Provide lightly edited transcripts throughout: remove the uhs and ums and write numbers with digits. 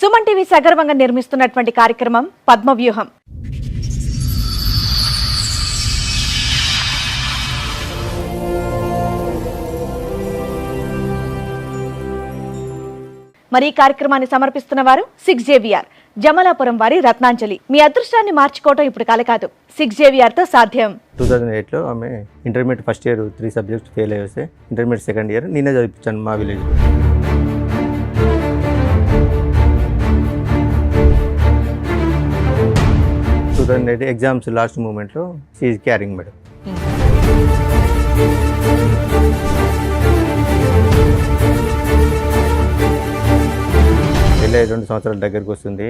Suman TV సగర్వంగా నిర్మిస్తున్నటువంటి కార్యక్రమం పద్మవ్యూహం. మరి ఈ కార్యక్రమాన్ని సమర్పిస్తున్న వారు 6JVR జమలాపురం వారి రత్నాంజలి. మీ అదృష్టాన్ని మార్చుకోవటం ఇప్పుడు కల కాదు, 6JVR తో సాధ్యం. 2008లో ఆమె intermediate first year 3 subjects fail అయ్యేస్తే ఇంటర్మీడియట్ సెకండ్ ఇయర్ నేనే చదివించాను మా విలేజ్. 2008 ఎగ్జామ్స్ లాస్ట్ మూమెంట్లో షీఈ్ క్యారింగ్ మేడం. వెళ్ళే 2 సంవత్సరాల దగ్గరికి వస్తుంది.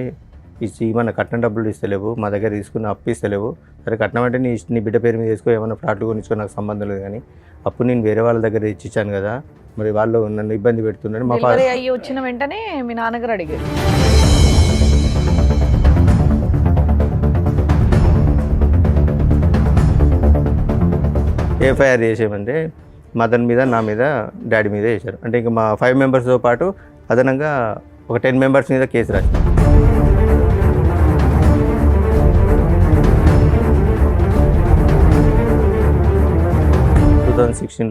ఏమన్నా కట్నం డబ్బులు ఇస్తలేవు, మా దగ్గర తీసుకున్న అప్పు ఇస్తలేవు. సరే కట్నం అంటే నీ బిడ్డ పేరు మీద వేసుకో, ఏమన్నా ఫ్లాట్లు కొనిచ్చుకో, నాకు సంబంధం లేదు. కానీ అప్పుడు నేను వేరే వాళ్ళ దగ్గర ఇచ్చాను కదా, మరి వాళ్ళు నన్ను ఇబ్బంది పెడుతున్నాడు. మా అయ్యి వచ్చిన వెంటనే మీ నాన్నగారు అడిగారు. ఎఫ్ఐఆర్ చేసేమంటే మదన్ మీద, నా మీద, డాడీ మీద వేశారు. అంటే ఇంకా మా 5 మెంబర్స్తో పాటు అదనంగా ఒక 10 మెంబర్స్ మీద కేసు రాశారు.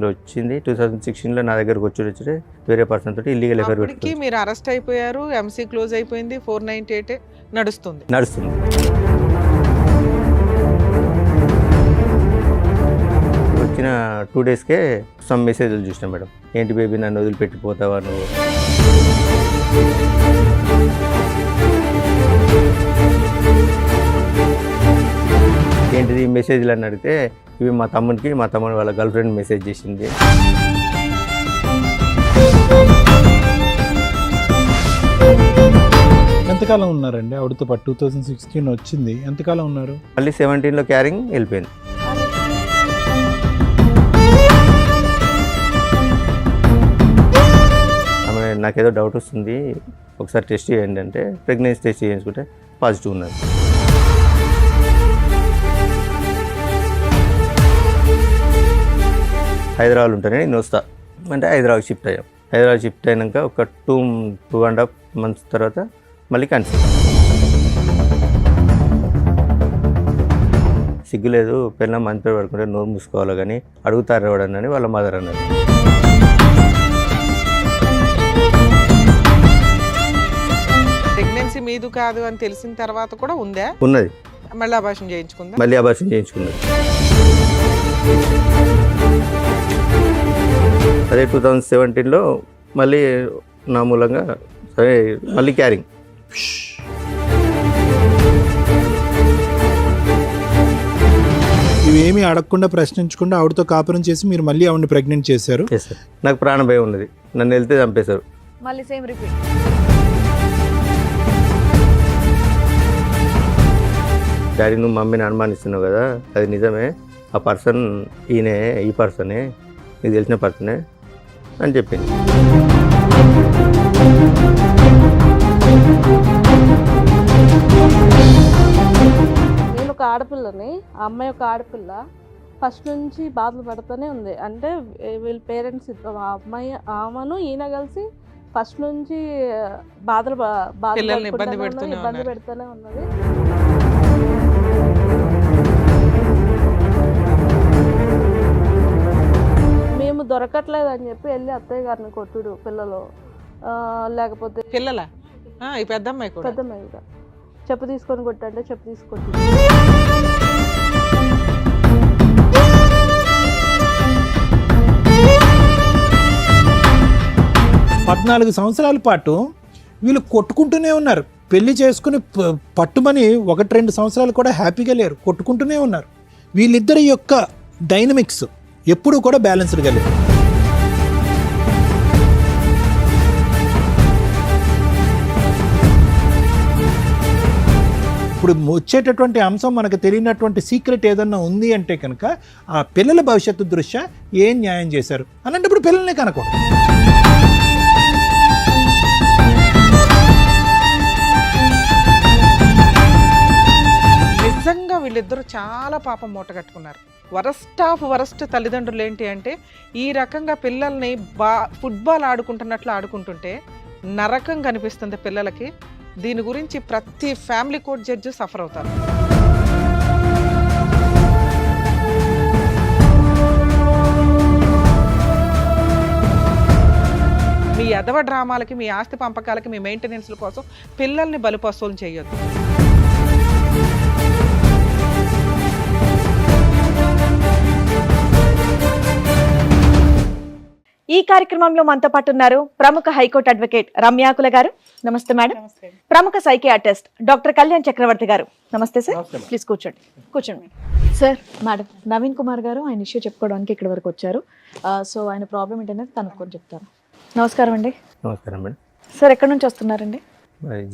లో వచ్చింది. 2016లో నా దగ్గరకు వచ్చి వేరే పర్సన్ తోటి ఇల్లీగల్ ఎఫ్ఐఆర్ పెట్టుకుని మీరు అరెస్ట్ అయిపోయారు. ఎంసీ క్లోజ్ అయిపోయింది. 498 నడుస్తుంది. వచ్చిన 2 డేస్కే సమ్ మెసేజ్లు చూసినా మేడం. ఏంటి బేబీ నన్ను వదిలిపెట్టిపోతావా నువ్వు, ఏంటిది మెసేజ్లు అని అడిగితే ఇవి మా తమ్ముడు వాళ్ళ గర్ల్ ఫ్రెండ్ మెసేజ్ చేసింది. ఎంతకాలం ఉన్నారండి ఆవిడతో పాటు? 2016 వచ్చింది, ఎంతకాలం ఉన్నారు? మళ్ళీ 17లో క్యారింగ్ వెళ్ళిపోయింది. ఆమె నాకేదో డౌట్ వస్తుంది, ఒకసారి టెస్ట్ చేయండి అంటే ప్రెగ్నెన్సీ టెస్ట్ చేయించుకుంటే పాజిటివ్ ఉన్నది. హైదరాబాద్ ఉంటేనే నేను వస్తా అంటే హైదరాబాద్ షిఫ్ట్ అయ్యాం. హైదరాబాద్ షిఫ్ట్ అయినాక ఒక 2.5 months తర్వాత మళ్ళీ కన్సీవ్. సిగ్గులేదు, పిల్లలు మంచి పేరు పడుకుంటే నోరు మూసుకోవాలి కానీ అడుగుతారు ఎవడని వాళ్ళ మదర్ అన్నారు. ప్రెగ్నెన్సీ మీదు కాదు అని తెలిసిన తర్వాత కూడా ఉందా? ఉన్నది. మళ్ళీ అబార్షన్ చేయించుకుంది. అదే 2017లో మళ్ళీ నా మూలంగా సరే మళ్ళీ క్యారింగ్. ఇవేమీ అడగకుండా ప్రశ్నించకుండా ఆవిడతో కాపురం చేసి మీరు మళ్ళీ ఆవిడని ప్రెగ్నెంట్ చేశారు. నాకు ప్రాణ భయం ఉన్నది, నన్ను వెళ్తే చంపేశారు. మళ్ళీ సేమ్ రిపీట్. డాడీ నువ్వు మమ్మీని అనుమానిస్తున్నావు కదా, అది నిజమే, ఆ పర్సన్ ఈయనే, ఈ పర్సనే, నీకు తెలిసిన పర్సనే అని చెప్పింది. నేను ఒక ఆడపిల్లని, ఆ అమ్మాయి ఒక ఆడపిల్ల, ఫస్ట్ నుంచి బాధలు పడుతూనే ఉంది. అంటే వీళ్ళ పేరెంట్స్ ఆ అమ్మాయి ఆమెను ఈయన కలిసి ఫస్ట్ నుంచి ఇబ్బంది పెడుతూనే ఉన్నది. మేము దొరకట్లేదు అని చెప్పి వెళ్ళి అత్తయ్య గారిని కొట్టుడు, పిల్లలు లేకపోతే పిల్లల పెద్దమ్మాయి చెప్పు తీసుకొని కొట్టంటే చెప్పు తీసుకొట్టి 14 సంవత్సరాల పాటు వీళ్ళు కొట్టుకుంటూనే ఉన్నారు. పెళ్లి చేసుకుని పట్టుమని 1-2 సంవత్సరాలు కూడా హ్యాపీగా లేరు, కొట్టుకుంటూనే ఉన్నారు. వీళ్ళిద్దరి యొక్క డైనమిక్స్ ఎప్పుడూ కూడా బ్యాలెన్స్డ్గా లేదు. ఇప్పుడు వచ్చేటటువంటి అంశం మనకు తెలియనటువంటి సీక్రెట్ ఏదన్నా ఉంది అంటే కనుక ఆ పిల్లల భవిష్యత్తు దృష్ట్యా ఏం న్యాయం చేశారు అలాంటప్పుడు పిల్లల్ని కనకూడదు. నిజంగా వీళ్ళిద్దరూ చాలా పాపం మూట కట్టుకున్నారు. వరస్ట్ ఆఫ్ వరస్ట్ తల్లిదండ్రులు ఏంటి అంటే ఈ రకంగా పిల్లల్ని ఫుట్బాల్ ఆడుకుంటున్నట్లు ఆడుకుంటుంటే నరకం కనిపిస్తుంది పిల్లలకి. దీని గురించి ప్రతి ఫ్యామిలీ కోర్ట్ జడ్జి సఫర్ అవుతారు. మీ ఎదవ డ్రామాలకి, మీ ఆస్తి పంపకాలకి, మీ మెయింటెనెన్స్ల కోసం పిల్లల్ని బలిపశువులు చేయొద్దు. ఈ కార్యక్రమంలో మనతో పాటు ఉన్నారు ప్రముఖ హైకోర్టు అడ్వకేట్ రమ్యాకుల గారు. నమస్తే మేడం. ప్రముఖ సైకియాట్రిస్ట్ డాక్టర్ కళ్యాణ్ చక్రవర్తి గారు. నమస్తే సార్. ప్లీజ్ కూర్చోండి. కూర్చోండి సార్. మేడం, నవీన్ కుమార్ గారు ఆయన ఇష్యూ చెప్పుకోవడానికి ఇక్కడ వరకు వచ్చారు. సో ఆయన ప్రాబ్లం ఏంటనేది కనుక్కొని చెప్తారు. నమస్కారం అండి. నమస్కారం మేడం. సార్ ఎక్కడి నుంచి వస్తున్నారండి?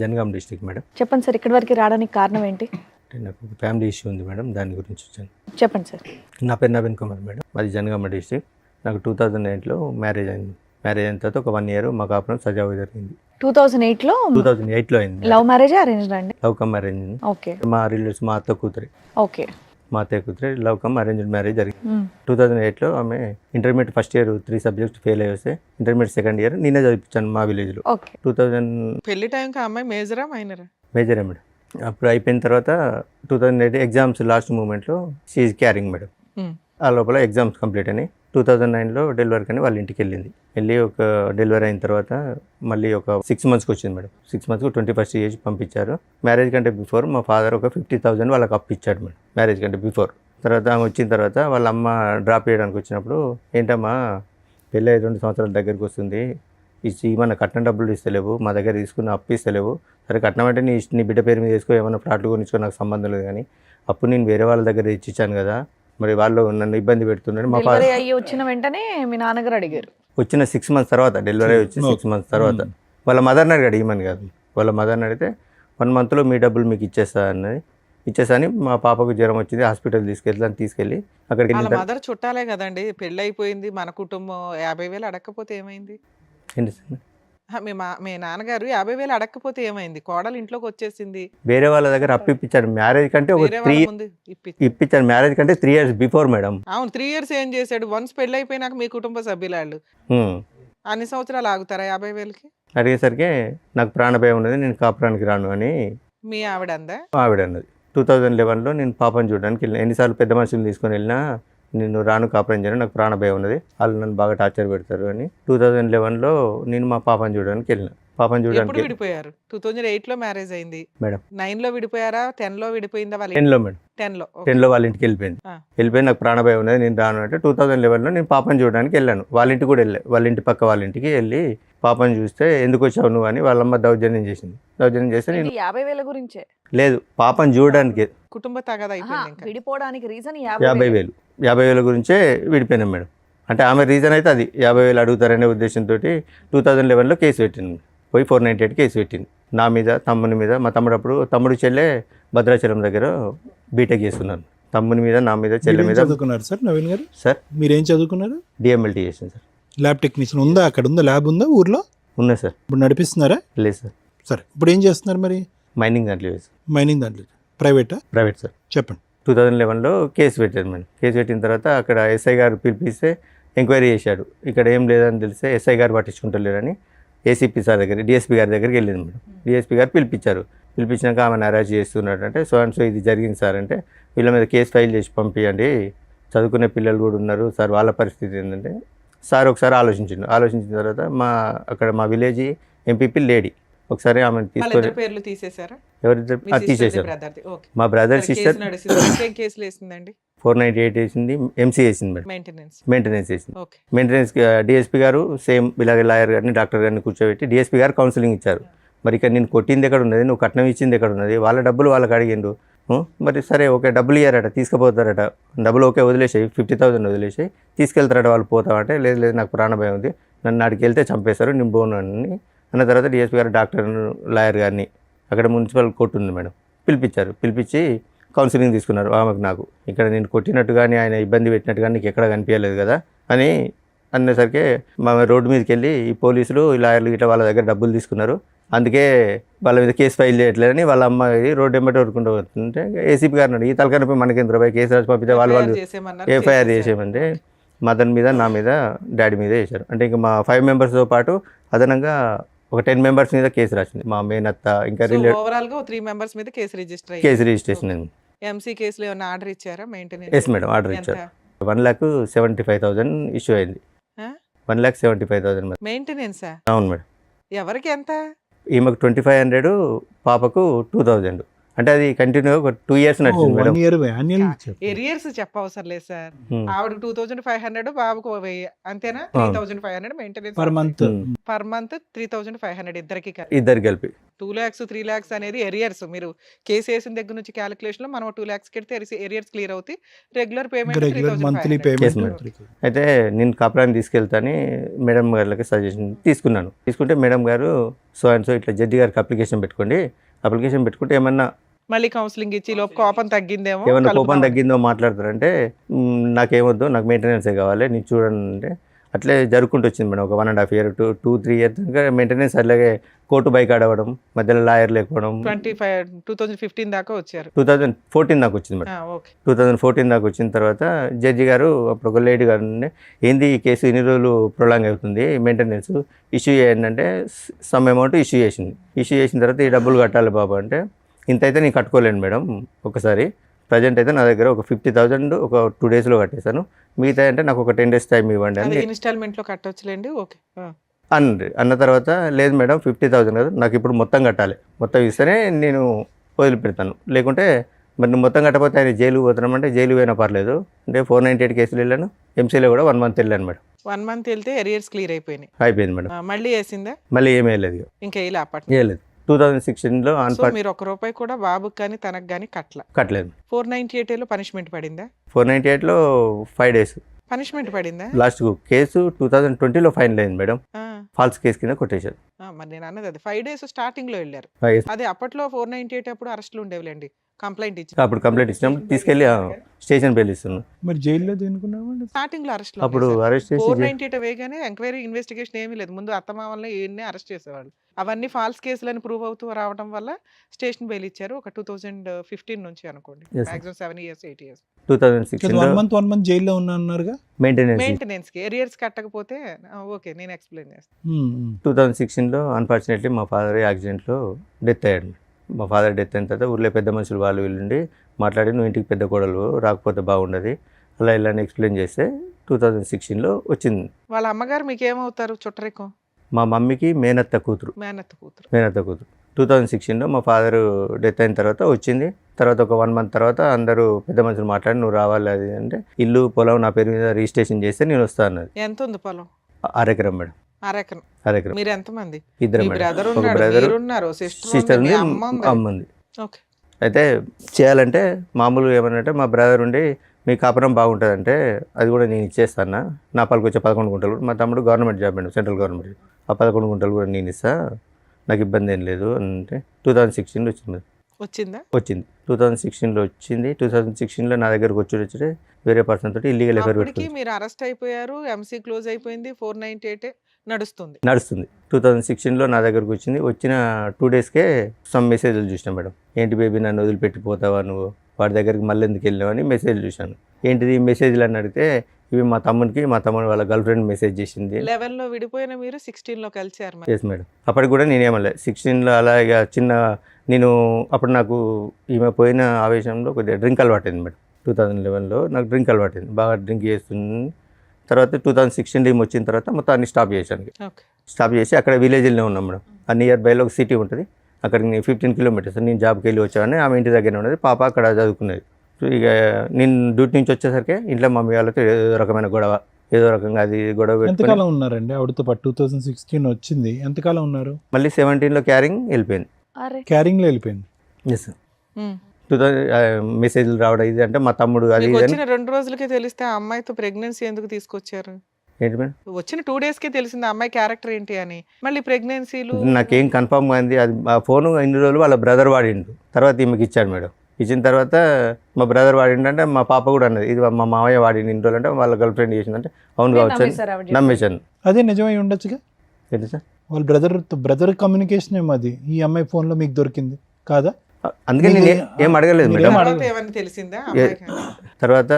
Jangaon district madam. చెప్పండి సార్, ఇక్కడి వరకు రావడానికి కారణం ఏంటి? అంటే నాకు ఒక ఫ్యామిలీ ఇష్యూ ఉంది మేడం, దాని గురించి వచ్చాను. చెప్పండి సార్. నా పేరు నవీన్ కుమార్ మేడం, మాది జనగామ డిస్ట్రిక్ట్. నాకు 2008లో మ్యారేజ్ అయింది. మ్యారేజ్ అయిన తర్వాత ఒక 1 year మా కాపురం సజావుగా జరిగింది. 2008లో 2008లో అయింది. లవ్ మ్యారేజ్ అరేంజ్డ్ అండి? Love come arrange. ఓకే. మా రిలేటివ్స్ మా అత్త కూతురి. ఓకే. మా అత్తయ్య కూతురి లవ్ కమ్ అరేంజ్డ్ మ్యారేజ్ జరిగింది. 2008లో ఆమె intermediate first year 3 subjects fail అయ్యి వస్తే ఇంటర్మీడియట్ సెకండ్ ఇయర్ నేనే చదివించాను మా విలేజ్లో. ఓకే. 2000 పెళ్లి టైంకి అమ్మాయి మేజరా మైనరా? మేజరే మేడం. అప్పుడు అయిపోయిన తర్వాత 2008 ఎగ్జామ్స్ లాస్ట్ మూమెంట్లో షీఈ్ క్యారింగ్ మేడం. ఆ లోపల ఎగ్జామ్స్ కంప్లీట్ అని 2009లో డెలివరీ కానీ వాళ్ళ ఇంటికి వెళ్ళి ఒక డెలివరీ అయిన తర్వాత మళ్ళీ ఒక 6 monthsకి వచ్చింది మేడం. 6 monthsకి 21st ఏజ్ పంపించారు. మ్యారేజ్ కంటే బిఫోర్ మా ఫాదర్ ఒక 50,000 వాళ్ళకి అప్పు ఇచ్చాడు మేడం, మ్యారేజ్ కంటే బిఫోర్. తర్వాత ఆమె వచ్చిన తర్వాత వాళ్ళ అమ్మ డ్రాప్ చేయడానికి వచ్చినప్పుడు, ఏంటమ్మా పెళ్ళి 2 సంవత్సరాల దగ్గరికి వస్తుంది, ఏమన్నా కట్నం డబ్బులు ఇస్తలేవు, మా దగ్గర తీసుకున్న అప్పు ఇస్తలేవు. సరే కట్నం అంటే నీ బిడ్డ పేరు మీద వేసుకో, ఏమైనా ఫ్లాట్లు కొనిచ్చుకో, నాకు సంబంధం లేదు, కానీ అప్పుడు నేను వేరే వాళ్ళ దగ్గర ఇచ్చాను కదా, మరి వాళ్ళు నన్ను ఇబ్బంది పెడుతున్నారు. మా డెలివరీ అయ్యి వచ్చిన వెంటనే మీ నాన్నగారు అడిగారు. వచ్చిన 6 months తర్వాత, డెలివరీ వచ్చి 6 months తర్వాత వాళ్ళ మదర్ని అడిగాడు, ఇమ్మని కాదు, వాళ్ళ మదర్ని అడిగితే 1 monthలో మీ డబ్బులు మీకు ఇచ్చేస్తా అని మా పాపకు జ్వరం వచ్చింది, హాస్పిటల్ తీసుకెళ్ళి అక్కడికి వాళ్ళ వెళ్ళిన మదర్ చుట్టాలే కదండి, పెళ్ళి అయిపోయింది, మన కుటుంబం 50,000 అడగకపోతే ఏమైంది? ఏంటి సార్? మీ నాన్నగారు 50,000 అడగకపోతే ఏమైంది? కోడలు ఇంట్లోకి వచ్చేసింది, వేరే వాళ్ళ దగ్గర అప్పు ఇప్పించారు. మ్యారేజ్ కంటే ఒక వేరే వాళ్ళ 3 ముందు ఇప్పించారు. మ్యారేజ్ కంటే 3 years బిఫోర్ మేడం. అవును, 3 years ఏం చేశాడు? వన్స్ పెళ్ళి అయిపోయినాక మీ కుటుంబ సభ్యులాళ్ళు అన్ని సంవత్సరాలు ఆగుతారా 50,000కి? అడిగేసరికి నాకు ప్రాణభయం ఉన్నది, నేను కాపురానికి రాను అని మీ ఆవిడ అందా? ఆవిడ అన్నది. 2011లో నేను పాపను చూడడానికి వెళ్ళిన. ఎన్నిసార్లు పెద్ద మనుషులు తీసుకొని వెళ్ళినా నేను రాను, కాపురం చేయను, నాకు ప్రాణభయం ఉన్నది, వాళ్ళు నన్ను బాగా టార్చర్ పెడతారు అని 2011లో నేను మా పాపను చూడడానికి వెళ్ళిన. పాపను ఎప్పుడు చూడడానికి విడిపోయారు? 2008లో మ్యారేజ్ అయింది మేడం. 9లో విడిపోయారా? 10లో విడిపోయిందా? వాళ్ళ 10లో మేడం. 10లో 10లో వాళ్ళ ఇంటికి వెళ్ళిపోయింది. వెళ్ళిపోయి నాకు ప్రాణభయం ఉన్నది, నేను రాను అంటే 2011లో నేను పాపను చూడడానికి వెళ్ళాను. వాళ్ళ ఇంటికి కూడా వెళ్ళాను. వాళ్ళ ఇంటి పక్క వాళ్ళ ఇంటికి వెళ్ళి పాపను చూస్తే ఎందుకు వచ్చావు నువ్వు అని వాళ్ళమ్మ దౌర్జన్యం చేసింది. దౌర్జన్యం చేస్తే నేను 50,000 గురించే లేదు, పాపను చూడడానికి కుటుంబ తగాదా అయిపోయింది. ఇంకా విడిపోవడానికి రీజన్ 50,000. 50,000 గురించే విడిపోయినాం మేడం. అంటే ఆమె రీజన్ అయితే అది 50,000 అడుగుతారనే ఉద్దేశంతో 2011లో కేసు పెట్టింది. పోయి 498 కేసు పెట్టింది నా మీద, తమ్ముని మీద. మా తమ్ముడు చెల్లె భద్రాచలం దగ్గర బీటెక్ చేస్తున్నాను. తమ్ముని మీద, నా మీద, చెల్లె మీద. చదువుకున్నారు సార్ నవీన్ గారు? సార్ మీరేం చదువుకున్నారు? డిఎంఎల్టీ చేసాను సార్. ల్యాబ్ టెక్నీషియన్ ఉందా? అక్కడ ఉందా? ల్యాబ్ ఉందా ఊర్లో? ఉన్నా సార్. ఇప్పుడు నడిపిస్తున్నారా? లేదు సార్. సరే, ఇప్పుడు ఏం చేస్తున్నారు మరి? మైనింగ్ దాంట్లో వేసి. మైనింగ్ దాంట్లో. ప్రైవేటా? Private sir. చెప్పండి. 2011లో కేసు పెట్టారు మేడం. కేసు పెట్టిన తర్వాత అక్కడ ఎస్ఐ గారు పిలిపిస్తే ఎంక్వైరీ చేశాడు. ఇక్కడ ఏం లేదని తెలిస్తే ఎస్ఐ గారు పట్టించుకుంటలేరని ఏసీపీ సార్ దగ్గర, డిఎస్పీ గారి దగ్గరికి వెళ్ళింది మేడం. డిఎస్పీ గారు పిలిపించారు. పిలిపించినాక ఆమెను అరెస్ట్ చేస్తున్నాడు అంటే, సో అండ్ సో ఇది జరిగింది సార్ అంటే, వీళ్ళ మీద కేసు ఫైల్ చేసి పంపించండి, చదువుకునే పిల్లలు కూడా ఉన్నారు సార్, వాళ్ళ పరిస్థితి ఏంటంటే సార్ ఒకసారి ఆలోచించిన తర్వాత అక్కడ మా విలేజ్ ఎంపీపీ లేడీ ఒకసారి ఆమెను తీసుకొని పేర్లు తీసేశారా? ఎవరిద్దరు తీసేశారు. మా బ్రదర్ సిస్టర్ 498 వేసింది, ఎంసీ వేసింది మేడం, మెయింటెనెన్స్ వేసింది. మెయింటెనెన్స్ డిఎస్పీ గారు సేమ్ ఇలాగ లాయర్ గారిని, డాక్టర్ గారిని కూర్చోబెట్టి డిఎస్పీ గారు కౌన్సిలింగ్ ఇచ్చారు. మరి ఇక్కడ నేను కొట్టింది ఎక్కడ ఉన్నది, నువ్వు కట్నం ఇచ్చింది ఎక్కడ ఉన్నది, వాళ్ళ డబ్బులు వాళ్ళకి అడిగిండు. మరి సరే ఓకే, డబ్బులు ఇయ్యారట, తీసుకుపోతారట, డబ్బులు ఓకే వదిలేసాయి, 50,000 వదిలేసాయి, తీసుకెళ్తారట వాళ్ళు పోతామంటే, లేదు నాకు ప్రాణభయం ఉంది, నన్ను అడిగి వెళ్తే చంపేశారు, నేను పోను అని అన్న తర్వాత డిఎస్పీ గారు డాక్టర్ లాయర్ గారిని, అక్కడ మున్సిపల్ కోర్టు ఉంది మేడం, పిలిపించి కౌన్సిలింగ్ తీసుకున్నారు ఆమెకు. నాకు ఇక్కడ నేను కొట్టినట్టు కానీ ఆయన ఇబ్బంది పెట్టినట్టు కానీ నీకు ఎక్కడ కనిపించలేదు కదా అని అనేసరికి మా రోడ్డు మీదకి వెళ్ళి ఈ పోలీసులు, ఈ లాయర్లు ఇట్లా వాళ్ళ దగ్గర డబ్బులు తీసుకున్నారు, అందుకే వాళ్ళ మీద కేసు ఫైల్ చేయట్లేదని వాళ్ళ అమ్మాయి రోడ్డు వెంబడి ఊరుకుంటూ వస్తుంటే ఏసీపీ గారిని, ఈ తలకనపై మనకి రూపాయి కేసు రాసి పంపితే వాళ్ళు ఎఫ్ఐఆర్ చేసేయమంటే మదన్ మీద, నా మీద, డాడీ మీద వేశారు. అంటే ఇంకా మా 5 members పాటు అదనంగా ఒక 10 మెంబర్స్ మీద కేసు రాసింది. మా మేనత్త ఇంకా రిలేటివ్ ఓవరాల్ గా 3 మెంబర్స్ మీద కేసు రిజిస్టర్ అయ్యింది. కేసు రిజిస్ట్రేషన్ అయింది. ఎంసీ కేసులో ఏమైనా ఆర్డర్ ఇచ్చారా మెయింటెనెన్స్? ఎస్ మేడం, ఆర్డర్ ఇచ్చారు. 1,75,000 ఇష్యూ అయింది. 1,75,000 మరి. మెయింటెనెన్సా? అవును మేడం. ఎవరికి ఎంత? ఈమెకు 2,500, పాపకు 2,000. అంటే అది కంటిన్యూ ఒక 2 years నడిచింది మేడం. 1 year యాన్యువల్ ఇచ్చారు. ఎరియర్స్ చెప్పవసరం లేదు సార్. Hmm. ఆవిడకి 2,500, బాబుకు 1000, అంతేనా? అవును. 3,500 maintenance per month. Per month 3,500 ఇద్దరికి. ఇద్దరు కలిపి 2 lakhs 3 lakhs అనేది ఎరియర్స్. మీరు కేసు వేసిన దగ్గర నుంచి క్యాలిక్యులేషన్ లో మనం 2 lakhs కెడితే ఎరియర్స్ క్లియర్ అవుతాయి. Regular payment regular monthly 3,500. Yes, madam. Payment. అయితే నేను కాపురాన్ని తీసుకెళ్తాని మేడం గారికి సజెషన్ తీసుకున్నాను. తీసుకుంటే మేడం గారు సో అండ్ సో ఇట్లా జడ్జి గారికి అప్లికేషన్ పెట్టుకోండి, అప్లికేషన్ పెట్టుకుంటే ఏమన్నా మళ్ళీ కౌన్సిలింగ్ ఇచ్చి లోపు కోపం తగ్గిందేమో, ఏమన్నా కోపం కలుపుదాం. తగ్గిందో మాట్లాడతారంటే నాకేమొద్దు, నాకు మెయింటెనెన్సే కావాలి, నేను చూడండి అంటే అట్లే జరుపుకుంటూ వచ్చింది మేడం. ఒక 1.5 year 2-3 years దాకా మెయింటెనెన్స్. అలాగే కోర్టు బైక్ ఆడవడం, మధ్యలో లాయర్ లేకపోవడం. 2015 దాకా వచ్చారు. 2014 దాకా వచ్చింది మేడం. ఓకే. 2014 దాకా వచ్చిన తర్వాత జడ్జి గారు అప్పుడు ఒక లేడీ గారు ఉండే, ఏంది ఈ కేసు ఇన్ని రోజులు ప్రొలాంగ్ అవుతుంది, మెయింటెనెన్స్ ఇష్యూ చేయండి, సమ్ అమౌంట్ ఇష్యూ చేసింది. ఇష్యూ చేసిన తర్వాత ఈ డబ్బులు కట్టాలి బాబు అంటే, ఇంత అయితే నేను కట్టుకోలేను మేడం ఒకసారి, ప్రజెంట్ అయితే నా దగ్గర ఒక 50,000 ఒక 2 daysలో కట్టేశాను, మిగతా అంటే నాకు ఒక 10 days టైం ఇవ్వండి అది అని ఇన్స్టాల్మెంట్ లో కట్టొచ్చులేండి. ఓకే. అన్న తర్వాత లేదు మేడం 50,000 కదా, నాకు ఇప్పుడు మొత్తం కట్టాలి, మొత్తం ఇస్తేనే నేను వదిలిపెడతాను, లేకుంటే మరి నువ్వు మొత్తం కట్టకపోతే ఆయన జైలు పోతున్నామంటే జైలు పోయినా పర్లేదు అంటే 498 కేసులు వెళ్ళాను. ఎంసీలో కూడా 1 month వెళ్ళాను మేడం. 1 month వెళ్తే ఎరియర్స్ క్లియర్ అయిపోయినాయి. అయిపోయింది మేడం. మళ్ళీ వేసిందా? మళ్ళీ ఏమీ వెళ్ళలేదు, ఇంకా వేయలే అప్పటి. వేయలేదు. 2016లో సో మీరు 1 రూపాయి కూడా బాబుకి కానీ తనకు కానీ కట్టలేదు. 498 లో పనిష్మెంట్ పడిందా? 498లో 5 days పనిష్మెంట్ పడిందా? లాస్ట్ కేసు 2020లో ఫైనల్ అయింది మేడం. ఆ, ఫాల్స్ కేసు కింద కొట్టేశారు. మరి నేను అన్నది అది 5 days స్టార్టింగ్ లో వెళ్ళారు. Yes. అదే అప్పట్లో 498 అప్పుడు అరెస్టులు ఉండేవిలేండి. కంప్లైంట్ ఇచ్చి అప్పుడు కంప్లైంట్ ఇచ్చినప్పుడు తీసుకెళ్ళి స్టేషన్ బెయిల్ ఇస్తున్నాను. మరి జైల్లో దేనుకున్నామండి? స్టార్టింగ్ లో అరెస్ట్ అప్పుడు అరెస్ట్ చేసి 498 వేగానే ఎంక్వైరీ ఇన్వెస్టిగేషన్ ఏమీ లేదు. ముందు అత్తమామల్ని ఈయన్ని అరెస్ట్ చేసేవాళ్ళు. అవన్నీ ఫాల్స్ కేసులని ప్రూవ్ అవుతూ రావడం వల్ల స్టేషన్ బెయిల్ ఇచ్చారు. ఒక 2015 నుంచి అనుకోండి. Yes, sir. Maximum 7 years 8 years 2016లో 1 month జైల్లో ఉన్నా అన్నారుగా. మెయింటెనెన్స్ మెయింటెనెన్స్ కి ఎరియర్స్ కట్టకపోతే ఓకే నేను ఎక్స్ప్లెయిన్ చేస్తాను. 2016లో అన్ఫార్చునేట్లీ మా ఫాదర్ యాక్సిడెంట్లో డెత్ అయ్యాడు. మా ఫాదర్ డెత్ అయిన తర్వాత ఊళ్ళో పెద్ద మనుషులు వాళ్ళు వీళ్ళుండి మాట్లాడి, నువ్వు ఇంటికి పెద్ద కోడలు రాకపోతే బాగుండదు అలా ఇలా అని ఎక్స్ప్లెయిన్ చేస్తే 2016లో వచ్చింది. వాళ్ళ అమ్మగారు మీకు ఏమవుతారు? చుట్టరికం? మా మమ్మీకి మేనత్త కూతురు. మేనత్త కూతురు. 2016లో మా ఫాదర్ డెత్ అయిన తర్వాత వచ్చింది. తర్వాత ఒక 1 month తర్వాత అందరూ పెద్ద మనుషులు మాట్లాడి నువ్వు రావాలి అది అంటే, ఇల్లు పొలం నా పేరు మీద రిజిస్ట్రేషన్ చేస్తే నేను వస్తా అన్నది. ఎంత ఉంది పొలం? 6 ఎకరం మేడం. 6 ఎకరం. 6 ఎకరం. మీరు ఎంతమంది? ఇద్దరు మీ మేడం. బ్రదర్ ఒక ఉన్నాడు, బ్రదర్, మీరున్నారు, సిస్టర్ సిస్టర్ ఉంది, ఉంది, అమ్మ ఉంది. ఓకే. అయితే చేయాలంటే మామూలుగా ఏమనంటే మా బ్రదర్ ఉండి మీ కాపురం బాగుంటుందంటే అది కూడా నేను ఇచ్చేస్తాను, నా పాలకు వచ్చే 11 గుంటలు, మా తమ్ముడు government job madam, central government, ఆ 11 గుంటలు కూడా నేను ఇస్తా, నాకు ఇబ్బంది ఏం లేదు అంటే 2016లో వచ్చింది. వచ్చిందా? వచ్చింది 2016లో వచ్చింది. 2016లో నా దగ్గరకు వచ్చి వేరే పర్సన్ తోటి ఇల్లీగల్ ఎఫైర్ అప్పటికి పెట్టుకుంది. మీరు అరెస్ట్ అయిపోయారు, ఎంసీ క్లోజ్ అయిపోయింది, 498 నడుస్తుంది. 2016లో నా దగ్గరకు వచ్చింది. వచ్చిన 2 daysకే సమ్ మెసేజ్లు చూసినా మేడం. ఏంటి బేబీ నన్ను వదిలిపెట్టిపోతావా నువ్వు, వాడి దగ్గరికి మళ్ళీ ఎందుకు వెళ్ళావు అని మెసేజ్ చూశాను. ఏంటిది ఈ మెసేజ్లు అని అడిగితే ఇవి మా తమ్ముడు వాళ్ళ గర్ల్ ఫ్రెండ్ మెసేజ్ చేసింది. 11లో విడిపోయిన మీరు 16లో కలిసారు మరి. Yes madam. అప్పటికి కూడా నేనేమలే 16లో అలా ఇక నేను అప్పుడు నాకు ఈమె పోయిన ఆవేశంలో కొద్దిగా డ్రింక్ అలవాటైంది మేడం. 2011లో నాకు డ్రింక్ అలవాటైంది, బాగా డ్రింక్ చేస్తుంది. తర్వాత 2016 ఈమె వచ్చిన తర్వాత మొత్తం అన్ని స్టాప్ చేశాను. ఓకే. స్టాప్ చేసి అక్కడ విలేజ్లోనే ఉన్నాం మేడం. ఆ నియర్ బైలో ఒక సిటీ ఉంటుంది, అక్కడికి నేను 15 kilometers నేను జాబ్కి వెళ్ళి వచ్చాను. ఆమె ఇంటి దగ్గర ఉన్నది, పాప అక్కడ చదువుకునేది. సో ఇక నేను డ్యూటీ నుంచి వచ్చేసరికి ఇంట్లో మమ్మీ వాళ్ళతో ఏదో రకమైన గొడవ, ఏదో రకంగా అది గొడవ పెట్టుకొని ఎంతకాలం ఉన్నారండి ఆవిడతో పాటు? 2016 వచ్చింది, ఎంతకాలం ఉన్నారు? మళ్ళీ 17లో క్యారింగ్ వెళ్ళిపోయింది. అరే క్యారింగ్లో వెళ్ళిపోయింది. ఎస్. 2000 మెసేజ్లు రావడం ఇది అంటే మా తమ్ముడు అది మీకు ఇది అని. వచ్చిన 2 రోజులకే తెలిస్తే ఆ అమ్మాయితో ప్రెగ్నెన్సీ ఎందుకు తీసుకొచ్చారు? ఏంటి మేడం వచ్చిన 2 daysకే తెలిసింది ఆ అమ్మాయి క్యారెక్టర్ ఏంటి అని. మళ్ళీ ప్రెగ్నెన్సీలు నాకేం కన్ఫర్మ్ అయింది అది. ఆ ఫోను ఇన్ని రోజులు వాళ్ళ బ్రదర్ వాడిండు, తర్వాత ఈమెకి ఇచ్చాడు మేడం. ఇచ్చిన తర్వాత మా బ్రదర్ వాడిండు అంటే మా పాప కూడా అన్నది ఇది మా మామయ్య వాడిండు ఇన్ని రోజులు అంటే వాళ్ళ గర్ల్ ఫ్రెండ్ చేసిందంటే అవును కావచ్చు అని నమ్మేశాను. అదే నిజమై ఉండొచ్చుగా. ఏంటి సార్? వాళ్ళ బ్రదర్ కమ్యూనికేషన్ ఏమో అది ఈ అమ్మాయి ఫోన్లో మీకు దొరికింది కాదా? అందుకే నేను ఏం అడగలేదు మీరు మేడం. ఏం తర్వాత ఏమని తెలిసిందా అమ్మాయికి? తర్వాత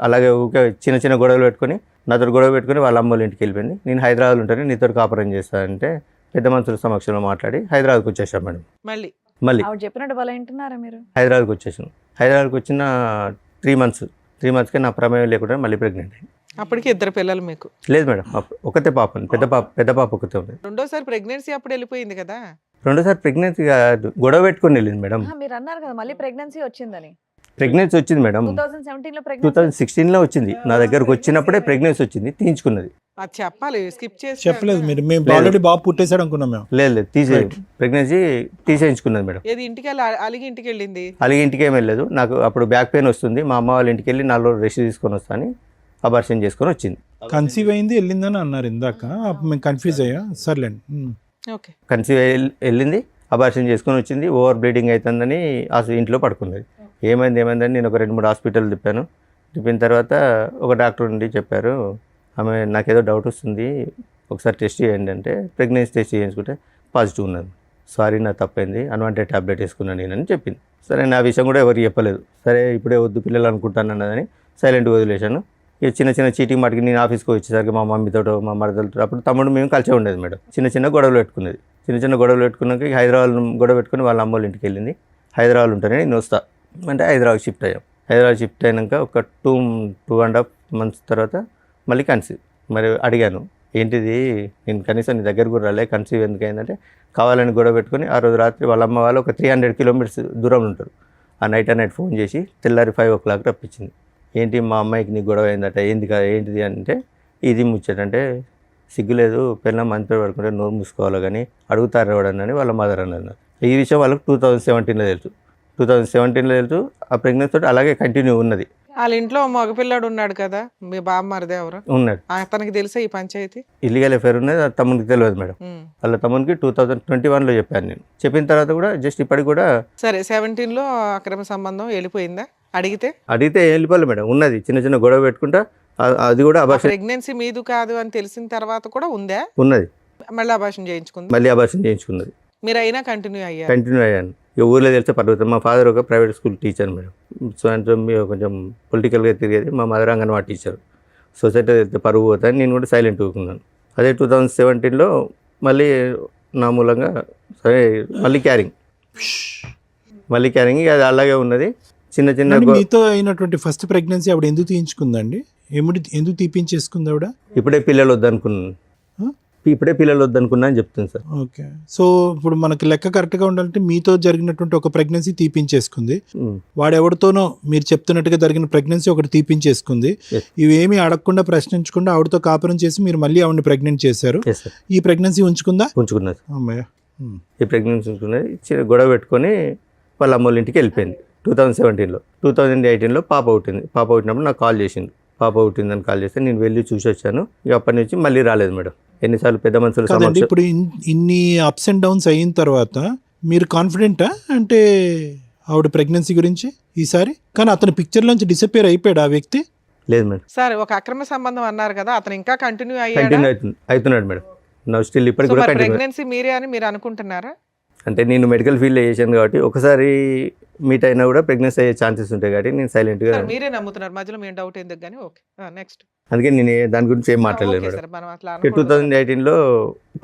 అలాగే ఊకే చిన్న గొడవలు పెట్టుకొని నాతో గొడవ పెట్టుకొని వాళ్ళ అమ్మోళ్ళ ఇంటికి వెళ్ళిపోయింది. నేను హైదరాబాద్లో ఉంటాను, నీతో కాపురం చేస్తానంటే పెద్ద మనుషుల సమక్షంలో మాట్లాడి హైదరాబాద్కి వచ్చేసాం మేడం. మళ్ళీ మళ్ళీ ఆవిడ చెప్పినట్టు వాళ్ళు వింటున్నారా మీరు? హైదరాబాద్కి వచ్చేసాను. హైదరాబాద్కి వచ్చిన 3 మంత్స్కి నా ప్రమేయం లేకుండా మళ్ళీ ప్రెగ్నెంట్ అయింది. అప్పటికి 2 పిల్లలు మీకు. లేదు మేడం, ఒకతే పాప, పెద్ద పాప ఒకతే ఉంది. రెండోసారి ప్రెగ్నెన్సీ అప్పుడు వెళ్ళిపోయింది కదా. రెండోసారి ప్రెగ్నెన్సీ గొడవ పెట్టుకొని వెళ్ళింది మేడం. మీరు అన్నారు కదా మళ్ళీ ప్రెగ్నెన్సీ వచ్చిందని. ప్రెగ్నెన్సీ వచ్చింది మేడం, 2017లో 2016లో వచ్చింది. నా దగ్గరకు వచ్చినప్పుడే ప్రెగ్నెన్సీ వచ్చింది, తీయించుకున్నది. అది చెప్పాలి, స్కిప్ చేసి చెప్పలేదు మీరు. మేము ఆల్రెడీ బాబు పుట్టేశాడు అనుకున్నాం మేము. లేదు ప్రెగ్నెన్సీ తీసేయించుకున్నది మేడం. ఏది ఇంటికి వెళ్ళి అలిగి ఇంటికి వెళ్ళింది. అలాగే ఇంటికి ఏం వెళ్ళలేదు. నాకు అప్పుడు బ్యాక్ పెయిన్ వస్తుంది, మా అమ్మ వాళ్ళ ఇంటికి వెళ్ళి 4 రోజులు రెస్ట్ తీసుకొని వస్తాను అబార్షన్ చేసుకొని వచ్చింది. కన్సీవ్ అయింది వెళ్ళిందని అన్నారు ఇందాక, మేము కన్ఫ్యూజ్ అయ్యా. సర్లేండి. ఓకే. కన్సీవ్ వెళ్ళింది, అబార్షన్ చేసుకొని వచ్చింది. ఓవర్ బ్లీడింగ్ అవుతుందని ఇంట్లో పడుకున్నది. ఏమైందని నేను ఒక 2-3 హాస్పిటల్ తిప్పిన తర్వాత ఒక డాక్టర్ నుండి చెప్పారు, ఆమె నాకేదో డౌట్ వస్తుంది, ఒకసారి టెస్ట్ చేయండి అంటే ప్రెగ్నెన్సీ టెస్ట్ చేయించుకుంటే పాజిటివ్ ఉన్నది. సారీ, నా తప్పైంది, అన్వాంటెడ్ ట్యాబ్లెట్ వేసుకున్నాను నేనని చెప్పింది. సరే, నా విషయం కూడా ఎవరికి చెప్పలేదు. సరే, ఇప్పుడే వద్దు పిల్లలు అనుకుంటాను అన్నదని సైలెంట్గా వదిలేశాను. ఇక చిన్న చీటింగ్ మాటికి నేను ఆఫీస్కి వచ్చేసరికి మా మమ్మీతో మా మరదలతో, అప్పుడు తమ్ముడు మేము కలిసే ఉండేది మేడం. చిన్న గొడవలు పెట్టుకునేది. చిన్న గొడవలు పెట్టుకున్నాక హైదరాబాద్ గొడవ పెట్టుకుని వాళ్ళ అమ్మోళ్ళ ఇంటికి వెళ్ళింది. హైదరాబాద్ ఉంటానే నేను వస్తా అంటే హైదరాబాద్ షిఫ్ట్ అయ్యాం. హైదరాబాద్ షిఫ్ట్ అయినాక ఒక 2.5 months తర్వాత మళ్ళీ కన్సీవ్. మరి అడిగాను, ఏంటిది, నేను కనీసం నీ దగ్గర కూడా రాలే, కన్సీవ్ ఎందుకు అయిందంటే కావాలని గొడవ పెట్టుకుని ఆ రోజు రాత్రి వాళ్ళ అమ్మ వాళ్ళు ఒక 300 kilometers దూరంలో ఉంటారు. ఆ నైట్ ఫోన్ చేసి తెల్లారి 5 o'clock రప్పించింది. ఏంటి మా అమ్మాయికి నీకు గొడవ అయిందట, ఏంటిది అంటే ఇది ముచ్చటంటే సిగ్గులేదు, పిల్లలు మంచి పేరు పడుకుంటే నోరు మూసుకోవాలి కానీ అడుగుతారు ఎవడని వాళ్ళ మదర్ అన్నారు. ఈ విషయం వాళ్ళకి 2017లో తెలుసు. 2017లో తెలుసు. ఆ ప్రెగ్నెన్సీ తోటి అలాగే కంటిన్యూ ఉన్నది. వాళ్ళ ఇంట్లో మగపిల్లాడు ఉన్నాడు కదా, మీ బామ్మరిది ఎవరు ఉన్నాడు, అతనికి తెలుసా ఈ పంచాయతీ? ఇల్లీగల్ అఫేర్ ఉన్నది, అది తమ్మునికి తెలియదు మేడం. వాళ్ళ తమ్మునికి 2021లో చెప్పాను నేను. చెప్పిన తర్వాత కూడా జస్ట్ ఇప్పటికి కూడా సరే 17లో అక్రమ సంబంధం వెళ్ళిపోయిందా? అడిగితే వెళ్ళిపోవాలి మేడం. ఉన్నది చిన్న గొడవ పెట్టుకుంటా, అది కూడా అబార్షన్. ప్రెగ్నెన్సీ మీదు కాదు అని తెలిసిన తర్వాత కూడా ఉందా? ఉన్నది. మళ్ళీ అబార్షన్ చేయించుకుంది. మళ్ళీ అబార్షన్ చేయించుకున్నది. మీరు అయినా కంటిన్యూ అయ్యాను. ఇక ఊర్లో తెలిస్తే పర్వతం. మా ఫాదర్ ఒక private school teacher madam. So అంటే కొంచెం పొలిటికల్గా తిరిగేది. మా మదర్ అంగన్వాడీ టీచర్. సొసైటీ వెళ్తే పరుగు పోతాను, నేను కూడా సైలెంట్ ఊరుకున్నాను. అదే 2017లో మళ్ళీ నా మూలంగా సరే మళ్ళీ క్యారింగ్ అది అలాగే ఉన్నది. చిన్న మీతో అయినటువంటి ఫస్ట్ ప్రెగ్నెన్సీ ఆవిడ ఎందుకు తీయించుకుందండి? ఎందుకు తీపించేసుకుంది ఆవిడ? ఇప్పుడే పిల్లలు వద్దనుకున్నా అని చెప్తుంది సార్. ఓకే. సో ఇప్పుడు మనకి లెక్క కరెక్ట్గా ఉండాలంటే మీతో జరిగినటువంటి ఒక ప్రెగ్నెన్సీ తీపించేసుకుంది, వాడెవరితోనో మీరు చెప్తున్నట్టుగా జరిగిన ప్రెగ్నెన్సీ ఒకటి తీపించేసుకుంది. ఇవేమీ అడగకుండా ప్రశ్నించకుండా ఆవిడతో కాపురం చేసి మీరు మళ్ళీ ఆవిడని ప్రెగ్నెంట్ చేశారు. ఈ ప్రెగ్నెన్సీ ఉంచుకున్నది అమ్మాయి. ఈ ప్రెగ్నెన్సీ ఉంచుకున్నది. గొడవ పెట్టుకొని వాళ్ళ అమ్మోళ్ళ ఇంటికి వెళ్ళిపోయింది 2017లో. 2018లో పాప పుట్టినప్పుడు నాకు కాల్ చేసింది. పాప పుట్టిందని కాల్ చేస్తే నేను వెళ్ళి చూసి వచ్చాను. ఇక అప్పటి నుంచి మళ్ళీ రాలేదు మేడం. ఎన్నిసార్లు పెద్ద మనుషులు. ఇప్పుడు ఇన్ని అప్స్ అండ్ డౌన్స్ అయిన తర్వాత మీరు కాన్ఫిడెంటా అంటే ఆవిడ ప్రెగ్నెన్సీ గురించి ఈసారి? కానీ అతని పిక్చర్ లోంచి డిసపియర్ అయిపోయాడు ఆ వ్యక్తి? లేదు మేడం. సరే, ఒక అక్రమ సంబంధం అన్నారు కదా, అతను ఇంకా కంటిన్యూ అవుతున్నాడు మేడం. నా స్టిల్ ఇప్పటికి కూడా ప్రెగ్నెన్సీ మీరే అని మీరు అనుకుంటున్నారా? అంటే నేను మెడికల్ ఫీల్డ్లో చేశాను కాబట్టి ఒకసారి మీట్ అయినా కూడా ప్రెగ్నెన్సీ అయ్యే ఛాన్సెస్ ఉంటాయి కాబట్టి నేను సైలెంట్గా. మీరే నమ్ముతున్నారు, మధ్యలో మేము డౌట్ ఎందుకు కానీ. Okay, next. అందుకే నేను దాని గురించి ఏం మాట్లాడలేదు మేడం. 2018లో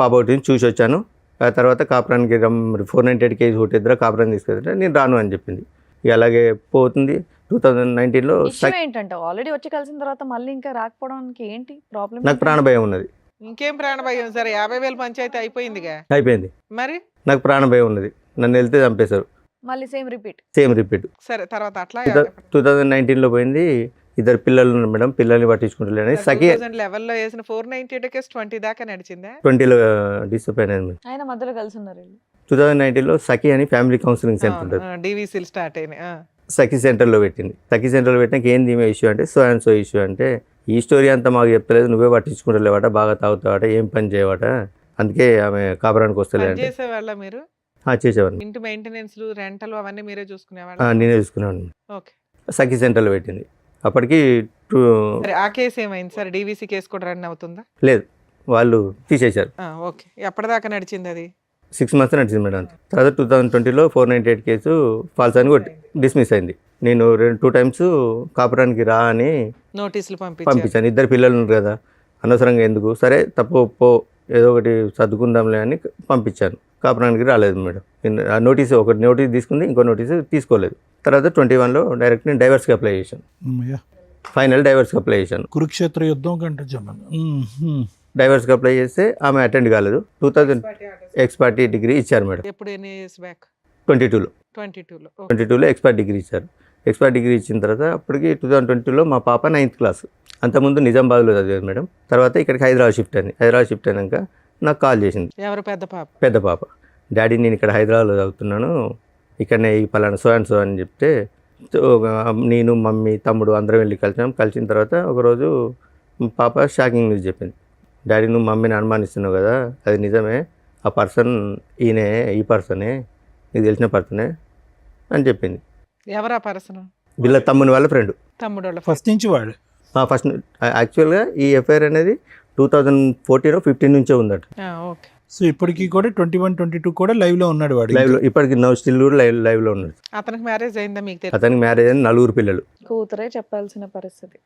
పాప ఒకటి చూసి వచ్చాను. ఆ తర్వాత కాపురానికి 498 kg ఒకటి కాపురాన్ని తీసుకెళ్తే నేను రాను అని చెప్పింది. ఇక అలాగే పోతుంది. 2019లో ఏంటంటే ఆల్రెడీ వచ్చి కలిసిన తర్వాత మళ్ళీ ఇంకా రాకపోవడానికి ఏంటి ప్రాబ్లం? నాకు ప్రాణభయం ఉన్నది. ఇంకేం ప్రాణభయం? సరే 50,000 పంచాయతీ అయిపోయిందిగా. అయిపోయింది. మరి నాకు ప్రాణభయం ఉన్నది. నన్ను వెళ్తే చంపేశారు. మళ్ళీ సేమ్ రిపీట్. సరే, తర్వాత అట్లా 2019లో పోయింది. 2 పిల్లలు ఉన్నారు మేడం. పిల్లల్ని పట్టించుకుంటలేని సఖి 2011లో వేసిన 498 కేసు 20 దాకా నడిచిందా? 20లో డిసప్పాయింట్ అయింది. ఆయన మధ్యలో కలిసి ఉన్నారు. 2019లో సఖి అని ఫ్యామిలీ కౌన్సిలింగ్ సెంటర్ ఉంటుంది. డివిసిల్ స్టార్ట్ అయినాయి. సఖి సెంటర్లో పెట్టింది. సఖి సెంటర్లో పెట్టినాక ఏంది ఈమె ఇష్యూ అంటే సో ఇష్యూ అంటే ఈ స్టోరీ అంతా మాకు చెప్తలేదు, నువ్వే పట్టించుకుంటలేవాట, బాగా తాగుతావాట, ఏం పని చేయవాట, అందుకే ఆమె కాపురానికి వస్తలేదు. చేసేవాళ్ళ మీరు? చేసేవాడిని. ఇంటి మెయింటెనెన్స్ రెంటలు అవన్నీ మీరే చూసుకునేవాళ్ళ? నేనే చూసుకునేవాడిని. ఓకే. సఖి సెంటర్లో పెట్టింది. అప్పటికి ఆ కేసు ఏమైంది సార్? డివిసి కేసు కూడా రన్ అవుతుందా? లేదు, వాళ్ళు తీసేశారు. ఓకే. ఎప్పటిదాకా నడిచింది అది? 6 months నడిచింది మేడం. తర్వాత 2020లో 498 కేసు ఫాల్స్ అని డిస్మిస్ అయింది. నేను 2 times కాపురానికి రా అని నోటీసులు పంపించాను. 2 పిల్లలు ఉన్నారు కదా, అనవసరంగా ఎందుకు, సరే తప్పు ఏదో ఒకటి సర్దుకుందాంలే అని పంపించాను. కాపురానికి రాలేదు మేడం. ఆ ఒకటి నోటీస్ తీసుకుంది, ఇంకో నోటీస్ తీసుకోలేదు. తర్వాత 21లో డైరెక్ట్ నేను డైవర్స్కి అప్లై చేశాను. అమ్మయ్య. ఫైనల్ డైవర్స్కి అప్లై చేశాను. కురుక్షేత్ర యుద్ధం కంటే జనం. డైవర్స్కి అప్లై చేస్తే ఆమె అటెండ్ కాలేదు. 2000 ఎక్స్పర్టీ డిగ్రీ ఇచ్చారు మేడం. ఎప్పుడు ఎన్ని ఇయర్స్ బ్యాక్? 22లో 22లో ఎక్స్పర్ట్ డిగ్రీ ఇచ్చారు. ఎక్స్పర్ట్ డిగ్రీ ఇచ్చిన తర్వాత అప్పటికి 2022లో మా పాప 9th క్లాస్. అంతకుముందు నిజామాబాద్లో చదివేది మేడం. తర్వాత ఇక్కడికి హైదరాబాద్ షిఫ్ట్ అయింది. హైదరాబాద్ షిఫ్ట్ అయినాక నాకు కాల్ చేసింది. ఎవరు? పెద్ద పాప? పెద్ద పాప. డాడీ నేను ఇక్కడ హైదరాబాద్లో చదువుతున్నాను, ఇక్కడనే ఈ పలానా సో అండ్ సో అని చెప్తే నేను మమ్మీ తమ్ముడు అందరం వెళ్ళి కలిసిన తర్వాత ఒకరోజు పాప షాకింగ్ న్యూస్ చెప్పింది. డాడీ నువ్వు మమ్మీని అనుమానిస్తున్నావు కదా, అది నిజమే, ఆ పర్సన్ ఈయనే, ఈ పర్సనే, నీకు తెలిసిన పర్సనే అని చెప్పింది. ఎవరా పర్సన్? వీళ్ళ తమ్ముని వాళ్ళ ఫ్రెండ్. తమ్ముడు వాళ్ళ ఫస్ట్ నుంచి వాడు. ఫస్ట్ యాక్చువల్గా ఈ ఎఫ్ఐఆర్ అనేది 2014-15 నుంచే ఉందట. ఓకే. సో ఇప్పటికీ కూడా 21-22 కూడా లైవ్లో ఉన్నాడు వాడు. లైవ్లో ఇప్పటికి స్టిల్ కూడా లైవ్లో ఉన్నాడు. అతనికి మ్యారేజ్ అయిందా మీకు తెలుసు? అతనికి మ్యారేజ్ అయిన 4 పిల్లలు. కూతురే చెప్పాల్సిన పరిస్థితి.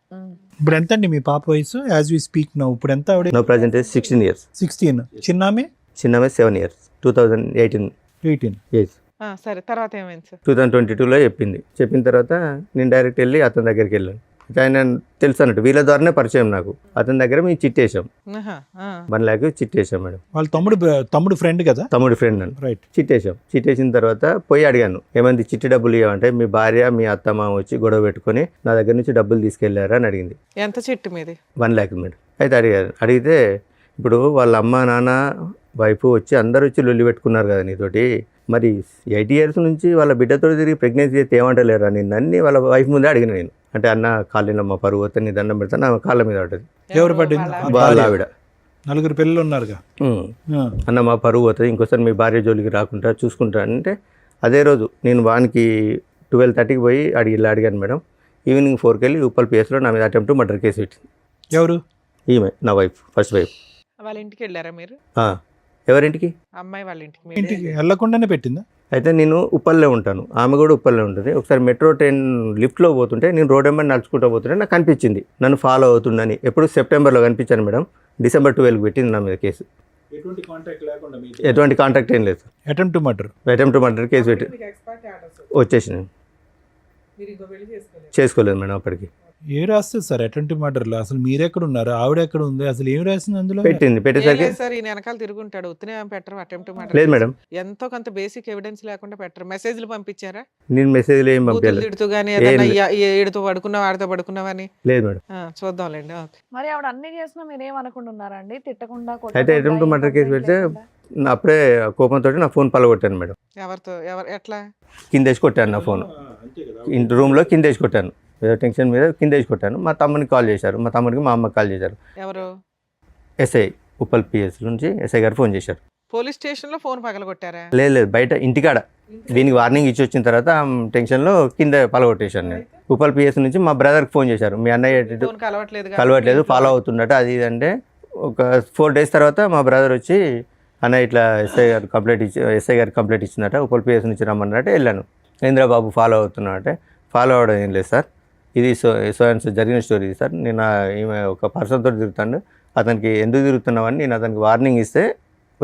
ఇప్పుడు ఎంత అండి మీ పాప వయసు యాజ్ వి స్పీక్ నౌ? ఇప్పుడు ఎంత ఆవిడ? No present 16 years. 16. చిన్నామే? చిన్నమే 7 years. 2018 18. సరే, తర్వాత ఏమైంది సార్? 2022లో చెప్పిన తర్వాత నేను డైరెక్ట్ వెళ్ళి అతని దగ్గరికి వెళ్ళాను. ఆయన తెలుసు అన్నట్టు, వీళ్ళ ద్వారానే పరిచయం నాకు. అతని దగ్గర మేము చిట్టేసాం, 1 lakh చిట్టేసాం మేడం. వాళ్ళ తమ్ముడు ఫ్రెండ్ కదా? తమ్ముడు ఫ్రెండ్ అని. రైట్. చిట్టేసిన తర్వాత పోయి అడిగాను, ఏమంది చిట్టి డబ్బులు ఇవ్వమంటే మీ భార్య మీ అత్తమ్మ వచ్చి గొడవ పెట్టుకొని నా దగ్గర నుంచి డబ్బులు తీసుకెళ్లారా అని అడిగింది. ఎంత చిట్టు మీది? 1 lakh మేడం. అయితే అడిగితే ఇప్పుడు వాళ్ళ అమ్మ నాన్న వైఫ్ వచ్చి అందరు వచ్చి లొల్లి పెట్టుకున్నారు కదా నీతోటి, మరి 8 years నుంచి వాళ్ళ బిడ్డతో తిరిగి ప్రెగ్నెన్సీ అయితే ఏమంటలేరా నిన్ను అన్ని వాళ్ళ వైఫ్ ముందే అడిగిన నేను. అంటే అన్న కాళ్ళలో మా పరువు వస్తే నీ దండం పెడతాను, నా కాళ్ళ మీద పడ్డది. ఎవరు పడ్డింది? వాళ్ళ ఆవిడ. 4 పిల్లలు ఉన్నారుగా. అన్న మా పరువు పోతుంది, ఇంకోసారి మీ భార్య జోలికి రాకుండా చూసుకుంటా అంటే అదే రోజు నేను వానికి 12:30కి పోయి అడిగాను మేడం. ఈవినింగ్ 4కి వెళ్ళి ఉప్పల్ పిఎస్లో నా మీద అటెంప్ట్ మర్డర్ కేసు పెట్టింది. ఎవరు? ఈమె నా వైఫ్, ఫస్ట్ వైఫ్. వాళ్ళ ఇంటికి వెళ్ళారా మీరు? ఎవరింటికి? అమ్మాయి వాళ్ళ ఇంటికి. ఇంటికి వెళ్ళకుండానే పెట్టిందా? అయితే నేను ఉప్పల్లో ఉంటాను, ఆమె కూడా ఉప్పల్లో ఉంటుంది. ఒకసారి మెట్రో ట్రైన్ లిఫ్ట్లో పోతుంటే నేను రోడ్ వెంబడి నడుచుకుంటూ పోతుంటే నాకు కనిపించింది, నన్ను ఫాలో అవుతుందని. ఎప్పుడు సెప్టెంబర్లో కనిపించాను మేడం. December 12కి పెట్టింది నా మీద కేసు. ఎటువంటి కాంటాక్ట్ ఏం లేదు. అటెంప్ట్ టు మర్డర్ కేసు పెట్టి వచ్చేసినాను. చేసుకోలేదు మేడం అప్పటికి. ఏ రాస్తుంది సార్ అటెంప్ట్ టు మర్డర్లో? అసలు మీరెక్కడ ఉన్నారు, ఆవిడ ఎక్కడ ఉంది, అసలు ఏం రాసింది అందులో? పెట్టేసరికి సార్ ఈయన వెనకాల తిరుగుంటాడు, ఉత్తనే పెట్టరు అటెంప్ట్ మాట. లేదు మేడం, ఎంతో కొంత బేసిక్ ఎవిడెన్స్ లేకుండా పెట్టరు. మెసేజ్లు పంపించారా? నేను మెసేజ్లు ఏం పంపించలేదు. తిడుతూ గానీ ఏదైనా ఏడుతూ పడుకున్నావు, ఆడితో పడుకున్నావని? లేదు మేడం. చూద్దాంలేండి. ఓకే. మరి ఆవిడ అన్ని చేసినా మీరేం అనకుండా ఉన్నారండి? తిట్టకుండా అయితే అటెంప్ట్ టు మర్డర్ కేసు పెడితే అప్పుడే కోపంతో నా ఫోన్ పలగొట్టాను మేడం. ఎవరితో? ఎట్లా? కిందేసి కొట్టాను నా ఫోన్, రూమ్లో కిందేసి కొట్టాను. ఏదో టెన్షన్ మీద కిందేసి కొట్టాను. మా తమ్మునికి కాల్ చేశారు, మా తమ్ముడికి మా అమ్మకి కాల్ చేశారు. ఎవరు? ఎస్ఐ, ఉప్పల్ పిఎస్ నుంచి ఎస్ఐ గారు ఫోన్ చేశారు. పోలీస్ స్టేషన్ లో ఫోన్ పగలగొట్టారా? లేదు బయట ఇంటికాడ. దీనికి వార్నింగ్ ఇచ్చి వచ్చిన తర్వాత టెన్షన్లో కింద పలగొట్టేశాను నేను. ఉప్పల్ పిఎస్ నుంచి మా బ్రదర్కి ఫోన్ చేశారు, మీ అన్నయ్య కలవట్లేదు, ఫాలో అవుతున్నట్టు అది ఇది అంటే. ఒక 4 days తర్వాత మా బ్రదర్ వచ్చి అన్న ఇట్లా ఎస్ఐ గారు కంప్లైంట్ ఇచ్చిందట, ఉప్పల్ పిఎస్ నుంచి రమ్మన్నట్టు వెళ్ళాను. ఇంద్రబాబు ఫాలో అవుతున్నా అంటే, ఫాలో అవడం ఏం లేదు సార్, ఇది సో జరిగిన స్టోరీ సార్. నేను ఈమె ఒక పర్సన్తో తిరుగుతాను, అతనికి ఎందుకు తిరుగుతున్నావని నేను అతనికి వార్నింగ్ ఇస్తే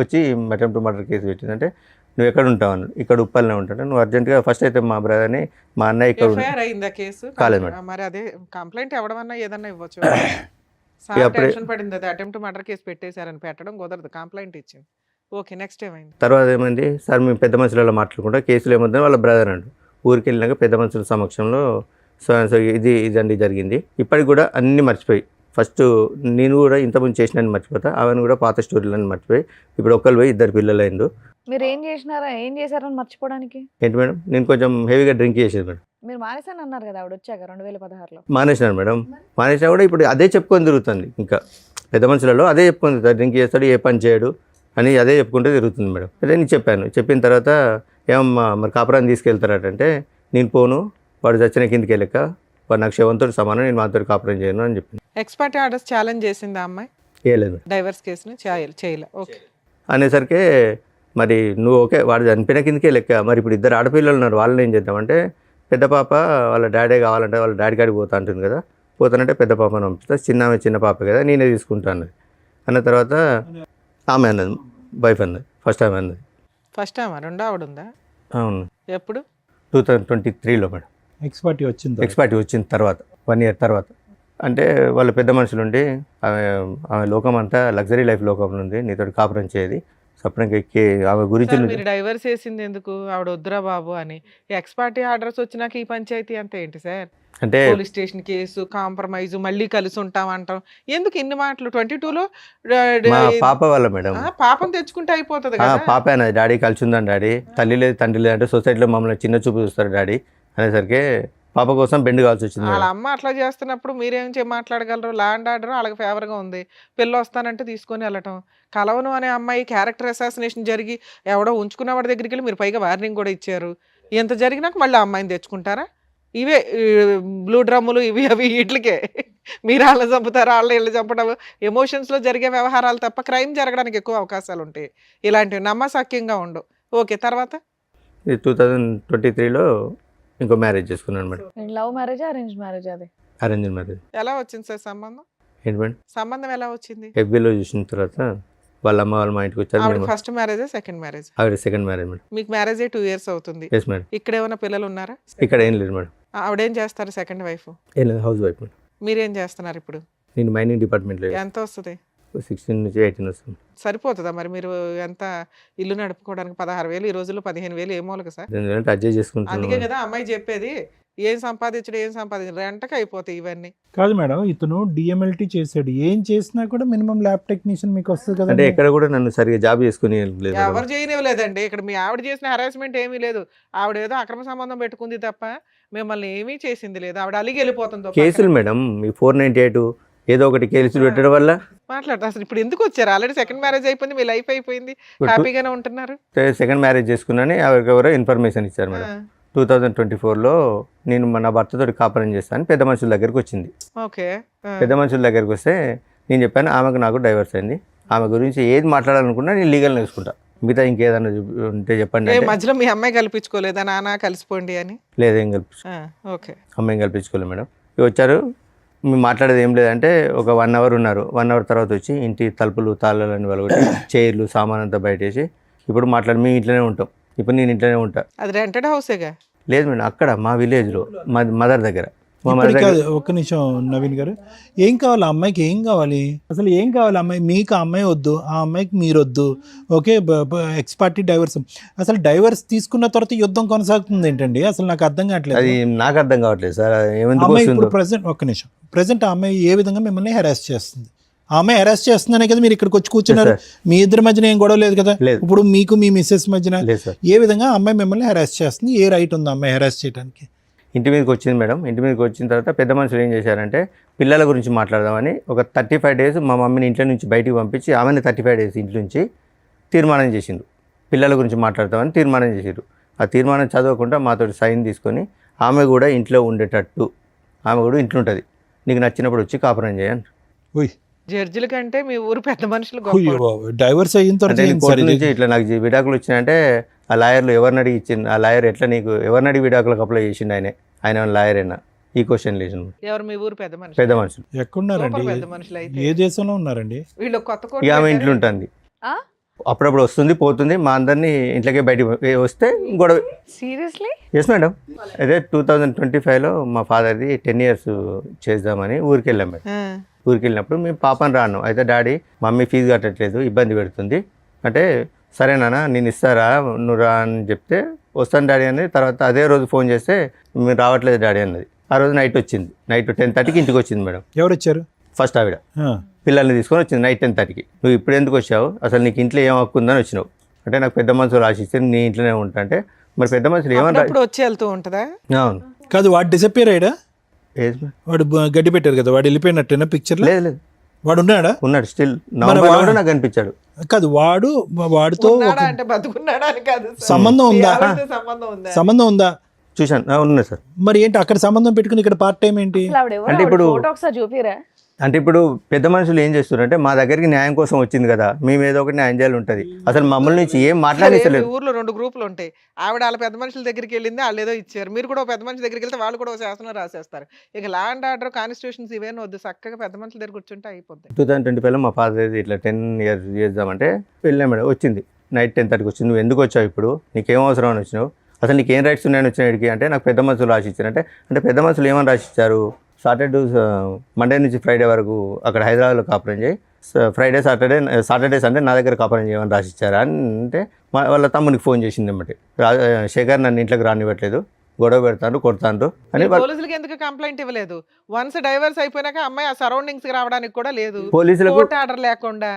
వచ్చి అటెంప్ట్ టు మర్డర్ కేసు పెట్టిందంటే, నువ్వు ఎక్కడ ఉంటావు? ఇక్కడ ఉప్పల్నే ఉంటాను, నువ్వు అర్జెంట్గా ఫస్ట్ అయితే మా బ్రదర్ని మా అన్నయ్య ఇక్కడ కాలేదు మేడం. మరి అదే కంప్లైంట్ ఎవడమన్నా ఏదన్నా ఇవ్వచ్చు. టెన్షన్ పడింది, అది అటెంప్ట్ టు మర్డర్ కేసు పెట్టేశారని పెట్టడం కుదరదు, కంప్లైంట్ ఇచ్చింది. ఓకే, నెక్స్ట్ ఏమైంది? తర్వాత ఏమైంది సార్, మేము పెద్ద మనుషులలో మాట్లాడుకుంటా కేసులు ఏమవుతుందని వాళ్ళ బ్రదర్ అండు ఊరికి వెళ్ళినాక పెద్ద మనుషుల సమక్షంలో సో ఇదండి జరిగింది. ఇప్పటికి కూడా అన్నీ మర్చిపోయి, ఫస్ట్ నేను కూడా ఇంతకుముందు చేసినని మర్చిపోతా, ఆమెను కూడా పాత స్టోరీలని మర్చిపోయి ఇప్పుడు ఒక్కరు పోయి 2 పిల్లలు అయిండు. మీరు ఏం చేశారని మర్చిపోవడానికి? ఏంటి మేడం, నేను కొంచెం హెవీగా డ్రింక్ చేసేది మేడం. మీరు మానేసాను అన్నారు కదా ఆవిడ వచ్చాక 2016లో. మానేసినాను మేడం. మానేసినా కూడా ఇప్పుడు అదే చెప్పుకొని తిరుగుతుంది. ఇంకా పెద్ద మనుషులలో అదే చెప్పుకొని తిరుగుతాడు, డ్రింక్ చేస్తాడు, ఏ పని చేయడు అని అదే చెప్పుకుంటూ తిరుగుతుంది మేడం. అదే నేను చెప్పిన తర్వాత ఏమమ్మా మరి కాపురాన్ని తీసుకెళ్తారటంటే, నేను పోను, వాడు చచ్చిన కిందకి వెళ్ళక వాడు నాకు శవంతో సమానం, నేను మాతో కాపురం చేయను అని చెప్పింది. ఎక్స్పర్ట్ ఆర్డర్స్ ఛాలెంజ్ చేసింది ఆ అమ్మాయి? చేయలేదు. డైవర్స్ కేసుని చేయలే. ఓకే అనేసరికి మరి నువ్వు ఓకే వాడు చనిపోయిన కిందకే లెక్క, మరి ఇప్పుడు 2 ఆడపిల్లలు ఉన్నారు, వాళ్ళని ఏం చేద్దామంటే, పెద్ద పాప వాళ్ళ డాడీ కావాలంటే వాళ్ళ డాడీ కాడికి పోతా అంటుంది కదా, పోతానంటే పెద్ద పాపను పంపిస్తా, చిన్న పాప కదా నేనే తీసుకుంటాను అన్న తర్వాత ఆమె అన్నది, వైఫ్ అన్నది, ఫస్ట్ టైం అన్నది. ఫస్ట్ టైం రెండో ఆవిడ ఉందా? అవును, ఎప్పుడు? 2023లో మేడం. ఎక్స్పర్టీ వచ్చింది. ఎక్స్పర్టీ వచ్చిన తర్వాత 1 year తర్వాత. అంటే వాళ్ళ పెద్ద మనుషులు ఉండి ఆమె లోకం అంతా లగ్జరీ లైఫ్ లోకంలో ఉంది, నీతో కాపురం చేయది సపరంగా ఆమె గురించి సార్, మీరు డైవర్స్ చేసింది ఎందుకు? ఆవిడ వద్దురా బాబు అని. ఎక్స్పార్టీ ఆర్డర్స్ వచ్చినాక ఈ పంచాయతీ అంతా ఏంటి సార్? అంటే పోలీస్ స్టేషన్ కేసు, కాంప్రమైజ్, మళ్ళీ కలిసి ఉంటాం అంటాం. ఎందుకు ఇన్ని మాటలు? 22లో మా పాప వాళ్ళ మేడం. పాపం తెచ్చుకుంటే అయిపోతుంది ఆ, కదా. పాప అన్నది, డాడీ కలిసి ఉందని డాడీ, తల్లి లేదు తండ్రి లేదు అంటే సొసైటీలో మమ్మల్ని చిన్న చూపు చూస్తారు డాడీ అనేసరికి పాప కోసం బెండ్ కావాల్సి వచ్చింది వాళ్ళ మేడం. అమ్మ అట్లా చేస్తున్నప్పుడు మీరేం మాట్లాడగలరు? ల్యాండ్ ఆర్డర్ వాళ్ళకి ఫేవర్గా ఉంది, పిల్ల వస్తానంటే తీసుకొని వెళ్ళటం. కలవను అనే అమ్మాయి క్యారెక్టర్ అసాసినేషన్ జరిగి ఎవడో ఉంచుకున్న వాడి దగ్గరికి వెళ్ళి మీరు పైగా వార్నింగ్ కూడా ఇచ్చారు. ఎంత జరిగినాక మళ్ళీ ఆ అమ్మాయిని తెచ్చుకుంటారా? ఇవే బ్లూ డ్రమ్ములు ఇవి అవి వీటికే మీరు వాళ్ళని చంపుతారు, వాళ్ళు వీళ్ళు చంపడం, ఎమోషన్స్లో జరిగే వ్యవహారాలు తప్ప క్రైమ్ జరగడానికి ఎక్కువ అవకాశాలు ఉంటాయి. ఇలాంటివి నమ్మసక్యంగా ఉండవు. ఓకే, తర్వాత 2023లో ఇంకో మ్యారేజ్ చేసుకున్నాను madam. Love marriage, arrange marriage? అది అరేంజ్ మ్యారేజ్. ఎలా వచ్చింది సార్ సంబంధం? ఏంటి మేడం? సంబంధం ఎలా వచ్చింది? FBలో చూసిన తర్వాత వాళ్ళ అమ్మ వాళ్ళు మా ఇంటికి వచ్చారు. ఆవిడ మేము ఫస్ట్ మ్యారేజా సెకండ్ మ్యారేజ్? ఆవిడ సెకండ్ మ్యారేజ్ మేడం. మీకు మ్యారేజ్ 2 years అవుతుంది. Yes madam. ఇక్కడ ఏమైనా పిల్లలు ఉన్నారా? ఇక్కడ ఏం లేదు మేడం. ఆవిడేం చేస్తారు సెకండ్ వైఫ్? ఏం లేదు, హౌస్ వైఫ్ మేడం. మీరేం చేస్తున్నారు ఇప్పుడు? నేను మైనింగ్ డిపార్ట్మెంట్లో ఎంత వస్తుంది? 16 నుంచి 18 వస్తుంది. సరిపోతుందా మరి? మీరు ఎంత ఇల్లు నడుపుకోవడానికి 16,000, ఈ రోజుల్లో 15,000 ఏమోలక సార్. ఎందుకంటే అడ్జస్ట్ చేసుకుంటున్నాను అందుకే మేడం. కదా అమ్మాయి చెప్పేది, ఏం సంపాదించడం రెంటకి అయిపోతాయి ఇవన్నీ. కాదు మేడం, ఇతను డిఎంఎల్టీ చేశాడు, ఏం చేసినా కూడా మినిమం ల్యాబ్ టెక్నీషియన్ మీకు వస్తుంది కదా. అంటే ఎక్కడ కూడా నన్ను సరిగా జాబ్ చేసుకుని లేదు మేడం. ఎవరు చేయనివ్వలేదండి. ఇక్కడ మీ ఆవిడ చేసిన హరాస్మెంట్ ఏమీ లేదు. ఆవిడ ఏదో అక్రమ సంబంధం పెట్టుకుంది తప్ప మిమ్మల్ని ఏమీ చేసింది లేదు. ఆవిడ అలిగి వెళ్ళిపోతుంది. ఓ కేసులు పక్కన. మేడం, ఈ 498 ఏదో ఒకటి కేసులు పెట్టడం వల్ల మాట్లాడతా అసలు ఇప్పుడు ఎందుకు వచ్చారు? ఆల్రెడీ సెకండ్ మ్యారేజ్ అయిపోయింది, మీ లైఫ్ అయిపోయింది, హ్యాపీగానే ఉంటున్నారు. సెకండ్ మ్యారేజ్ చేసుకున్నాని ఎవరికెవరో ఇన్ఫర్మేషన్ ఇచ్చారు మేడం. 2024లో నేను నా భర్తతో కాపురం చేస్తాను పెద్ద మనుషుల దగ్గరికి వచ్చింది. ఓకే. పెద్ద మనుషుల దగ్గరికి వస్తే నేను చెప్పాను ఆమెకు నాకు డైవర్స్ అయింది, ఆమె గురించి ఏది మాట్లాడాలనుకున్నా నేను లీగల్ నేర్చుకుంటా, మిగతా ఇంకేదన్నా ఉంటే చెప్పండి అంటే మధ్యలో మీ అమ్మాయి కల్పించుకోలేదా? నాన్న కలిసిపోండి అని. లేదేం కల్పించు ఓకే. అమ్మాయిని కల్పించుకోలేదు మేడం. ఇవి వచ్చారు, మేము మాట్లాడేది ఏం లేదంటే ఒక 1 hour ఉన్నారు. 1 hour తర్వాత వచ్చి ఇంటి తలుపులు తాళాలని వాళ్ళకి చైర్లు సామాన్ అంతా బయట వేసి ఇప్పుడు మాట్లాడి మేము ఇంట్లోనే ఉంటాం, ఇప్పుడు నేను ఇంట్లోనే ఉంటా. అది రెంటెడ్ హౌసేగా? లేదు మేడం, అక్కడ మా విలేజ్లో మా మదర్ దగ్గర. మా మదర్ ఇప్పటికి దగ్గర కాదు, ఒక్క నిమిషం నవీన్ గారు, ఏం కావాలి ఆ అమ్మాయికి? ఏం కావాలి అసలు? ఏం కావాలి అమ్మాయి? మీకు ఆ అమ్మాయి వద్దు, ఆ అమ్మాయికి మీరు వద్దు. Okay, X party divorce. అసలు డైవర్స్ తీసుకున్న తర్వాత యుద్ధం కొనసాగుతుంది ఏంటండి? అసలు నాకు అర్థం కావట్లేదు. అది నాకు అర్థం కావట్లేదు సార్, ఏమెందుకు అమ్మాయి వస్తుందో. ఇప్పుడు ప్రెసెంట్, ఒక్క నిమిషం, ప్రెసెంట్ ఆ అమ్మాయి ఏ విధంగా మిమ్మల్ని హెరాస్ చేస్తుంది? ఆ అమ్మాయి హెరాస్ చేస్తుందనే కదా మీరు ఇక్కడికి వచ్చి కూర్చున్నారు. మీ ఇద్దరి మధ్యన ఏం గొడవ లేదు కదా? లేదు. ఇప్పుడు మీకు మీ మిస్సెస్ మధ్యన లేదు సార్. ఏ విధంగా ఆ అమ్మాయి మిమ్మల్ని హెరాస్ చేస్తుంది? ఏ రైట్ ఉంది ఆ అమ్మాయి హెరాస్ చేయడానికి? ఇంటి మీదకి వచ్చింది మేడం. ఇంటి మీదకి వచ్చిన తర్వాత పెద్ద మనుషులు ఏం చేశారంటే పిల్లల గురించి మాట్లాడదామని ఒక 35 days మా మమ్మీని ఇంట్లో నుంచి బయటికి పంపించి ఆమెని 35 days ఇంటి నుంచి తీర్మానం చేసిండు. పిల్లల గురించి మాట్లాడతామని తీర్మానం చేసిండు. ఆ తీర్మానం చదవకుండా మాతో సైన్ తీసుకొని ఆమె కూడా ఇంట్లో ఉండేటట్టు, ఆమె కూడా ఇంట్లో ఉంటుంది, నీకు నచ్చినప్పుడు వచ్చి కాపురం చేయండి. ఓయ్, జడ్జిల కంటే మీ ఊరు పెద్ద మనుషులు అయ్యో గొప్ప. బాబోయ్, డైవర్స్ అయిన తర్వాత అంటే ఏంటి కోర్టు సార్ ఇది? నుంచి ఇట్లా నాకు విడాకులు వచ్చినాయంటే ఆ లాయర్లు ఎవరిని అడిగి ఇచ్చింది, ఆ లాయర్ ఎట్లా నీకు ఎవరిని అడిగి విడాకులకు అప్లై చేసిండు, ఆయన లాయర్ అయినా ఈ క్వశ్చన్ లేచింది. ఎవరు మీ ఊరు పెద్ద మనుషులు? పెద్ద మనుషులు ఎక్కడున్నారండి? సూపర్ పెద్ద మనుషులు అయితే. ఏ దేశంలో ఉన్నారండి? వీళ్ళు కొత్త కోట ఇక ఆమె పెట్టారు. ఇంట్లో ఉంటుంది, ఆ? అప్పుడప్పుడు వస్తుంది పోతుంది, మా అందరినీ ఇంట్లోకే బయటికి వస్తే గొడవ. సీరియస్లీ? Yes madam. అదే 2025లో మా ఫాదర్ది 10 years చేద్దామని ఊరికి వెళ్ళాం మేడం. ఆ. ఊరికి వెళ్ళినప్పుడు మేము పాపని రాను, అయితే డాడీ మమ్మీ ఫీజు కట్టట్లేదు ఇబ్బంది పెడుతుంది అంటే సరేనా నేను ఇస్తారా నువ్వు రా అని చెప్తే వస్తాను డాడీ అని. తర్వాత అదే రోజు ఫోన్ చేస్తే మీరు రావట్లేదు డాడీ అన్నది. ఆ రోజు నైట్ వచ్చింది, నైట్ 10:30కి ఇంటికి వచ్చింది మేడం. ఎవరు వచ్చారు? ఫస్ట్ ఆవిడ ఆ, పిల్లల్ని తీసుకొని వచ్చింది నైట్ 10:30కి. నువ్వు ఇప్పుడు ఎందుకు వచ్చావు, అసలు నీకు ఇంట్లో ఏం హక్కు ఉందని వచ్చినావు అంటే నాకు పెద్ద మనుషులు రాసిస్తే నీ ఇంట్లోనే ఉంటా అంటే మరి పెద్ద మనుషులు ఏమన్నా. అప్పుడప్పుడు వచ్చి వెళ్తూ ఉంటుందా? అవును. కాదు, వాడు డిసప్పేర్ అయ్యాడా? ఏది మేడం? వాడు గడ్డి పెట్టారు కదా, వాడు వెళ్ళిపోయినట్టేనా పిక్చర్లో? లేదు లేదు, వాడు ఉన్నాడా? ఉన్నాడు స్టిల్. నవంబర్లో కూడా నాకు కనిపించాడు. కాదు, వాడితో ఉన్నాడా ఒక అంటే బతుకున్నాడా అని కాదు సార్. సంబంధం ఉందా? మీ ఆవిడతో సంబంధం ఉందా? సంబంధం ఉందా? చూశాను, ఉన్నాయి సార్. మరి ఏంటి అక్కడ సంబంధం పెట్టుకుని ఇక్కడ పార్ట్ టైం ఏంటి? అసలు ఆవిడ ఎవరు? అంటే ఇప్పుడు- ఫోటో ఒకసారి చూపిరా. అంటే ఇప్పుడు పెద్ద మనుషులు ఏం చేస్తున్నారంటే మా దగ్గరికి న్యాయం కోసం వచ్చింది కదా, మేము ఏదో ఒకటి న్యాయం చేయాలి ఉంటుంది. అసలు మమ్మల్ని నుంచి ఏం సరే, మీ మాట్లాడలేదు. ఊర్లో 2 గ్రూపులు ఉంటాయి. ఆవిడ వాళ్ళ పెద్ద మనుషుల దగ్గరికి వెళ్ళింది, వాళ్ళు ఏదో ఇచ్చారు. మీరు కూడా ఒక పెద్ద మనిషి దగ్గరికి వెళ్తే వాళ్ళు కూడా ఒక శాసనం రాసేస్తారు. ఇక లా అండ్ ఆర్డర్, కాన్స్టిట్యూషన్స్ ఇవేనా వద్దు, చక్కగా పెద్ద మనుషుల దగ్గర కూర్చుంటే అయిపోద్ది. 2025లో మా ఫాదర్ ఇట్లా 10 years చేద్దామంటే వెళ్ళాం మేడం. వచ్చింది నైట్ 10:30కి వచ్చింది. నువ్వు ఎందుకు వచ్చావు, ఇప్పుడు నీకేం అవసరం అని వచ్చినావు, అసలు నీకేం రైట్స్ ఉన్నాయని వచ్చినాడికి అంటే నాకు పెద్ద మనుషులు రాసి ఇచ్చారు. అంటే పెద్ద మనుషులు ఏమని రాసి ఇచ్చారు, మండే నుంచి ఫ్రైడే వరకు అక్కడ హైదరాబాద్లో కాపురం చేయి, ఫ్రైడే సాటర్డే సండే నా దగ్గర కాపురం చేయమని రాసి ఇచ్చారా అంటే వాళ్ళ తమ్మునికి ఫోన్ చేసింది అన్నమాట. శేఖర్ నన్ను ఇంట్లోకి రానివ్వట్లేదు, గొడవ పెడతాను, కొడతాను అని. పోలీసులకి ఎందుకు కంప్లైంట్ ఇవ్వలేదు? వన్స్ డైవర్స్ అయిపోయినాక అమ్మాయి ఆ సరౌండింగ్స్ కి రావడానికి కూడా లేదు, పోలీసులకు కోర్టు ఆర్డర్ లేకుండా.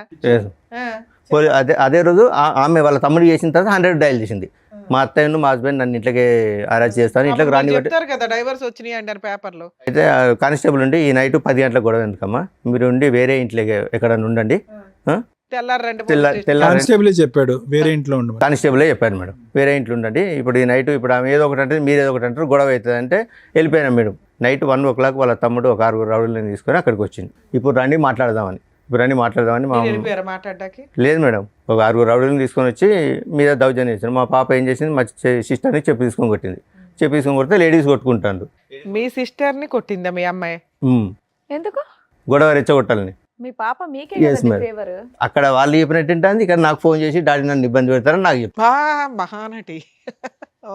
అదే రోజు ఆమె వాళ్ళ తమ్ముడు చేసిన తర్వాత 100 డయల్ చేసింది. మా అత్తయ్యను మా హస్బెండ్ నన్ను ఇంట్లోకి అరెస్ట్ చేస్తాను, ఇంట్లోకి రానివ్వట్లేదు. చెప్తారు కదా డైవర్స్ వచ్చినాయి అంటారు పేపర్లో. అయితే కానిస్టేబుల్ ఉండి ఈ నైట్ 10 గంటలకు గొడవ ఎందుకమ్మా, మీరు ఉండి వేరే ఇంట్లోకి ఎక్కడ ఉండండి. తెల్లారండి కానిస్టేబుల్ చెప్పాడు వేరే ఇంట్లో ఉండమని. కానిస్టేబులే చెప్పాను మేడం, వేరే ఇంట్లో ఉండండి. ఇప్పుడు ఈ నైట్ ఇప్పుడు ఆమె ఏదో ఒకటి అంటే మీరు ఏదో ఒకటి అంటారు, గొడవ అవుతుంది అంటే వెళ్ళిపోయినా మేడం. నైట్ 1 o'clock వాళ్ళ తమ్ముడు ఒక 6 రౌడీలను తీసుకొని అక్కడికి వచ్చింది. ఇప్పుడు రండి మాట్లాడదామని మా మాట్లాడడానికి లేదు మేడం, ఒక 6 రౌడీలను తీసుకొని వచ్చి మీద దౌర్జన్యం చేశారు. మా పాప ఏం చేసింది, మా సిస్టర్ని చెప్పి తీసుకొని కొట్టింది. చెప్పి తీసుకొని కొడితే లేడీస్ కొట్టుకుంటారు. మీ సిస్టర్ ని కొట్టిందా మీ అమ్మాయి? ఎందుకు గొడవ రెచ్చగొట్టాలని. మీ పాప మీకే Yes, madam. ఫేవర్. అక్కడ వాళ్ళు చెప్పినట్టు ఉంటుంది, ఇక్కడ నాకు ఫోన్ చేసి డాడీ నన్ను ఇబ్బంది పెడతారని నాకు చెప్పి మహానటి.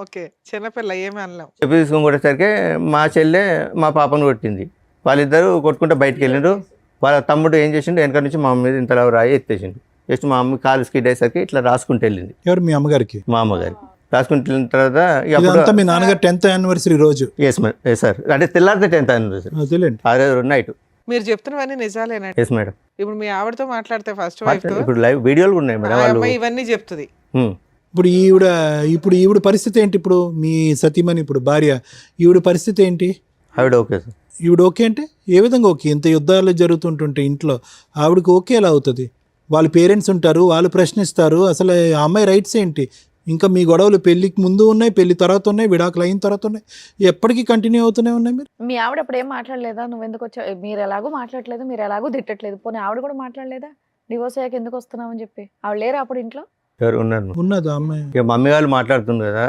ఓకే, చిన్నపిల్ల ఏమి అనలేం. చెప్పి తీసుకొని కొట్టేసరికి మా చెల్లె మా పాపను కొట్టింది. వాళ్ళిద్దరూ కొట్టుకుంటే బయటకు వెళ్ళిండ్రు. వాళ్ళ తమ్ముడు ఏం చేసిండు, వెనక నుంచి మా అమ్మ మీద ఇంతలా రాయి ఎత్తేసిండు. జస్ట్ మా అమ్మ కాలు స్కిడ్ అయ్యేసరికి ఇట్లా రాసుకుంటూ వెళ్ళింది. ఎవరు మీ అమ్మగారికి? మా అమ్మగారికి రాసుకుంటూ వెళ్ళిన తర్వాత ఇదంతా మీ నాన్నగారు 10th anniversary రోజు. ఎస్ సార్, అంటే తెల్లారితే 10th anniversary అదేలేండి. ఆ రోజు నైట్. మీరు చెప్తున్నవన్నీ నిజాలేనా? Yes madam. ఇప్పుడు మీ ఆవిడతో మాట్లాడితే ఫస్ట్ వైఫ్ తో ఇప్పుడు లైవ్ వీడియోలు ఉన్నాయి మేడం. వాళ్ళు అమ్మాయి ఇవన్నీ చెప్తుంది. ఇప్పుడు ఈవిడ పరిస్థితి ఏంటి? ఇప్పుడు మీ సతీమణి, ఇప్పుడు భార్య, ఈవిడ పరిస్థితి ఏంటి? ఆవిడ ఓకే సార్. ఈవిడ ఓకే అంటే ఏ విధంగా ఓకే? ఇంత యుద్ధాలు జరుగుతుంటుంటే ఇంట్లో ఆవిడకి ఓకే ఎలా అవుతుంది? వాళ్ళ పేరెంట్స్ ఉంటారు, వాళ్ళు ప్రశ్నిస్తారు. అసలు ఆ అమ్మాయి రైట్స్ ఏంటి? ఇంకా మీ గొడవలు పెళ్లికి ముందు ఉన్నాయి, పెళ్లి తర్వాత ఉన్నాయి, విడాకులు అయిన తర్వాత ఉన్నాయి, ఎప్పటికీ కంటిన్యూ అవుతూనే ఉన్నాయి. మీరు మీ ఆవిడ అప్పుడు ఏం మాట్లాడలేదా? నువ్వు ఎందుకు వచ్చావు, మీరు ఎలాగో మాట్లాడలేదు, మీరు ఎలాగో తిట్టట్లేదు, పోనీ ఆవిడ కూడా మాట్లాడలేదా డివోర్స్ అయ్యాక ఎందుకు వస్తున్నావు అని చెప్పి? ఆవిడ లేరా అప్పుడు ఇంట్లో? ఎవరు ఉన్నారు? ఉన్నది అమ్మాయి. ఇక మమ్మీ వాళ్ళు మాట్లాడుతుంది కదా,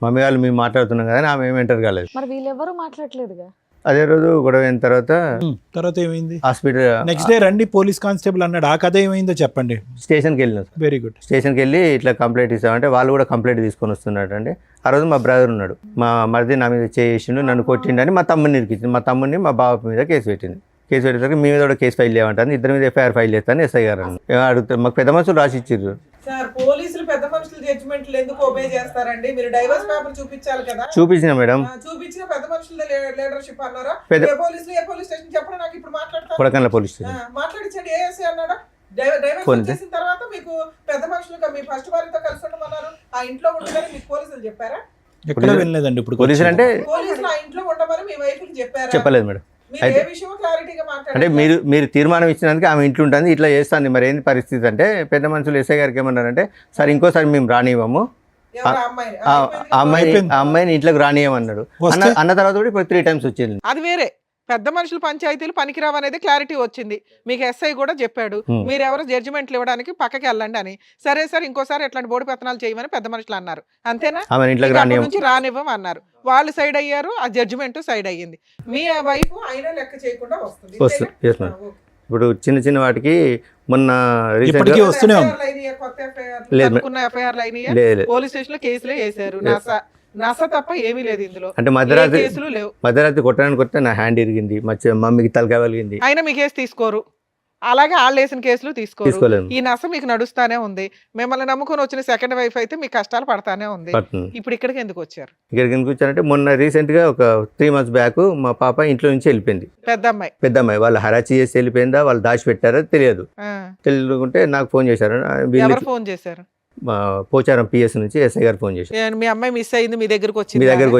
మమ్మీ వాళ్ళు మేము మాట్లాడుతున్నాం కదా, ఆమె ఏమి ఎంటర్ కాలేదు. మరి వీళ్ళెవరూ మాట్లాడలేదుగా. అదే రోజు గొడవ అయిన తర్వాత ఏమైంది? హాస్పిటల్ నెక్స్ట్ డే రండి పోలీస్ కానిస్టేబుల్ అన్నాడు. ఆ కథ ఏమైందో చెప్పండి. స్టేషన్కి వెళ్ళినాం. Very good. స్టేషన్కి వెళ్ళి ఇట్లా కంప్లైంట్ ఇస్తామంటే వాళ్ళు కూడా కంప్లైంట్ తీసుకొని వస్తున్నాడు అండి. ఆ రోజు మా బ్రదర్ ఉన్నాడు, మా మరిది నా మీద చేసిండు, నన్ను కొట్టిండని మా తమ్ముడిని ఇరికించింది. మా తమ్ముడిని మా బాబు మీద కేసు పెట్టింది. కేసు పెట్టేసరికి మీ మీద కూడా కేసు ఫైల్ చేయమంటాను, ఇద్దరి మీద ఎఫ్ఐఆర్ ఫైల్ చేస్తాను ఎస్ఐ గారు అడుగుతారు. మాకు పెద్ద మనుషులు రాసి ఇచ్చారు సార్. పోలీసులు పెద్ద మనుషుల జడ్జిమెంట్లు ఎందుకు ఒబే చేస్తారండి? మీరు డైవర్స్ పేపర్ చూపించాలి కదా. చూపించిన మేడం, చూపించిన పెద్ద మనుషుల లీడర్షిప్ అన్నారా? పెద్ద- ఏ పోలీసులు ఏ పోలీస్ స్టేషన్ చెప్పండి నాకు, ఇప్పుడు మాట్లాడతాను. Kodakandla police station. మాట్లాడించండి. ఏఎస్ఐ అన్నాడా? డైవర్స్ పోనీ. చేసిన తర్వాత మీకు పెద్ద మనుషులు మీ ఫస్ట్ వారితో కలిసి ఉండమన్నారు, ఆ ఇంట్లో ఉండమని మీకు పోలీసులు చెప్పారా? ఎక్కడ వెళ్ళలేదండి. ఇప్పుడు పోలీసులు అంటే పోలీసులు ఆ ఇంట్లో ఉండమని మీ వైఫ్ చెప్పారా? చెప్పలేదు మేడం. మీరు ఏ విషయం క్లారిటీగా అంటే మాట్లాడారు? మీరు తీర్మానం ఇచ్చినందుకు ఆమె ఇంట్లో ఉంటుంది, ఇట్లా చేస్తాను. మరి ఏంది పరిస్థితి అంటే పెద్ద మనుషులు ఎస్ఐ గారికి ఏమన్నారంటే, సార్ ఇంకోసారి మేము రానివ్వము, ఎవరు అమ్మాయి? ఆ అమ్మాయిని ఇంట్లోకి రానియమన్నాడు. అన్న తర్వాత కూడా ఇప్పుడు 3 times వచ్చింది. అది వేరే. పెద్ద మనుషులు పంచాయతీలు పనికిరావు అనేది క్లారిటీ వచ్చింది. మీకు ఎస్ఐ కూడా చెప్పాడు, మీరు ఎవరు జడ్జిమెంట్లు ఇవ్వడానికి పక్కకి వెళ్ళండి అని. సరే సార్ ఇంకోసారి ఎట్లాంటి బోడి పెత్తనాలు చేయమని పెద్ద మనుషులు అన్నారు, అంతేనా? ఆమె ఇంట్లోకి నుంచి రానివ్వం అన్నారు. వాళ్ళు సైడ్ అయ్యారు, ఆ జడ్జిమెంట్ సైడ్ అయ్యింది. మీ వైఫ్ అయినా లెక్క చేయకుండా వస్తుంది. Yes madam. ఇప్పుడు చిన్న చిన్న వాటికి మొన్న ఇప్పటికీ వస్తూనే ఉంది. ఎఫ్ఐఆర్లు అయినాయా? లేదు. పోలీస్ స్టేషన్ లో కేసులే వేసారు. నస తప్ప ఏమీ లేదు ఇందులో. అంటే మధ్యరాత్రి కొట్టడానికి వస్తే నా హ్యాండ్ ఇరిగింది, మమ్మీకి తలకాయ కలిగింది. అయినా మీ కేసు తీసుకోరు, అలాగే వాళ్ళు వేసిన కేసులు తీసుకోలేదు. ఈ నస మీకు నడుస్తానే ఉంది. మిమ్మల్ని నమ్ముకొని వచ్చిన సెకండ్ వైఫ్ అయితే మీకు కష్టాలు పడతానే ఉంది. ఇప్పుడు ఇక్కడికి ఎందుకు వచ్చారు? ఇక్కడికి ఎందుకు వచ్చారంటే మొన్న రీసెంట్ గా ఒక 3 months బ్యాక్ మా పాప ఇంట్లో నుంచి వెళ్ళిపోయింది. పెద్ద అమ్మాయి వాళ్ళు హరాచి చేసి వెళ్ళిపోయిందా, వాళ్ళు దాచి పెట్టారో తెలియదు. తెలియకుంటే నాకు ఫోన్ చేశారు. ఎవరు ఫోన్ చేశారు? పోచారం PS నుంచి ఎస్ఐ గారు ఫోన్ చేశారు. మీ అమ్మాయి మిస్ అయింది, మీ దగ్గరకు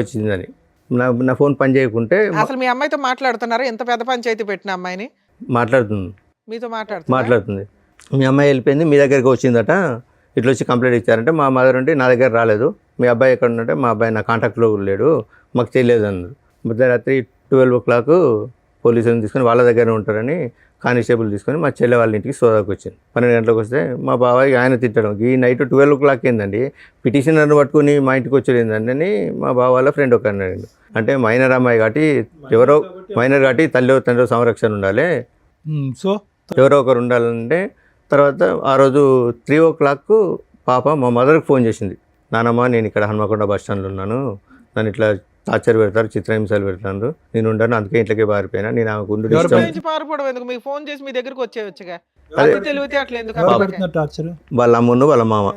వచ్చిందని. నా ఫోన్ పని చేయకుంటే అసలు మీ అమ్మాయితో మాట్లాడుతున్నారా? ఎంత పెద్ద పంచాయతీ పెట్టిన అమ్మాయిని మాట్లాడుతుంది, మీతో మాట్లాడుతుంది. మీ అమ్మాయి వెళ్ళిపోయింది, మీ దగ్గరికి వచ్చిందట, ఇట్లా వచ్చి కంప్లైంట్ ఇచ్చారంటే మా మదర్ ఉంటే నా దగ్గర రాలేదు, మీ అబ్బాయి ఎక్కడ ఉంటే మా అబ్బాయి నా కాంటాక్ట్లో లేడు, మాకు తెలియదు అన్నారు. మధ్యరాత్రి 12 o'clock పోలీసులను తీసుకొని వాళ్ళ దగ్గర ఉంటారని కానిస్టేబుల్ తీసుకొని మా చెల్లె వాళ్ళ ఇంటికి సోదాకు వచ్చింది. 12 గంటలకు వస్తే మా బాబాయ్ ఆయన తిట్టడం, ఈ నైట్ 12 o'clock ఏందండి పిటిషనర్ని పట్టుకుని మా ఇంటికి వచ్చేది ఏంటంటే మా బావ వాళ్ళ ఫ్రెండ్ ఒక అన్నాడు. అంటే మైనర్ అమ్మాయి కాబట్టి ఎవరో మైనర్ కాబట్టి తల్లి తండ్రి సంరక్షణ ఉండాలి, సో ఎవరో ఒకరు ఉండాలంటే తర్వాత ఆ రోజు 3 o'clock పాప మా మదర్కి ఫోన్ చేసింది. నానమ్మ నేను ఇక్కడ హన్మకొండ బస్ స్టాండ్లో ఉన్నాను, నన్ను ఇట్లా టార్చర్ పెడతారు, చిత్రహింసలు పెడతారు, నేను ఉండను, అందుకే ఇంట్లోకి పారిపోయినా, నేను ఆమెకు ఉండు ఎవరు ఇష్టం. నుంచి పారిపోవడం ఎందుకు? మీకు ఫోన్ చేసి మీ దగ్గరికి వచ్చేయచ్చుగా. అదే. అది తెలివితే అట్లా ఎందుకు? ఎవరు అసలుకి? పెడుతున్నారు టార్చర్? వాళ్ళ అమ్మును వాళ్ళ మామ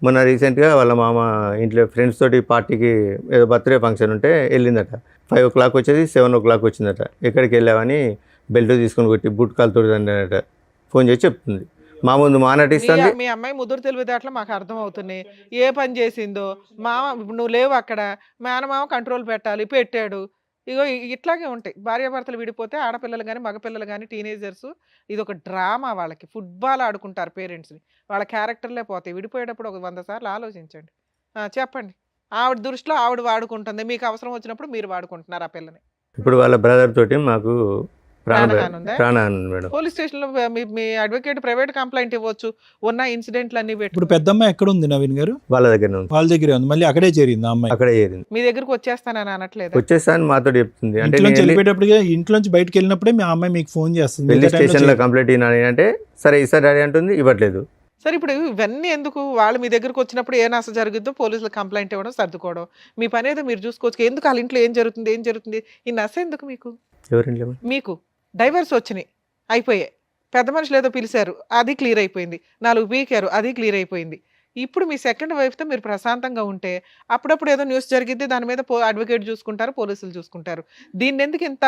మొన్న రీసెంట్గా వాళ్ళ మామ ఇంట్లో ఫ్రెండ్స్ తోటి పార్టీకి ఏదో బర్త్డే ఫంక్షన్ ఉంటే వెళ్ళిందట. 5 o'clock వచ్చేది 7 o'clock వచ్చిందట. ఎక్కడికి వెళ్ళావని బెల్ట్ తీసుకొని కొట్టి బుట్ కాలుతో అన్నట ఫోన్ చేసి చెప్తుంది. మా ముందు మానటిస్తుంది. మీ అమ్మాయి ముదురు తెలివితేటలు మాకు అర్థం అవుతున్నాయి. ఏ పని చేసిందో మామ, ఇప్పుడు నువ్వు లేవు అక్కడ, మేనమామ కంట్రోల్ పెట్టాలి, పెట్టాడు. ఇగో ఇట్లాగే ఉంటాయి భార్యాభర్తలు విడిపోతే. ఆడపిల్లలు కానీ మగపిల్లలు కానీ టీనేజర్స్ ఇది ఒక డ్రామా. వాళ్ళకి ఫుట్బాల్ ఆడుకుంటారు పేరెంట్స్ని, వాళ్ళ క్యారెక్టర్లే పోతాయి. విడిపోయేటప్పుడు ఒక 100 సార్లు ఆలోచించండి. చెప్పండి. ఆవిడ దృష్టిలో ఆవిడ వాడుకుంటుంది, మీకు అవసరం వచ్చినప్పుడు మీరు వాడుకుంటున్నారు ఆ పిల్లని. ఇప్పుడు వాళ్ళ బ్రదర్ తోటి మాకు ప్రాణహాని ఉందా? ప్రాణహాని ఉంది మేడం. పోలీస్ స్టేషన్లో మీ అడ్వకేట్ ప్రైవేట్ కంప్లైంట్ ఇవ్వచ్చు, ఉన్న ఇన్సిడెంట్లు అన్ని పెట్టి. ఇప్పుడు పెద్దమ్మాయి ఎక్కడ ఉంది నవీన్ గారు? వాళ్ళ దగ్గర ఉంది, వాళ్ళ దగ్గరే ఉంది. మళ్ళీ అక్కడే చేరింది ఆ అమ్మాయి. అక్కడే చేరింది. మీ దగ్గరకు వచ్చేస్తానని అనట్లేదు? వచ్చేస్తాను మాతో చెప్తుంది. అంటే ఇంట్లోంచి వెళ్ళిపోయేటప్పటికే, ఇంట్లోంచి బయటకు వెళ్ళినప్పుడే మీ అమ్మాయి మీకు ఫోన్ చేస్తుంది. వెళ్ళి స్టేషన్లో కంప్లైంట్ ఇవ్వాలి అంటే సరే ఇస్తారు డాడీ అంటుంది, ఇవ్వట్లేదు. సరే ఇప్పుడు ఇవన్నీ ఎందుకు? వాళ్ళు మీ దగ్గరకు వచ్చినప్పుడు ఏ నష్టం జరుగుతుందో పోలీసులకు కంప్లైంట్ ఇవ్వడం, సర్దుకోవడం, మీ పని ఏదో మీరు చూసుకోవచ్చు. ఎందుకు వాళ్ళ ఇంట్లో ఏం జరుగుతుంది ఈ నష్టం ఎందుకు మీకు? ఎవరింట్లో? మీకు డైవర్స్ వచ్చినాయి, అయిపోయాయి. పెద్ద మనుషులు ఏదో పిలిచారు, అది క్లియర్ అయిపోయింది. 4 పీకారు, అది క్లియర్ అయిపోయింది. ఇప్పుడు మీ సెకండ్ వైఫ్తో మీరు ప్రశాంతంగా ఉంటే అప్పుడప్పుడు ఏదో న్యూస్ జరిగిద్ది, దాని మీద అడ్వకేట్ చూసుకుంటారు, పోలీసులు చూసుకుంటారు. దీన్ని ఎందుకు ఇంత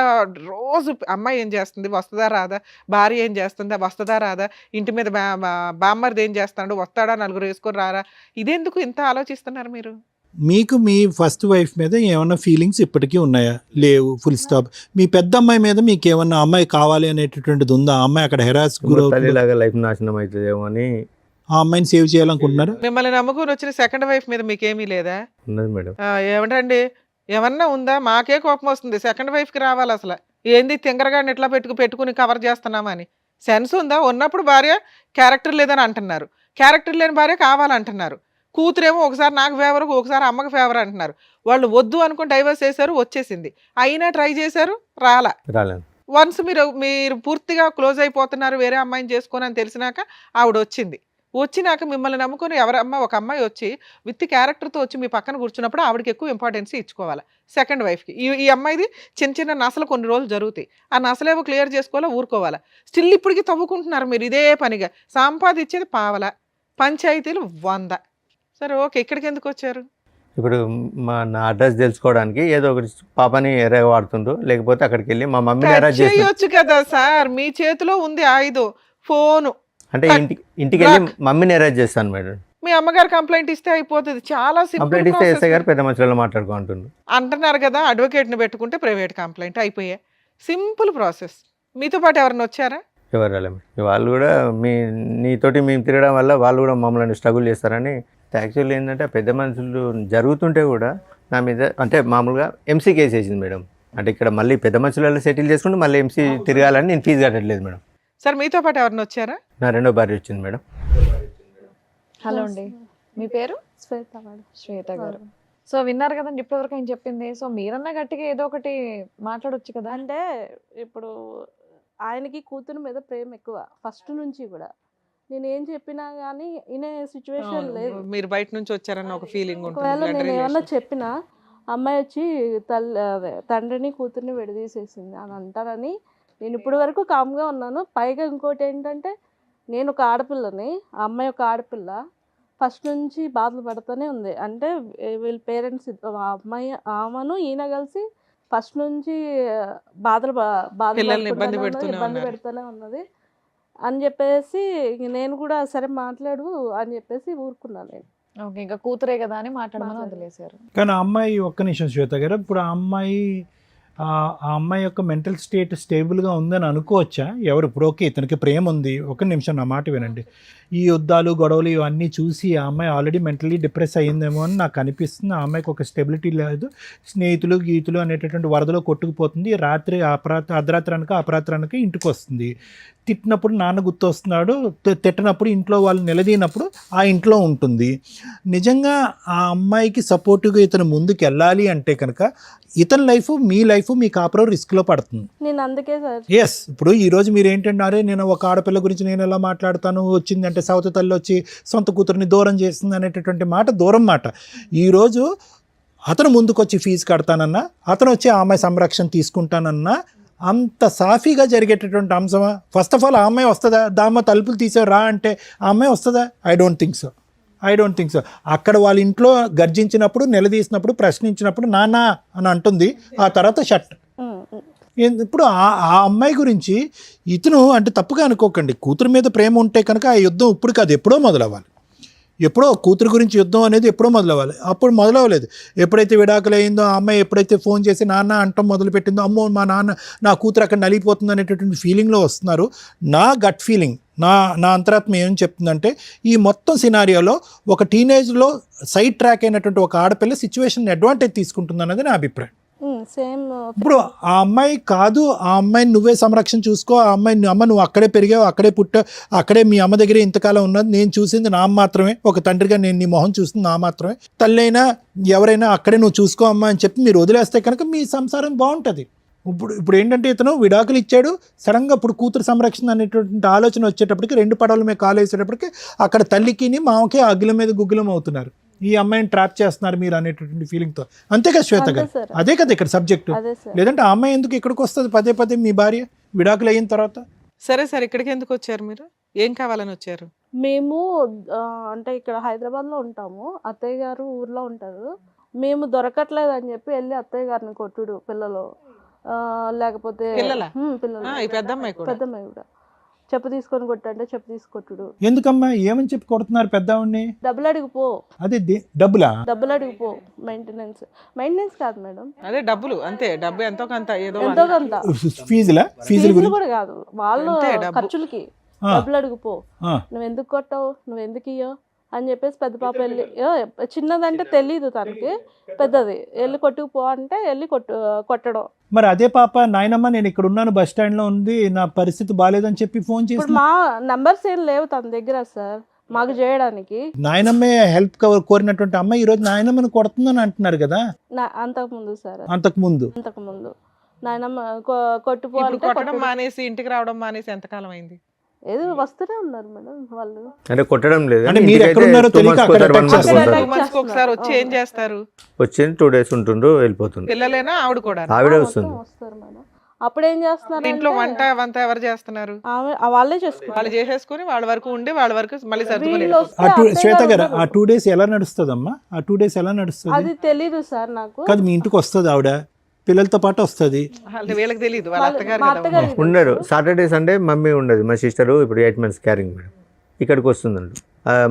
రోజు అమ్మాయి ఏం చేస్తుంది, వస్తుందా రాదా, భార్య ఏం చేస్తుందా, వస్తుందా రాదా, ఇంటి మీద బామ్మర్ది ఏం చేస్తాడు, వస్తాడా, 4 వేసుకొని రారా, ఇదెందుకు ఇంత ఆలోచిస్తున్నారు మీరు? మీకు మీ ఫస్ట్ వైఫ్ మీద ఏమన్నా ఫీలింగ్స్ ఇప్పటికీ ఉన్నాయా? లేవు, ఫుల్ స్టాప్. మీ పెద్ద అమ్మాయి మీద మీకు ఏమన్నా అమ్మాయి కావాలి అనేటటువంటిది ఉందా? ఆ అమ్మాయి అక్కడ హెరాస్ తల్లిలాగా లైఫ్ నాశనం అవుతుందేమో అని ఆ అమ్మాయిని సేవ్ చేయాలనుకుంటున్నారు? మిమ్మల్ని నమ్ముకుని వచ్చిన సెకండ్ వైఫ్ మీద మీకేమీ లేదా? ఉన్నది మేడం. ఏమిటండి, ఏమన్నా ఉందా? మాకే కోపం వస్తుంది. సెకండ్ వైఫ్కి రావాలి అసలు. ఏంది తింగరగాడిని ఎట్లా పెట్టుకుని కవర్ చేస్తున్నామని సెన్స్ ఉందా? ఉన్నప్పుడు భార్య క్యారెక్టర్ లేదని అంటున్నారు, క్యారెక్టర్ లేని భార్య కావాలంటున్నారు. కూతురేమో ఒకసారి నాకు ఫేవర్, ఒకసారి అమ్మకి ఫేవర్ అంటున్నారు. వాళ్ళు వద్దు అనుకుని డైవర్స్ చేశారు, వచ్చేసింది. అయినా ట్రై చేశారు, రాలేదు. వన్స్ మీరు పూర్తిగా క్లోజ్ అయిపోతున్నారు, వేరే అమ్మాయిని చేసుకొని అని తెలిసినాక ఆవిడ వచ్చినాక మిమ్మల్ని నమ్ముకొని ఒక అమ్మాయి వచ్చి విత్ క్యారెక్టర్తో వచ్చి మీ పక్కన కూర్చున్నప్పుడు ఆవిడకి ఎక్కువ ఇంపార్టెన్స్ ఇచ్చుకోవాలి సెకండ్ వైఫ్కి. ఈ అమ్మాయిది చిన్న నసలు కొన్ని రోజులు జరుగుతాయి, ఆ నసలేవో క్లియర్ చేసుకోవాలా, ఊరుకోవాలా. స్టిల్ ఇప్పటికీ తవ్వుకుంటున్నారు మీరు ఇదే పనిగా. సంపాదించేది పావల, పంచాయతీలు 100. సరే ఓకే, ఇక్కడికి ఎందుకు వచ్చారు? ఇప్పుడు నా అడ్రస్ తెలుసుకోవడానికి ఏదో ఒకటి పాపని ఎర్రగా వాడుతుండ్రు, లేకపోతే అక్కడికి వెళ్ళి మా మమ్మీని అరెస్ట్ చేసి చేయొచ్చు కదా సార్, మీ చేతిలో ఉంది ఆయుధం, ఫోను. అంటే ఇంటికి వెళ్ళి మమ్మీని అరెస్ట్ చేస్తాను మేడం. మీ అమ్మగారు కంప్లైంట్ ఇస్తే అయిపోతుంది, చాలా కంప్లైంట్ ఇస్తే ఎస్ఐ గారు సింపుల్ పెద్ద మనుషులలో మాట్లాడుకుంటున్నారు అంటున్నారు కదా. అడ్వకేట్ని పెట్టుకుంటే ప్రైవేట్ కంప్లైంట్ అయిపోయాయి, సింపుల్ ప్రాసెస్. మీతో పాటు ఎవరైనా వచ్చారా? ఎవరు రాలే మేడం. వాళ్ళు కూడా నీతోటి మేము తిరగడం వల్ల వాళ్ళు కూడా మమ్మల్ని స్ట్రగుల్ చేస్తారని. యాక్చువల్లీ ఏంటంటే పెద్ద మనుషులు జరుగుతుంటే కూడా నా మీద అంటే మామూలుగా ఎంసీ కేసు వేసింది మేడం. అంటే ఇక్కడ మళ్ళీ పెద్ద మనుషులలో సెటిల్ చేసుకుంటే మళ్ళీ ఎంసీ తిరగాలని నేను ఫీజు కట్టట్లేదు మేడం. సార్ మీతో పాటు ఎవరైనా వచ్చారా? నా రెండో భార్య వచ్చింది మేడం. హలో అండి, మీ పేరు? శ్వేత మేడం. శ్వేత గారు. సో విన్నారు కదండి ఇప్పటివరకు ఆయన చెప్పింది. సో మీరన్నా గట్టిగా ఏదో ఒకటి మాట్లాడొచ్చు కదా. అంటే ఇప్పుడు ఆయనకి కూతురు మీద ప్రేమ ఎక్కువ ఫస్ట్ నుంచి కూడా. నేను ఏం చెప్పినా కానీ వినే సిచ్యువేషన్ లేదు. మీరు బయట నుంచి వచ్చారన్న ఒక ఫీలింగ్ ఒకవేళ నేను ఏమన్నా చెప్పినా అమ్మాయి వచ్చి తండ్రిని కూతుర్ని విడదీసేసింది అని అంటారని నేను ఇప్పటి వరకు కామ్గా ఉన్నాను. పైగా ఇంకోటి ఏంటంటే నేను ఒక ఆడపిల్లని, ఆ అమ్మాయి ఒక ఆడపిల్ల, ఫస్ట్ నుంచి బాధలు పడుతూనే ఉంది. అంటే వీళ్ళ పేరెంట్స్ అమ్మాయి ఆమెను ఈయన కలిసి ఫస్ట్ నుంచి ఇబ్బంది పెడుతూనే ఉన్నది అని చెప్పేసి నేను కూడా సరే మాట్లాడు అని చెప్పేసి ఊరుకున్నాను నేను. ఓకే, ఇంకా కూతురే కదా అని మాట్లాడమని వదిలేశారు. కానీ ఆ అమ్మాయి ఒక్క నిమిషం శ్వేత గారు, ఇప్పుడు ఆ అమ్మాయి ఆ అమ్మాయి యొక్క మెంటల్ స్టేట్ స్టేబుల్గా ఉందని అనుకోవచ్చా? ఎవరు ఇప్పుడు ఓకే ఇతనికి ప్రేమ ఉంది, ఒక నిమిషం నా మాట వినండి, ఈ యుద్ధాలు గొడవలు ఇవన్నీ చూసి ఆ అమ్మాయి ఆల్రెడీ మెంటలీ డిప్రెస్ అయ్యిందేమో అని నాకు అనిపిస్తుంది. ఆ అమ్మాయికి ఒక స్టెబిలిటీ లేదు, స్నేహితులు గీతులు అనేటటువంటి వరదలో కొట్టుకుపోతుంది. రాత్రి అర్ధరాత్రి అనక అపరాత్రి అనక ఇంటికి వస్తుంది. తిట్టినప్పుడు నాన్న గుర్తొస్తున్నాడు, తిట్టినప్పుడు ఇంట్లో వాళ్ళు నిలదీనప్పుడు ఆ ఇంట్లో ఉంటుంది. నిజంగా ఆ అమ్మాయికి సపోర్టివ్గా ఇతను ముందుకు వెళ్ళాలి అంటే కనుక ఇతని లైఫ్ మీ లైఫ్ మీ కాపురం రిస్క్లో పడుతుంది. నేను అందుకే సార్ ఎస్, ఇప్పుడు ఈరోజు మీరు ఏంటంటే నేను ఒక ఆడపిల్ల గురించి నేను ఎలా మాట్లాడతాను, వచ్చిందంటే సవతి తల్లి వచ్చి సొంత కూతురిని దూరం చేస్తుంది అనేటటువంటి మాట దూరం మాట. ఈరోజు అతను ముందుకొచ్చి ఫీజు కడతానన్నా, అతను వచ్చి ఆ అమ్మాయి సంరక్షణ తీసుకుంటానన్నా అంత సాఫీగా జరిగేటటువంటి అంశమా? ఫస్ట్ ఆఫ్ ఆల్ ఆ అమ్మాయి వస్తుందా? దామ్మ తలుపులు తీసే రా అంటే ఆ అమ్మాయి వస్తుందా? I don't think so. అక్కడ వాళ్ళ ఇంట్లో గర్జించినప్పుడు, నిలదీసినప్పుడు, ప్రశ్నించినప్పుడు నానా అని అంటుంది, ఆ తర్వాత షట్. ఇప్పుడు ఆ అమ్మాయి గురించి ఇతను అంటే తప్పుగా అనుకోకండి, కూతురు మీద ప్రేమ ఉంటే కనుక ఆ యుద్ధం ఇప్పుడు కాదు ఎప్పుడో మొదలవ్వాలి. ఎప్పుడో కూతురు గురించి యుద్ధం అనేది ఎప్పుడో మొదలవ్వాలి, అప్పుడు మొదలవ్వలేదు. ఎప్పుడైతే విడాకులు అయిందో ఆ అమ్మాయి ఎప్పుడైతే ఫోన్ చేసి నాన్న అంటం మొదలుపెట్టిందో, అమ్మో మా నాన్న నా కూతురు అక్కడ నలిగిపోతుంది అనేటటువంటి ఫీలింగ్లో వస్తున్నారు. నా గట్ ఫీలింగ్, నా అంతరాత్మ ఏం చెప్తుందంటే ఈ మొత్తం సినారియోలో ఒక టీనేజ్లో సైడ్ ట్రాక్ అయినటువంటి ఒక ఆడపిల్ల సిచ్యువేషన్ అడ్వాంటేజ్ తీసుకుంటుంది అన్నది నా అభిప్రాయం. సేమ్ ఇప్పుడు ఆ అమ్మాయి కాదు, ఆ అమ్మాయిని నువ్వే సంరక్షణ చూసుకో, ఆ అమ్మాయిని అమ్మ నువ్వు అక్కడే పెరిగావు, అక్కడే పుట్టావు, అక్కడే మీ అమ్మ దగ్గరే ఇంతకాలం ఉన్నది, నేను చూసింది నా మాత్రమే, ఒక తండ్రిగా నేను నీ మొహం చూసింది నా మాత్రమే, తల్లి అయినా ఎవరైనా అక్కడే నువ్వు చూసుకో అమ్మా అని చెప్పి మీరు వదిలేస్తే కనుక మీ సంసారం బాగుంటుంది. ఇప్పుడు ఏంటంటే ఇతను విడాకులు ఇచ్చాడు, సడన్గా ఇప్పుడు కూతురు సంరక్షణ అనేటువంటి ఆలోచన వచ్చేటప్పటికి 2 పడవల మీద కాలు వేసేటప్పటికి అక్కడ తల్లికి మామకి అగ్గుల మీద గుగ్గులం అవుతున్నారు, ఈ అమ్మాయిని ట్రాప్ చేస్తున్నారు మీరు అనేటటువంటి ఫీలింగ్తో. అంతే కదా శ్వేత గారు, అదే కదా ఇక్కడ సబ్జెక్టు. లేదంటే ఆ అమ్మాయి ఎందుకు ఇక్కడికి వస్తుంది పదే మీ భార్య విడాకులు అయిన తర్వాత? సరే సార్, ఇక్కడికి ఎందుకు వచ్చారు మీరు? ఏం కావాలని వచ్చారు? మేము అంటే ఇక్కడ హైదరాబాద్లో ఉంటాము, అత్తయ్య గారు ఊర్లో ఉంటారు. మేము దొరకట్లేదు అని చెప్పి వెళ్ళి అత్తయ్య గారిని కొట్టుడు, పిల్లలు లేకపోతే పెద్దమ్మాయి కూడా చెప్పు తీసుకొని కొట్టంటే చెప్పు తీసుకొట్టుడు. ఎందుకమ్మా ఏమని చెప్పి కొడుతున్నారు పెద్దవాడిని? డబ్బులు అడిగిపో. అదే డబ్బులు అడిగిపో. మెయింటెనెన్స్ కాదు మేడం, అదే డబ్బులు అంతే. డబ్బు ఎంతో కొంత, ఏదో కొంత. ఫీజులు కూడా కాదు, వాళ్ళు ఖర్చులకి డబ్బులు అడిగిపో. నువ్వు ఎందుకు కొట్టావు, నువ్వు ఎందుకు ఇయ్యో అని చెప్పేసి పెద్ద పాప వెళ్ళి, చిన్నదంటే తెలీదు తనకి, పెద్దది వెళ్ళి కొట్టుకుపో అంటే వెళ్ళి కొట్టడం. మరి అదే పాప నాయనమ్మ నేను ఇక్కడ ఉన్నాను, బస్ స్టాండ్ లో ఉంది, నా పరిస్థితి బాగాలేదని చెప్పి ఫోన్ చేసి, ఇప్పుడు మా నంబర్స్ ఏం లేవు తన దగ్గర సార్ మాకు చేయడానికి. నాయనమ్మే హెల్ప్ కోరినటువంటి అమ్మాయి ఈ రోజు నాయనమ్మని కొడుతుందని అంటున్నారు కదా. అంతకుముందు సార్, అంతకుముందు నాయనమ్మ కొట్టుపో అంటే కొట్టడం మానేసి ఇంటికి రావడం మానేసి ఎంతకాలం అయింది? ఏదో వస్తూనే ఉన్నారు మేడం వాళ్ళు. అంటే కొట్టడం లేదు, అంటే మీరు ఎక్కడ ఉన్నారో తెలియక అక్కడ ఒకసారి వచ్చి ఏం చేస్తారు? వచ్చి 2 days ఉంటుండ్రు వెళ్ళిపోతుండ్రు. పిల్లలేనా ఆవిడ కూడా? ఆవిడే వస్తుంది. వస్తారు మేడం. అప్పుడు ఏం చేస్తున్నారు ఇంట్లో వంట ఎవరు చేస్తున్నారు? వాళ్ళే చేసుకుంటారు. వాళ్ళు చేసేసుకుని వాళ్ళ వరకు ఉండి వాళ్ళ వరకు మళ్ళీ సర్దుకొని. శ్వేత గారు ఆ 2 days ఎలా నడుస్తుందమ్మా? ఆ 2 days ఎలా నడుస్తుంది? అది తెలీదు సార్ నాకు. కాదు మీ ఇంటికి వస్తుంది ఆవిడ, పిల్లలతో పాటు వస్తుంది, వీళ్ళకి తెలియదు, వాళ్ళ అత్తగారు ఉండరు. సాటర్డే సండే మమ్మీ ఉండదు, మా సిస్టర్ ఇప్పుడు 8 months క్యారింగ్ మేడం, ఇక్కడికి వస్తుందండి.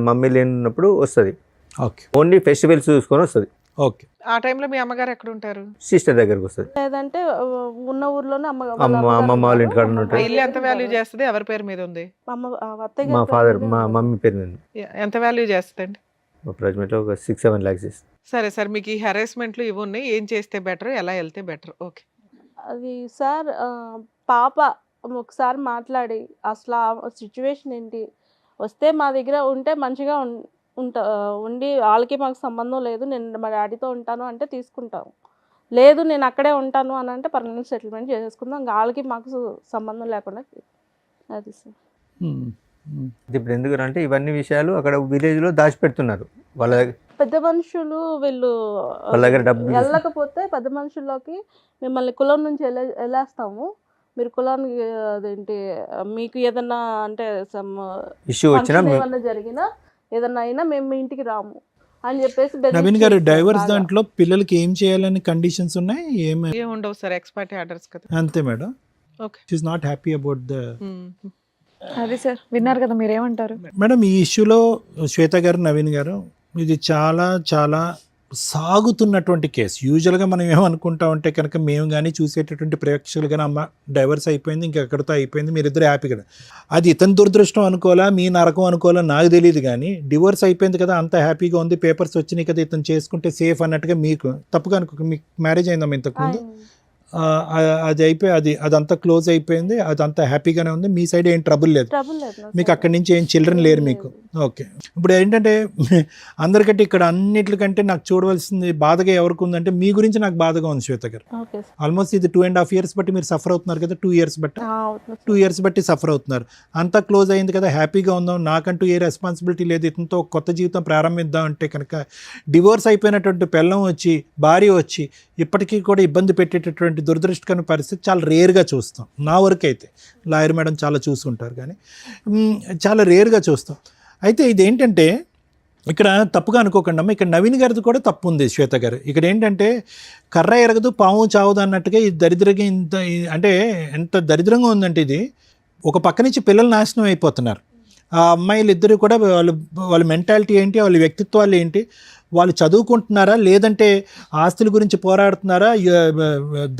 మమ్మీ లేనప్పుడు వస్తుంది, ఓకే, ఓన్లీ ఫెస్టివల్స్ చూసుకొని వస్తుంది. ఓకే, ఆ టైంలో మీ అమ్మగారు ఎక్కడ ఉంటారు? సిస్టర్ దగ్గరకు వస్తుంది, లేదంటే ఉన్న ఊర్లోనే అమ్మమ్మ వాళ్ళ ఇంటికాడ ఉంటారు. ఇల్లు ఎంత వాల్యూ చేస్తుంది? ఎవరి పేరు మీద ఉంది? మా ఫాదర్, మా మమ్మీ పేరు మీద. ఎంత వాల్యూ చేస్తుందండి? ప్రజెంట్లో ఒక 6-7 lakhs ఇస్తుంది. సరే సార్, మీకు ఈ హెరాస్మెంట్లు ఇవి ఉన్నాయి, ఏం చేస్తే బెటర్, ఎలా వెళ్తే బెటర్? ఓకే, అది సార్ పాప ఒకసారి మాట్లాడి అసలు ఆ సిచ్యువేషన్ ఏంటి, వస్తే మా దగ్గర ఉంటే మంచిగా ఉండి వాళ్ళకి మాకు సంబంధం లేదు, నేను మా డాడీతో ఉంటాను అంటే తీసుకుంటాం, లేదు నేను అక్కడే ఉంటాను అని అంటే పర్మనెంట్ సెటిల్మెంట్ చేసేసుకుందాం, వాళ్ళకి మాకు సంబంధం లేకుండా. అది సార్ ఇప్పుడు ఎందుకంటే ఇవన్నీ విషయాలు అక్కడ విలేజ్ లో దాచిపెడుతున్నారు. వాళ్ళ పెద్ద మనుషులు వీళ్ళు వాళ్ళ దగ్గర డబ్బు వెళ్ళకపోతే పెద్ద మనుషుల్లోకి మిమ్మల్ని కులం నుంచి వెళ్ళేస్తాము, మీరు కులానికి అదేంటి మీకు ఏదన్నా అంటే ఇష్యూ వచ్చినా ఏమన్నా జరిగినా ఏదన్నా అయినా మేము మీ ఇంటికి రాము అని చెప్పేసి. నవీన్ గారు డైవర్స్ దాంట్లో పిల్లలకి ఏం చేయాలని కండిషన్స్ ఉన్నాయి? ఏం ఉండవు సార్, ఎక్స్పర్ట్ ఆర్డర్స్ కదా. అంతే madam. Okay, she is not happy about the. అదే సార్, విన్నారు కదా, మీరేమంటారు మేడం? ఈ ఇష్యూలో శ్వేత గారు, నవీన్ గారు, ఇది చాలా చాలా సాగుతున్నటువంటి కేసు. యూజువల్గా మనం ఏమనుకుంటామంటే కనుక మేము కానీ చూసేటటువంటి ప్రేక్షకులు కానీ అమ్మ డైవర్స్ అయిపోయింది ఇంకా ఎక్కడితో అయిపోయింది మీరిద్దరు హ్యాపీగా, అది ఇతని దురదృష్టం అనుకోవాలా మీ నరకం అనుకోవాలా నాకు తెలియదు, కానీ డివోర్స్ అయిపోయింది కదా అంత హ్యాపీగా ఉంది పేపర్స్ వచ్చినాయి కదా ఇతను చేసుకుంటే సేఫ్ అన్నట్టుగా మీకు తప్పుగా అనుకో. మీకు మ్యారేజ్ అయిందమ్మా ఇంతకుముందు? అది అయిపోయి అదంతా క్లోజ్ అయిపోయింది, అదంతా హ్యాపీగానే ఉంది, మీ సైడ్ ఏం ట్రబుల్ లేదు, మీకు అక్కడి నుంచి ఏం చిల్డ్రన్ లేరు మీకు. ఓకే, ఇప్పుడు ఏంటంటే అందరికంటే ఇక్కడ అన్నిటికంటే నాకు చూడవలసింది బాధగా ఎవరికి ఉందంటే మీ గురించి నాకు బాధగా ఉంది శ్వేత గారు. ఆల్మోస్ట్ ఇది 2.5 years బట్టి మీరు సఫర్ అవుతున్నారు కదా, 2 years బట్టి 2 years బట్టి సఫర్ అవుతున్నారు. అంతా క్లోజ్ అయింది కదా హ్యాపీగా ఉందాం, నాకంటూ ఏ రెస్పాన్సిబిలిటీ లేదు, ఇతనితో కొత్త జీవితం ప్రారంభిద్దాం అంటే కనుక డివోర్స్ అయిపోయినటువంటి పెళ్ళం వచ్చి భార్య వచ్చి ఇప్పటికీ కూడా ఇబ్బంది పెట్టేటటువంటి దురదృష్టకరమైన పరిస్థితి చాలా రేర్గా చూస్తాం. నా వరకు అయితే లాయర్ మేడం చాలా చూస్తుంటారు కానీ చాలా రేర్గా చూస్తాం. అయితే ఇదేంటంటే ఇక్కడ తప్పుగా అనుకోకండి అమ్మ, ఇక్కడ నవీన్ గారిది కూడా తప్పు ఉంది శ్వేత గారు. ఇక్కడ ఏంటంటే కర్ర ఎరగదు పాము చావదు అన్నట్టుగా ఈ దరిద్రంగా ఇంత అంటే ఎంత దరిద్రంగా ఉందంటే ఇది ఒక పక్క నుంచి పిల్లలు నాశనం అయిపోతున్నారు. ఆ అమ్మాయిలు ఇద్దరు కూడా వాళ్ళ మెంటాలిటీ ఏంటి, వాళ్ళ వ్యక్తిత్వాలు ఏంటి, వాళ్ళు చదువుకుంటున్నారా లేదంటే ఆస్తుల గురించి పోరాడుతున్నారా,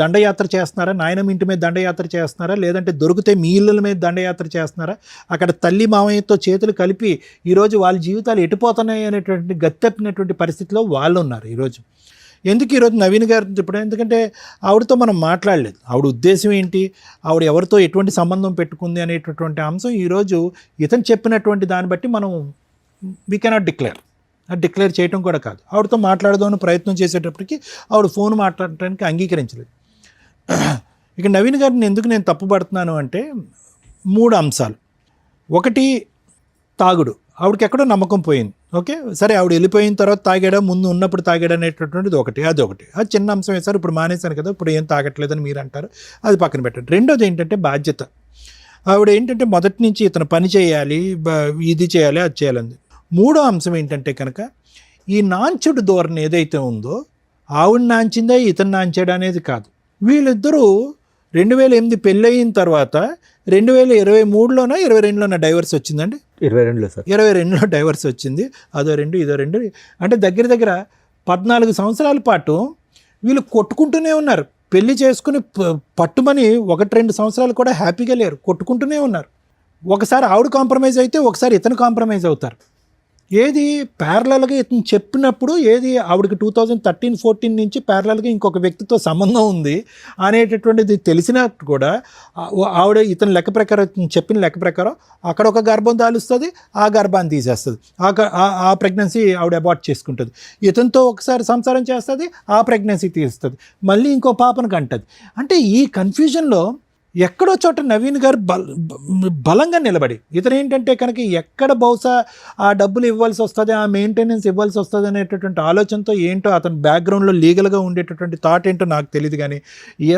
దండయాత్ర చేస్తున్నారా, నాయనమ్మ ఇంటి మీద దండయాత్ర చేస్తున్నారా, లేదంటే దొరికితే మీ ఇళ్ళ మీద దండయాత్ర చేస్తున్నారా, అక్కడ తల్లి మామయ్యతో చేతులు కలిపి ఈరోజు వాళ్ళ జీవితాలు ఎటుపోతున్నాయి అనేటువంటి గత్తెప్పినటువంటి పరిస్థితిలో వాళ్ళు ఉన్నారు ఈరోజు. ఎందుకు ఈరోజు నవీన్ గారు ఇప్పుడు ఎందుకంటే ఆవిడతో మనం మాట్లాడలేదు, ఆవిడ ఉద్దేశం ఏంటి, ఆవిడ ఎవరితో ఎటువంటి సంబంధం పెట్టుకుంది అనేటటువంటి అంశం ఈరోజు ఇతను చెప్పినటువంటి దాన్ని బట్టి మనం వీ కెనాట్ డిక్లేర్ చేయటం కూడా కాదు. ఆవిడతో మాట్లాడదామని ప్రయత్నం చేసేటప్పటికి ఆవిడ ఫోన్ మాట్లాడటానికి అంగీకరించలేదు. ఇక నవీన్ గారిని ఎందుకు నేను తప్పుపడుతున్నాను అంటే 3 అంశాలు. ఒకటి తాగుడు, ఆవిడకి ఎక్కడో నమ్మకం పోయింది. ఓకే సరే, ఆవిడ వెళ్ళిపోయిన తర్వాత తాగాడా ముందు ఉన్నప్పుడు తాగాడా అనేటటువంటిది ఒకటి, అది చిన్న అంశం వేశారు. ఇప్పుడు మానేశాను కదా ఇప్పుడు ఏం తాగట్లేదని మీరు అంటారు, అది పక్కన పెట్టండి. రెండోది ఏంటంటే బాధ్యత. ఆవిడ ఏంటంటే మొదటి నుంచి ఇతను పని చేయాలి, ఇది చేయాలి, అది చేయాలంది. మూడో అంశం ఏంటంటే కనుక ఈ నాంచుడు ధోరణి ఏదైతే ఉందో ఆవిడ నాంచిందా ఇతను నాంచాడు అనేది కాదు. వీళ్ళిద్దరూ 2008 పెళ్ళయిన తర్వాత 2023లోనో 22లోనో డైవర్స్ వచ్చిందండి. 22లో సార్, 22లో డైవర్స్ వచ్చింది. అదో 2 ఇదో 2 అంటే దగ్గర 14 సంవత్సరాల పాటు వీళ్ళు కొట్టుకుంటూనే ఉన్నారు. పెళ్లి చేసుకుని పట్టుమని 1-2 సంవత్సరాలు కూడా హ్యాపీగా లేరు, కొట్టుకుంటూనే ఉన్నారు. ఒకసారి ఆవిడ కాంప్రమైజ్ అయితే ఒకసారి ఇతను కాంప్రమైజ్ అవుతారు. ఏది ప్యారలల్గా ఇతను చెప్పినప్పుడు ఏది ఆవిడకి 2013-14 నుంచి ప్యారలల్గా ఇంకొక వ్యక్తితో సంబంధం ఉంది అనేటటువంటిది తెలిసినట్టు కూడా ఆవిడ ఇతని లెక్క ప్రకారం చెప్పిన లెక్క ప్రకారం అక్కడ ఒక గర్భం దాలుస్తుంది, ఆ గర్భాన్ని తీసేస్తుంది, ఆ ప్రెగ్నెన్సీ ఆవిడ అబార్ట్ చేసుకుంటుంది. ఇతనితో ఒకసారి సంసారం చేస్తుంది, ఆ ప్రెగ్నెన్సీ తీస్తుంది, మళ్ళీ ఇంకో పాపను కంటుంది. అంటే ఈ కన్ఫ్యూజన్లో ఎక్కడో చోట నవీన్ గారు బలంగా నిలబడి ఇతను ఏంటంటే కనుక ఎక్కడ బహుశా ఆ డబ్బులు ఇవ్వాల్సి వస్తుంది, ఆ మెయింటెనెన్స్ ఇవ్వాల్సి వస్తుంది అనేటటువంటి ఆలోచనతో ఏంటో అతని బ్యాక్గ్రౌండ్లో లీగల్గా ఉండేటటువంటి థాట్ ఏంటో నాకు తెలియదు, కానీ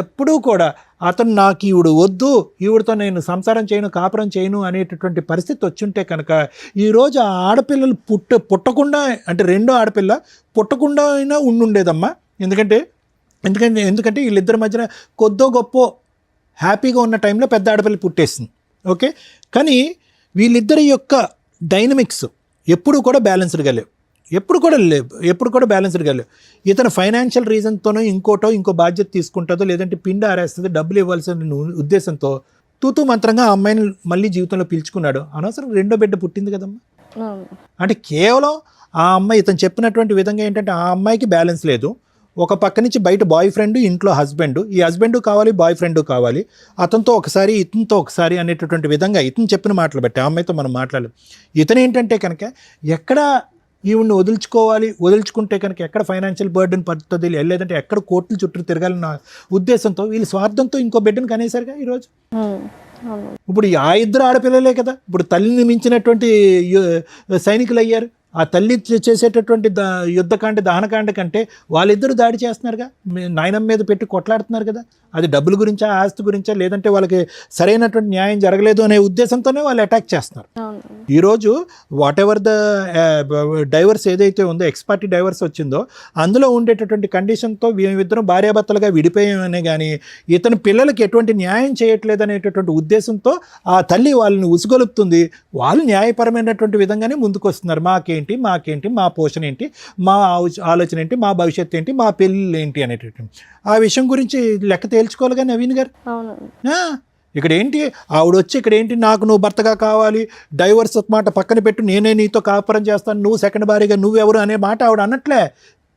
ఎప్పుడూ కూడా అతను నాకు ఈవిడ వద్దు, ఈవిడతో నేను సంసారం చేయను, కాపురం చేయను అనేటటువంటి పరిస్థితి వచ్చుంటే కనుక ఈరోజు ఆ ఆడపిల్లలు పుట్టకుండా అంటే రెండో ఆడపిల్ల పుట్టకుండా అయినా ఉండుండేదమ్మా. ఎందుకంటే వీళ్ళిద్దరి మధ్యన కొద్దో గొప్ప హ్యాపీగా ఉన్న టైంలో పెద్ద ఆడపిల్ల పుట్టేసింది. ఓకే, కానీ వీళ్ళిద్దరి యొక్క డైనమిక్స్ ఎప్పుడు కూడా బ్యాలెన్స్డ్గా లేవు, ఎప్పుడు కూడా బ్యాలెన్స్డ్గా లేవు. ఇతను ఫైనాన్షియల్ రీజన్తోనో ఇంకో బాధ్యత తీసుకుంటుందో లేదంటే పిండి ఆరేస్తుంది డబ్బులు ఇవ్వాల్సిన ఉద్దేశంతో తూతూ మంత్రంగా ఆ అమ్మాయిని మళ్ళీ జీవితంలో పిలుచుకున్నాడు. అనవసరం రెండో బిడ్డ పుట్టింది కదమ్మా. అంటే కేవలం ఆ అమ్మాయి ఇతను చెప్పినటువంటి విధంగా ఏంటంటే ఆ అమ్మాయికి బ్యాలెన్స్ లేదు. ఒక పక్క నుంచి బయట బాయ్ ఫ్రెండ్, ఇంట్లో హస్బెండ్, ఈ హస్బెండ్ కావాలి, బాయ్ ఫ్రెండ్ కావాలి, అతనితో ఒకసారి ఇతనితో ఒకసారి అనేటటువంటి విధంగా ఇతను చెప్పిన మాటలు బట్టి ఆ అమ్మాయితో మనం మాట్లాడలేం. ఇతను ఏంటంటే కనుక ఎక్కడ ఈవిడ్ని వదులుచుకుంటే కనుక ఎక్కడ ఫైనాన్షియల్ బర్డెన్ పడుతుంది, లేదంటే ఎక్కడ కోర్టుల చుట్టూ తిరగాలన్న ఉద్దేశంతో వీళ్ళు స్వార్థంతో ఇంకో బిడ్డను కనేసరిగా ఈరోజు. ఇప్పుడు ఆ ఇద్దరు ఆడపిల్లలే కదా ఇప్పుడు తల్లిని మించినటువంటి సైనికులు అయ్యారు. ఆ తల్లి చేసేటటువంటి యుద్ధకాండ దహనకాండ కంటే వాళ్ళిద్దరూ దాడి చేస్తున్నారుగా, నాయనమ్మ మీద పెట్టి కొట్లాడుతున్నారు కదా. అది డబ్బుల గురించా, ఆస్తి గురించా, లేదంటే వాళ్ళకి సరైనటువంటి న్యాయం జరగలేదు అనే ఉద్దేశంతోనే వాళ్ళు అటాక్ చేస్తున్నారు. ఈరోజు వాట్ ఎవర్ ద డైవర్స్ ఏదైతే ఉందో, ఎక్స్పార్టీ డైవర్స్ వచ్చిందో అందులో ఉండేటటువంటి కండిషన్తో మేమిద్దరం భార్యాభర్తలుగా విడిపోయామనే కానీ ఇతని పిల్లలకి ఎటువంటి న్యాయం చేయట్లేదు అనేటటువంటి ఉద్దేశంతో ఆ తల్లి వాళ్ళని ఉసుగొలుపుతుంది. వాళ్ళు న్యాయపరమైనటువంటి విధంగానే ముందుకు వస్తున్నారు. మాకేంటి మీకేంటి, మాకేంటి, మా పోషణ ఏంటి, మా ఆలోచన ఏంటి, మా భవిష్యత్తు ఏంటి, మా పెళ్ళి ఏంటి అనేటటువంటి ఆ విషయం గురించి లెక్క తేల్చుకోవాలి కానీ నవీన్ గారు. అవునండి. ఇక్కడ ఏంటి ఆవిడ వచ్చి ఇక్కడ ఏంటి నాకు నువ్వు భర్తగా కావాలి, డైవర్స్ మాట పక్కన పెట్టు, నేనే నీతో కాపురం చేస్తాను, నువ్వు సెకండ్ భార్యగా నువ్వెవరు అనే మాట ఆవిడ అన్నట్లే.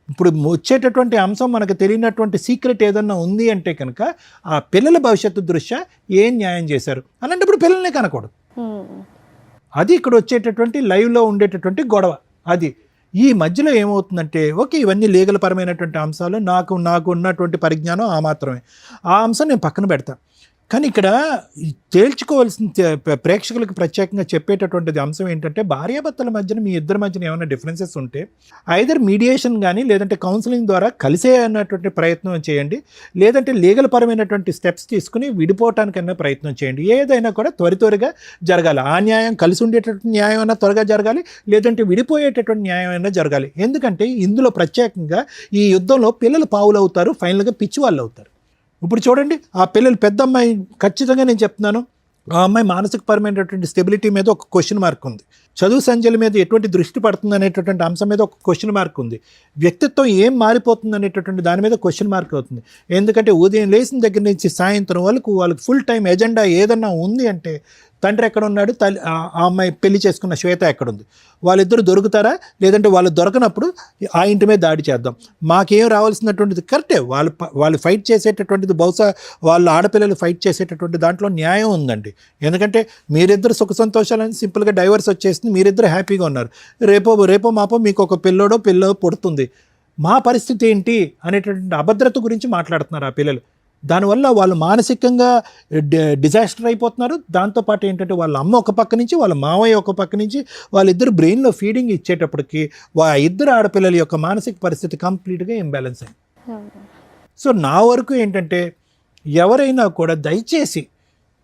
ఇప్పుడు వచ్చేటటువంటి అంశం మనకు తెలియనటువంటి సీక్రెట్ ఏదన్నా ఉంది అంటే కనుక ఆ పిల్లల భవిష్యత్తు దృష్ట్యా ఏం న్యాయం చేశారు అలాంటప్పుడు పిల్లల్ని కనకూడదు. అది ఇక్కడ వచ్చేటటువంటి లైవ్లో ఉండేటటువంటి గొడవ. అది ఈ మధ్యలో ఏమవుతుందంటే ఓకే ఇవన్నీ లీగల్ పరమైనటువంటి అంశాలు, నాకు ఉన్నటువంటి పరిజ్ఞానం ఆ మాత్రమే, ఆ అంశం నేను పక్కన పెడతాను. కానీ ఇక్కడ తేల్చుకోవాల్సిన ప్రేక్షకులకు ప్రత్యేకంగా చెప్పేటటువంటిది అంశం ఏంటంటే భార్యాభర్తల మధ్యన మీ ఇద్దరి మధ్యన ఏమైనా డిఫరెన్సెస్ ఉంటే ఐదర్ మీడియేషన్ కానీ లేదంటే కౌన్సిలింగ్ ద్వారా కలిసే అన్నటువంటి ప్రయత్నం చేయండి, లేదంటే లీగల్ పరమైనటువంటి స్టెప్స్ తీసుకుని విడిపోవటానికైనా ప్రయత్నం చేయండి. ఏదైనా కూడా త్వరగా జరగాలి. ఆ న్యాయం కలిసి ఉండేటటువంటి న్యాయం అయినా త్వరగా జరగాలి, లేదంటే విడిపోయేటటువంటి న్యాయం అయినా జరగాలి. ఎందుకంటే ఇందులో ప్రత్యేకంగా ఈ యుద్ధంలో పిల్లలు పావులు అవుతారు, ఫైనల్గా పిచ్చి వాళ్ళు అవుతారు. ఇప్పుడు చూడండి ఆ పిల్లలు, పెద్ద అమ్మాయి ఖచ్చితంగా నేను చెప్తున్నాను ఆ అమ్మాయి మానసికపరమైనటువంటి స్టెబిలిటీ మీద ఒక క్వశ్చన్ మార్క్ ఉంది, చదువు సంధ్యల మీద ఎటువంటి దృష్టి పడుతుంది అనేటటువంటి అంశం మీద ఒక క్వశ్చన్ మార్క్ ఉంది, వ్యక్తిత్వం ఏం మారిపోతుంది అనేటటువంటి దాని మీద క్వశ్చన్ మార్క్ అవుతుంది. ఎందుకంటే ఉదయం లేచిన దగ్గర నుంచి సాయంత్రం వాళ్ళకి ఫుల్ టైం ఎజెండా ఏదన్నా ఉంది అంటే తండ్రి ఎక్కడ ఉన్నాడు, ఆ అమ్మాయి పెళ్లి చేసుకున్న శ్వేత ఎక్కడుంది, వాళ్ళిద్దరు దొరుకుతారా, లేదంటే వాళ్ళు దొరకనప్పుడు ఆ ఇంటి మీద దాడి చేద్దాం, మాకేం రావాల్సినటువంటిది కరెక్టే, వాళ్ళు ఫైట్ చేసేటటువంటిది బహుశా వాళ్ళు ఆడపిల్లలు ఫైట్ చేసేటటువంటి దాంట్లో న్యాయం ఉందండి. ఎందుకంటే మీరిద్దరు సుఖ సంతోషాలని సింపుల్గా డైవర్స్ వచ్చేసింది, మీరిద్దరు హ్యాపీగా ఉన్నారు, రేపో మాపో మీకు ఒక పిల్లో పుడుతుంది, మా పరిస్థితి ఏంటి అనేటటువంటి అభద్రత గురించి మాట్లాడుతున్నారు ఆ పిల్లలు. దానివల్ల వాళ్ళు మానసికంగా డిజాస్టర్ అయిపోతున్నారు. దాంతోపాటు ఏంటంటే వాళ్ళ అమ్మ ఒక పక్క నుంచి, వాళ్ళ మావయ్య ఒక పక్క నుంచి, వాళ్ళిద్దరు బ్రెయిన్లో ఫీడింగ్ ఇచ్చేటప్పటికి ఇద్దరు ఆడపిల్లల యొక్క మానసిక పరిస్థితి కంప్లీట్గా ఇంబ్యాలెన్స్ అయింది. సో నా వరకు ఏంటంటే ఎవరైనా కూడా దయచేసి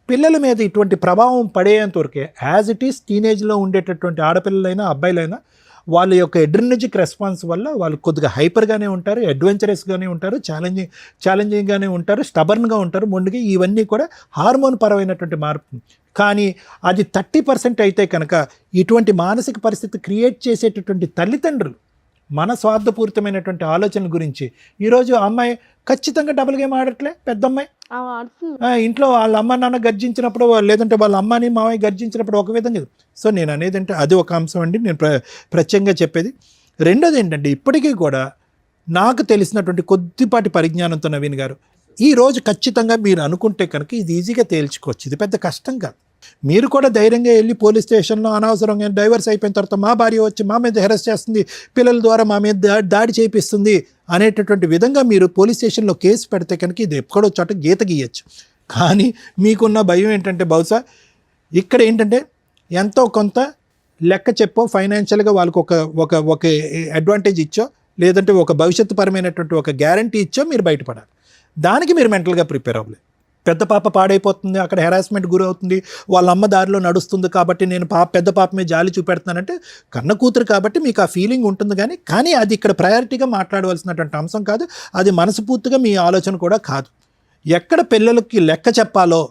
పిల్లల మీద ఇటువంటి ప్రభావం పడేంత వరకే యాజ్ ఇట్ ఈస్ టీనేజ్లో ఉండేటటువంటి ఆడపిల్లలైనా అబ్బాయిలైనా వాళ్ళ యొక్క ఎడ్రినర్జిక్ రెస్పాన్స్ వల్ల వాళ్ళు కొద్దిగా హైపర్గానే ఉంటారు, అడ్వెంచరస్గానే ఉంటారు, ఛాలెంజింగ్గానే ఉంటారు, స్టబర్న్గా ఉంటారు, మొండిగా. ఇవన్నీ కూడా హార్మోన్ పరమైనటువంటి మార్పు. కానీ అది 30% అయితే కనుక ఇటువంటి మానసిక పరిస్థితి క్రియేట్ చేసేటటువంటి తల్లిదండ్రులు మన స్వార్థపూరితమైనటువంటి ఆలోచనల గురించి ఈరోజు అమ్మాయి ఖచ్చితంగా డబుల్ గేమ్ ఆడట్లే. పెద్ద అమ్మాయి ఇంట్లో వాళ్ళ అమ్మ నాన్న గర్జించినప్పుడు, లేదంటే వాళ్ళ అమ్మని మామయ్య గర్జించినప్పుడు ఒక విధంగా. సో నేను అనేది అంటే అది ఒక అంశం అండి నేను ప్రత్యేకంగా చెప్పేది. రెండోది ఏంటంటే ఇప్పటికీ కూడా నాకు తెలిసినటువంటి కొద్దిపాటి పరిజ్ఞానంతో నవీన్ గారు ఈరోజు ఖచ్చితంగా మీరు అనుకుంటే కనుక ఇది ఈజీగా తేల్చుకోవచ్చు, ఇది పెద్ద కష్టం కాదు. మీరు కూడా ధైర్యంగా వెళ్ళి పోలీస్ స్టేషన్లో అనవసరంగా డైవర్స్ అయిపోయిన తర్వాత మా భార్య వచ్చి మా మీద హెరాస్ చేస్తుంది, పిల్లల ద్వారా మా మీద దాడి చేపిస్తుంది అనేటటువంటి విధంగా మీరు పోలీస్ స్టేషన్లో కేసు పెడితే కనుక ఇది ఎక్కడో చోట గీత గీయచ్చు. కానీ మీకున్న భయం ఏంటంటే బహుశా ఇక్కడ ఏంటంటే ఎంతో కొంత లెక్క చెప్పో ఫైనాన్షియల్గా వాళ్ళకి ఒక అడ్వాంటేజ్ ఇచ్చో, లేదంటే ఒక భవిష్యత్తు పరమైనటువంటి ఒక గ్యారంటీ ఇచ్చో మీరు బయటపడాలి. దానికి మీరు మెంటల్గా ప్రిపేర్ అవ్వలేదు. పెద్ద పాప పాడైపోతుంది, అక్కడ హెరాస్మెంట్ గురవుతుంది, వాళ్ళ అమ్మ దారిలో నడుస్తుంది కాబట్టి నేను పెద్ద పాప మీద జాలి చూపెడుతున్నానంటే కన్న కూతురు కాబట్టి మీకు ఆ ఫీలింగ్ ఉంటుంది. కానీ అది ఇక్కడ ప్రయారిటీగా మాట్లాడవలసినటువంటి అంశం కాదు, అది మనస్ఫూర్తిగా మీ ఆలోచన కూడా కాదు. ఎక్కడ పిల్లలకి లెక్క చెప్పాలో,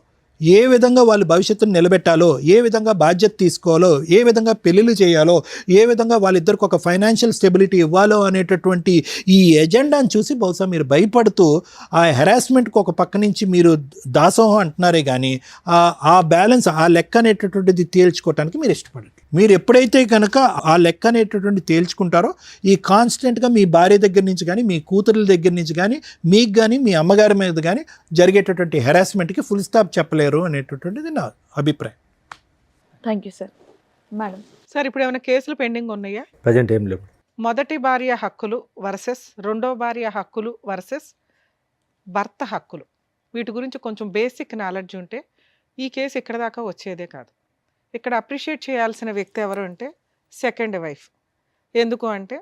ఏ విధంగా వాళ్ళ భవిష్యత్తును నిలబెట్టాలో, ఏ విధంగా బాధ్యత తీసుకోవాలో, ఏ విధంగా పెళ్ళిళ్ళు చేయాలో, ఏ విధంగా వాళ్ళిద్దరికి ఒక ఫైనాన్షియల్ స్టెబిలిటీ ఇవ్వాలో అనేటటువంటి ఈ ఎజెండాను చూసి బహుశా మీరు ఆ హెరాస్మెంట్కి ఒక పక్క నుంచి మీరు దాసోహం అంటున్నారే కానీ ఆ బ్యాలెన్స్, ఆ లెక్క అనేటటువంటిది తేల్చుకోవటానికి మీరు ఇష్టపడండి. మీరు ఎప్పుడైతే కనుక ఆ లెక్క అనేటటువంటి తేల్చుకుంటారో ఈ కాన్స్టెంట్గా మీ భార్య దగ్గర నుంచి కానీ, మీ కూతురుల దగ్గర నుంచి కానీ, మీకు కానీ, మీ అమ్మగారి మీద కానీ జరిగేటటువంటి హెరాస్మెంట్కి ఫుల్ స్టాప్ చెప్పలేరు అనేటటువంటిది నా అభిప్రాయం. Thank you sir. Madam sir ఇప్పుడు ఏమైనా కేసులు పెండింగ్ ఉన్నాయా? ప్రజెంట్ ఏం లేవు. మొదటి భార్య హక్కులు వర్సెస్ రెండో భార్య హక్కులు వర్సెస్ భర్త హక్కులు, వీటి గురించి కొంచెం బేసిక్ నాలెడ్జ్ ఉంటే ఈ కేసు ఇక్కడ దాకా వచ్చేదే కాదు. ఇక్కడ అప్రిషియేట్ చేయాల్సిన వ్యక్తి ఎవరు అంటే సెకండ్ వైఫ్. ఎందుకు అంటే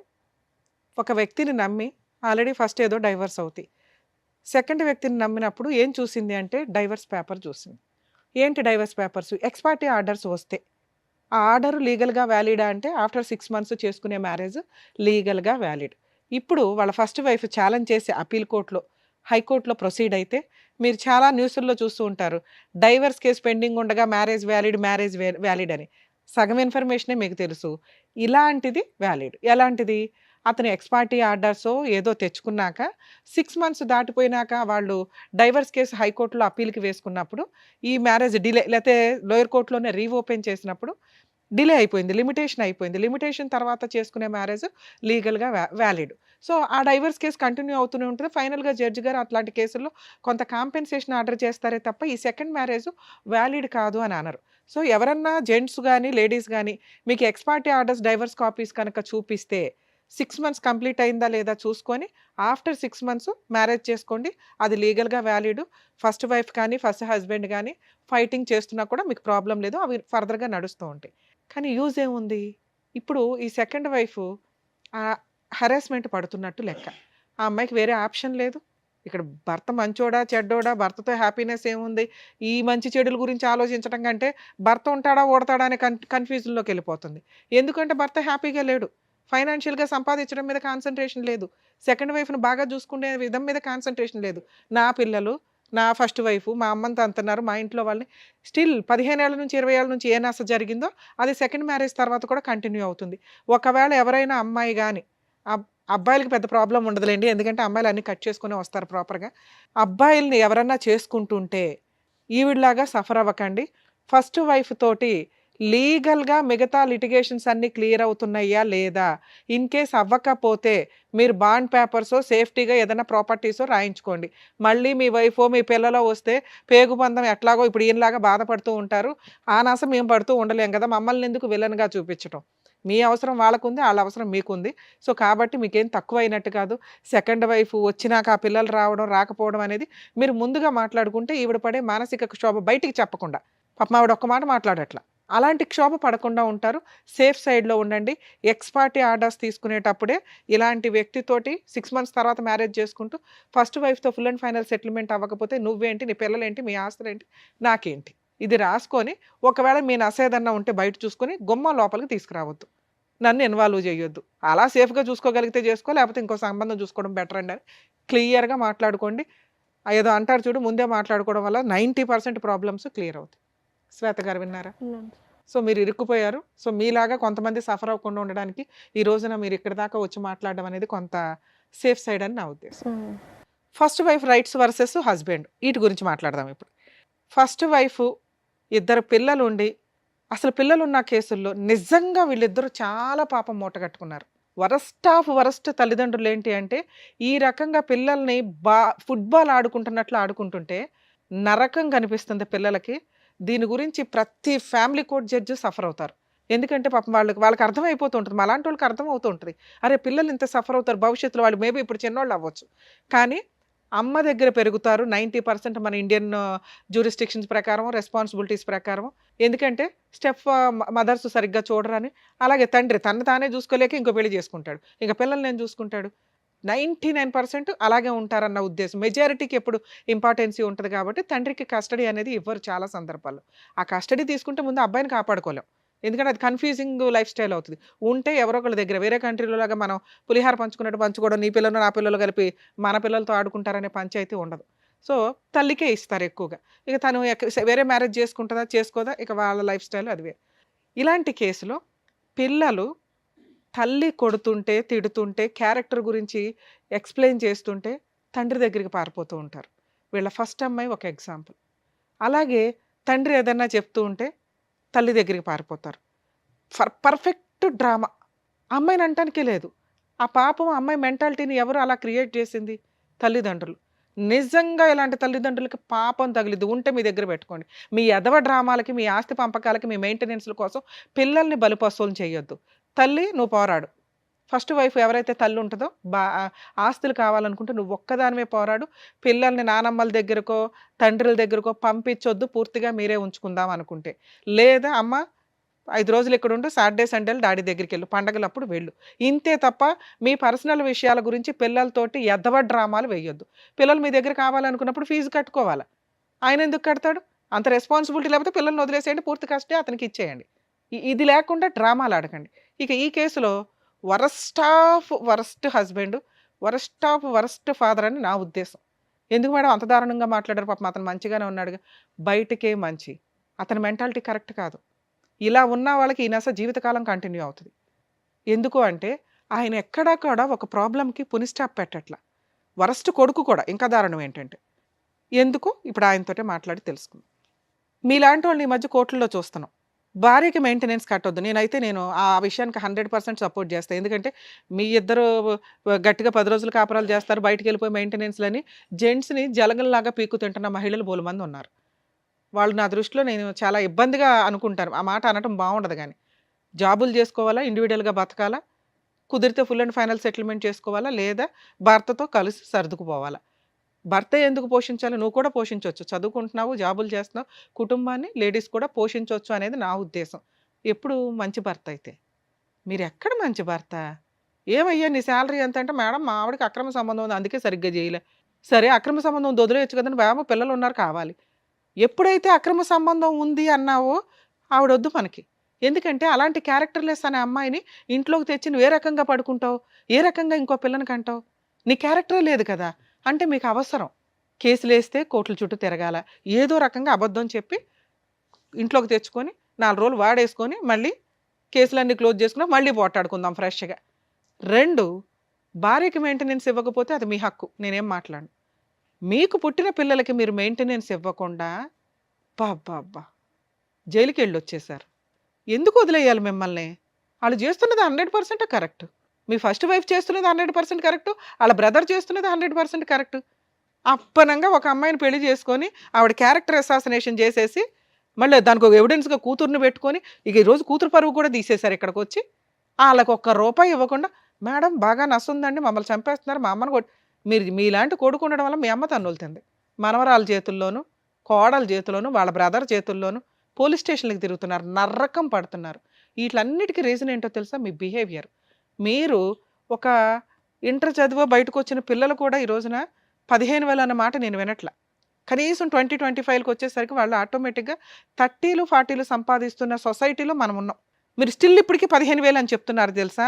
ఒక వ్యక్తిని నమ్మి ఆల్రెడీ ఫస్ట్ ఏదో డైవర్స్ అవుతాయి, సెకండ్ వ్యక్తిని నమ్మినప్పుడు ఏం చూసింది అంటే డైవర్స్ పేపర్ చూసింది. ఏంటి డైవర్స్ పేపర్స్? ఎక్స్పార్టీ ఆర్డర్స్ వస్తే ఆ ఆర్డర్ లీగల్గా వ్యాలిడా అంటే ఆఫ్టర్ 6 months చేసుకునే మ్యారేజ్ లీగల్గా వ్యాలిడ్. ఇప్పుడు వాళ్ళ ఫస్ట్ వైఫ్ ఛాలెంజ్ చేసి అపీల్ కోర్టులో, హైకోర్టులో ప్రొసీడ్ అయితే మీరు చాలా న్యూస్ల్లో చూస్తూ ఉంటారు, డైవర్స్ కేసు పెండింగ్ ఉండగా మ్యారేజ్ వ్యాలిడ్ అని. సగం ఇన్ఫర్మేషనే మీకు తెలుసు. ఇలాంటిది వ్యాలిడ్. ఎలాంటిది? అతను ఎక్స్-పార్టీ ఆర్డర్సో ఏదో తెచ్చుకున్నాక 6 మంత్స్ దాటిపోయినాక వాళ్ళు డైవర్స్ కేసు హైకోర్టులో అప్పీల్‌కి వేసుకున్నప్పుడు, ఈ మ్యారేజ్ డిలే లేతే లోయర్ కోర్ట్‌లోనే రీఓపెన్ చేసినప్పుడు డిలే అయిపోయింది. లిమిటేషన్ అయిపోయింది. లిమిటేషన్ తర్వాత చేసుకునే మ్యారేజ్ లీగల్‌గా వ్యాలిడ్. సో, ఆ డైవర్స్ కేస్ కంటిన్యూ అవుతూనే ఉంటది. ఫైనల్‌గా జడ్జి గారు అట్లాంటి కేసుల్లో కొంత కాంపెన్సేషన్ ఆర్డర్ చేస్తారే తప్ప, ఈ సెకండ్ మ్యారేజ్ వ్యాలిడ్ కాదు అని అనరు. సో, ఎవరన్నా జెంట్స్ గాని, లేడీస్ గాని మీకు X party orders, divorce copies కనుక చూపిస్తే 6 మంత్స్ కంప్లీట్ అయిందా లేదా చూసుకొని ఆఫ్టర్ 6 మంత్స్ మ్యారేజ్ చేసుకోండి. అది లీగల్‌గా వ్యాలిడ్. ఫస్ట్ వైఫ్ కానీ, ఫస్ట్ హస్బెండ్ గాని ఫైటింగ్ చేస్తున్నా కూడా మీకు ప్రాబ్లమ్ లేదు. అవి ఫర్దర్‌గా నడుస్తూ ఉంటాయి. కానీ యూజ్ ఏముంది? ఇప్పుడు ఈ సెకండ్ వైఫ్ హరాస్మెంట్ పడుతున్నట్టు లెక్క. ఆ అమ్మాయికి వేరే ఆప్షన్ లేదు. ఇక్కడ భర్త మంచోడా, చెడ్డోడా, భర్తతో హ్యాపీనెస్ ఏముంది? ఈ మంచి చెడుల గురించి ఆలోచించడం కంటే భర్త ఉంటాడా, ఓడతాడా అనే కన్‌ఫ్యూజన్‌లోకి వెళ్ళిపోతుంది. ఎందుకంటే భర్త హ్యాపీగా లేడు. ఫైనాన్షియల్‌గా సంపాదించడం మీద కాన్సంట్రేషన్ లేదు. సెకండ్ వైఫ్‌ని బాగా చూసుకునే విధం మీద కాన్సంట్రేషన్ లేదు. నా పిల్లలు, నా ఫస్ట్ వైఫ్, మా అమ్మని తంతున్నారు, మా ఇంట్లో వాళ్ళని స్టిల్ 15 ఏళ్ల నుంచి, 20 ఏళ్ల నుంచి ఏ నస జరిగిందో అది సెకండ్ మ్యారేజ్ తర్వాత కూడా కంటిన్యూ అవుతుంది. ఒకవేళ ఎవరైనా అమ్మాయి గాని అబ్బాయిలకి పెద్ద ప్రాబ్లమ్ ఉండదులెండి. ఎందుకంటే అమ్మాయిలు అన్నీ కట్ చేసుకునే వస్తారు ప్రాపర్‌గా. అబ్బాయిల్ని ఎవరన్నా చేసుకుంటుంటే ఈవిడలాగా సఫర్ అవ్వకండి. ఫస్ట్ వైఫ్ తోటి లీగల్‌గా మిగతా లిటిగేషన్స్ అన్నీ క్లియర్ అవుతున్నాయా లేదా? ఇన్ కేస్ అవ్వకపోతే మీరు బాండ్ పేపర్సో, సేఫ్టీగా ఏదైనా ప్రాపర్టీసో రాయించుకోండి. మళ్ళీ మీ వైఫో, మీ పిల్లలో వస్తే పేగుబంధం ఎట్లాగో ఇప్పుడు ఈయనలాగా బాధపడుతూ ఉంటారు. ఆ నస మేము పడుతూ ఉండలేం కదా! మమ్మల్ని ఎందుకు విలన్‌గా చూపించటం. మీ అవసరం వాళ్ళకుంది, ఆళ్ళ అవసరం మీకుంది. సో, కాబట్టి మీకేం తక్కువైనట్టు కాదు. సెకండ్ వైఫ్ వచ్చినాక ఆ పిల్లలు రావడం, రాకపోవడం అనేది మీరు ముందుగా మాట్లాడుకుంటే ఈవిడ పడే మానసిక క్షోభ బయటికి చెప్పకుండా. పాపం ఆవిడ ఒక్క మాట మాట్లాడట్ల. అలాంటి క్షోభ పడకుండా ఉంటారు. సేఫ్ సైడ్‌లో ఉండండి. ఎక్స్ పార్టీ ఆర్డర్స్ తీసుకునేటప్పుడే ఇలాంటి వ్యక్తితోటి 6 మంత్స్ తర్వాత మ్యారేజ్ చేసుకుంటూ ఫస్ట్ వైఫ్‌తో ఫుల్ అండ్ ఫైనల్ సెటిల్మెంట్ అవ్వకపోతే నువ్వేంటి, నీ పిల్లలేంటి, మీ ఆస్తులేంటి, నాకేంటి. ఇది రాసుకొని ఒకవేళ మీ నసేదన్నా ఉంటే బయట చూసుకొని గుమ్మం లోపలికి తీసుకురావద్దు. నన్ను ఇన్వాల్వ్ చేయొద్దు. అలా సేఫ్‌గా చూసుకోగలిగితే చేసుకో, లేకపోతే ఇంకో సంబంధం చూసుకోవడం బెటర్ అండి అని క్లియర్‌గా మాట్లాడుకోండి. ఏదో అంటారు చూడు, ముందే మాట్లాడుకోవడం వల్ల 90% ప్రాబ్లమ్స్ క్లియర్ అవుతాయి. శ్వేత గారు విన్నారా? సో, మీరు ఇరుక్కుపోయారు. సో, మీలాగా కొంతమంది సఫర్ అవ్వకుండా ఉండడానికి ఈ రోజున మీరు ఇక్కడి దాకా వచ్చి మాట్లాడడం అనేది కొంత సేఫ్ సైడ్ అని నా ఉద్దేశం. First wife rights versus husband వీటి గురించి మాట్లాడదాం ఇప్పుడు. ఫస్ట్ వైఫ్ ఇద్దరు పిల్లలుండి అసలు పిల్లలున్న కేసుల్లో నిజంగా వీళ్ళిద్దరూ చాలా పాపం మూటగట్టుకున్నారు. వరస్ట్ ఆఫ్ వరస్ట్ తల్లిదండ్రులు ఏంటి అంటే ఈ రకంగా పిల్లల్ని ఫుట్బాల్ ఆడుకుంటున్నట్లు ఆడుకుంటుంటే నరకం కనిపిస్తుంది పిల్లలకి. దీని గురించి ప్రతి ఫ్యామిలీ కోర్ట్ జడ్జి సఫర్ అవుతారు. ఎందుకంటే పాపం వాళ్ళకి అర్థమైపోతూ ఉంటుంది. మాలాంటి వాళ్ళకి అర్థం అవుతూ ఉంటుంది. అరే పిల్లలు ఇంత సఫర్ అవుతారు, భవిష్యత్తులో వాళ్ళు మేబీ ఇప్పుడు చిన్నోళ్ళు అవ్వచ్చు. కానీ అమ్మ దగ్గర పెరుగుతారు 90% మన ఇండియన్ జ్యూరిస్డిక్షన్స్ ప్రకారం, రెస్పాన్సిబిలిటీస్ ప్రకారం. ఎందుకంటే స్టెప్ మదర్స్ సరిగ్గా చూడరని. అలాగే తండ్రి తను తానే చూసుకోలేక ఇంకో పెళ్లి చేసుకుంటాడు. ఇంక పిల్లల్ని నేను చూసుకుంటాడు. 99% అలాగే ఉంటారన్న ఉద్దేశం. మెజారిటీకి ఎప్పుడు ఇంపార్టెన్సీ ఉంటుంది కాబట్టి తండ్రికి కస్టడీ అనేది ఇవ్వరు చాలా సందర్భాల్లో. ఆ కస్టడీ తీసుకుంటే ముందు అబ్బాయిని కాపాడుకోలేం. ఎందుకంటే అది కన్‌ఫ్యూజింగ్ లైఫ్ స్టైల్ అవుతది. ఉంటే ఎవరో ఒకళ్ళ దగ్గర వేరే కంట్రీలో లాగా మనం పులిహార పంచుకున్నట్టు పంచుకోవడం, నీ పిల్లలు నా పిల్లలు కలిపి మన పిల్లలతో ఆడుకుంటారనే పంచాయితీ ఉండదు. సో, తల్లికే ఇస్తారు ఎక్కువగా. ఇక తను వేరే మ్యారేజ్ చేసుకుంటదా, చేసుకోదా ఇక వాళ్ళ లైఫ్ స్టైల్ అది వేరు. ఇలాంటి కేసులో పిల్లలు తల్లి కొడుతుంటే, తిడుతుంటే, క్యారెక్టర్ గురించి ఎక్స్‌ప్లెయిన్ చేస్తుంటే తండ్రి దగ్గరికి పారిపోతూ ఉంటారు. వీళ్ళ ఫస్ట్ అమ్మాయి ఒక ఎగ్జాంపుల్. అలాగే తండ్రి ఏదన్నా చెప్తూ ఉంటే తల్లి దగ్గరికి పారిపోతారు. Perfect drama. అమ్మాయిని అంటానికే లేదు. ఆ పాపం అమ్మాయి మెంటాలిటీని ఎవరు అలా క్రియేట్ చేసింది? తల్లిదండ్రులు. నిజంగా ఇలాంటి తల్లిదండ్రులకి పాపం తగిలిద్ది. ఉంటే మీ దగ్గర పెట్టుకోండి. మీ ఎదవ డ్రామాలకి, మీ ఆస్తి పంపకాలకి, మీ మెయింటెనెన్స్‌ల కోసం పిల్లల్ని బలిపశువులను చేయొద్దు. తల్లి నువ్వు పోరాడు. ఫస్ట్ వైఫ్ ఎవరైతే తల్లి ఉంటుందో ఆస్తులు కావాలనుకుంటే నువ్వు ఒక్కదానివే పోరాడు. పిల్లల్ని నానమ్మల దగ్గరకో, తండ్రుల దగ్గరకో పంపించొద్దు. పూర్తిగా మీరే ఉంచుకుందాం అనుకుంటే. లేదా అమ్మ 5 రోజులు ఇక్కడ ఉండు, సాటర్డే సండేలు డాడీ దగ్గరికెళ్ళు, పండగలప్పుడు వెళ్ళు. ఇంతే తప్ప మీ పర్సనల్ విషయాల గురించి పిల్లలతోటి ఎద్దవ డ్రామాలు వేయొద్దు. పిల్లలు మీ దగ్గర కావాలనుకున్నప్పుడు ఫీజు కట్టుకోవాలా. ఆయన ఎందుకు కడతాడు? అంత రెస్పాన్సిబిలిటీ లేకపోతే పిల్లల్ని వదిలేసేయండి, పూర్తి కష్టే అతనికి ఇచ్చేయండి. ఇది లేకుండా డ్రామాలు ఆడకండి. ఇక ఈ కేసులో worst of worst husband, worst of worst father అని నా ఉద్దేశం. ఎందుకు మేడం అంత దారుణంగా మాట్లాడారు? పాపం అతను మంచిగానే ఉన్నాడుగా. బయటకే మంచి. అతని మెంటాలిటీ కరెక్ట్ కాదు. ఇలా ఉన్న వాళ్ళకి ఈ నస జీవితకాలం కంటిన్యూ అవుతుంది. ఎందుకు అంటే ఆయన ఎక్కడా కూడా ఒక ప్రాబ్లంకి పునిస్టాప్ పెట్టట్ల. వరస్ట్ కొడుకు కూడా ఇంకా దారుణం ఏంటంటే ఎందుకు ఇప్పుడు ఆయనతోటే మాట్లాడి తెలుసుకుందాం. మీలాంటి వాళ్ళని ఈ మధ్య కోర్టుల్లో చూస్తున్నాం. భార్యకి మెయింటెనెన్స్ కట్టొద్దు. నేను ఆ విషయానికి 100% సపోర్ట్ చేస్తాను. ఎందుకంటే మీ ఇద్దరు గట్టిగా 10 రోజులు కాపురాలు చేస్తారు, బయటికి వెళ్ళిపోయి మెయింటెనెన్స్లని జెంట్స్ని జలగల్లాగా పీక్కు తింటున్న మహిళలు బోలమంది ఉన్నారు. వాళ్ళు నా దృష్టిలో నేను చాలా ఇబ్బందిగా అనుకుంటాను. ఆ మాట అనటం బాగుండదు. కానీ జాబులు చేసుకోవాలా, ఇండివిజువల్గా బతకాలా, కుదిరితే ఫుల్ అండ్ ఫైనల్ సెటిల్మెంట్ చేసుకోవాలా, లేదా భర్తతో కలిసి సర్దుకుపోవాలా. భర్త ఎందుకు పోషించాలి? నువ్వు కూడా పోషించవచ్చు. చదువుకుంటున్నావు, జాబులు చేస్తున్నావు, కుటుంబాన్ని లేడీస్ కూడా పోషించవచ్చు అనేది నా ఉద్దేశం. ఎప్పుడు మంచి భర్త అయితే. మీరు ఎక్కడ మంచి భర్త? ఏమయ్యా నీ శాలరీ ఎంత అంటే, మేడం మా ఆవిడకి అక్రమ సంబంధం ఉంది అందుకే సరిగ్గా చేయలే. సరే అక్రమ సంబంధం వదిలేయచ్చు కదండి, బాబు పిల్లలు ఉన్నారు కావాలి. ఎప్పుడైతే అక్రమ సంబంధం ఉంది అన్నావో ఆవిడొద్దు మనకి. ఎందుకంటే అలాంటి క్యారెక్టర్లెస్ అనే అమ్మాయిని ఇంట్లోకి తెచ్చి నువ్వు ఏ రకంగా పడుకుంటావు, ఏ రకంగా ఇంకో పిల్లని కంటావు? నీ క్యారెక్టరే లేదు కదా. అంటే మీకు అవసరం కేసులు వేస్తే కోర్టుల చుట్టూ తిరగాల, ఏదో రకంగా అబద్ధం చెప్పి ఇంట్లోకి తెచ్చుకొని 4 రోజులు వాడేసుకొని మళ్ళీ కేసులన్నీ క్లోజ్ చేసుకున్నా మళ్ళీ పోటాడుకుందాం ఫ్రెష్గా. 2, భార్యకి మెయింటెనెన్స్ ఇవ్వకపోతే అది మీ హక్కు, నేనేం మాట్లాడను. మీకు పుట్టిన పిల్లలకి మీరు మెయింటెనెన్స్ ఇవ్వకుండా బాబ్బా జైలుకి వెళ్ళి వచ్చేసారు. ఎందుకు వదిలేయాలి మిమ్మల్ని? వాళ్ళు చేస్తున్నది 100% కరెక్ట్. మీ ఫస్ట్ వైఫ్ చేస్తున్నది 100% కరెక్ట్, వాళ్ళ బ్రదర్ చేస్తున్నది 100% కరెక్ట్. అప్పనంగా ఒక అమ్మాయిని పెళ్లి చేసుకొని ఆవిడ క్యారెక్టర్ అసాసినేషన్ చేసేసి మళ్ళీ దానికి ఒక ఎవిడెన్స్గా కూతుర్ని పెట్టుకొని ఇక ఈరోజు కూతురు పరువు కూడా తీసేశారు. ఇక్కడికి వచ్చి వాళ్ళకి ₹1 ఇవ్వకుండా, మేడం బాగా నస్తుందండి, మమ్మల్ని చంపేస్తున్నారు, మా అమ్మని మీరు మీలాంటి కొడుకు ఉండడం వల్ల మీ అమ్మ తన్నులుతుంది. మనవరాల చేతుల్లోనూ, కోడల చేతుల్లోనూ, వాళ్ళ బ్రదర్ చేతుల్లోనూ పోలీస్ స్టేషన్లకు తిరుగుతున్నారు, నర్రకం పడుతున్నారు. వీటన్నిటికీ రీజన్ ఏంటో తెలుసా? మీ బిహేవియర్. మీరు ఒక ఇంటర్ చదివో బయటకు వచ్చిన పిల్లలు కూడా ఈ రోజున 15,000 అన్న మాట నేను వినట్ల. కనీసం 20-25కి వచ్చేసరికి వాళ్ళు ఆటోమేటిక్గా 30లు 40లు సంపాదిస్తున్న సొసైటీలో మనం ఉన్నాం. మీరు స్టిల్ ఇప్పటికీ 15,000 అని చెప్తున్నారు తెలుసా?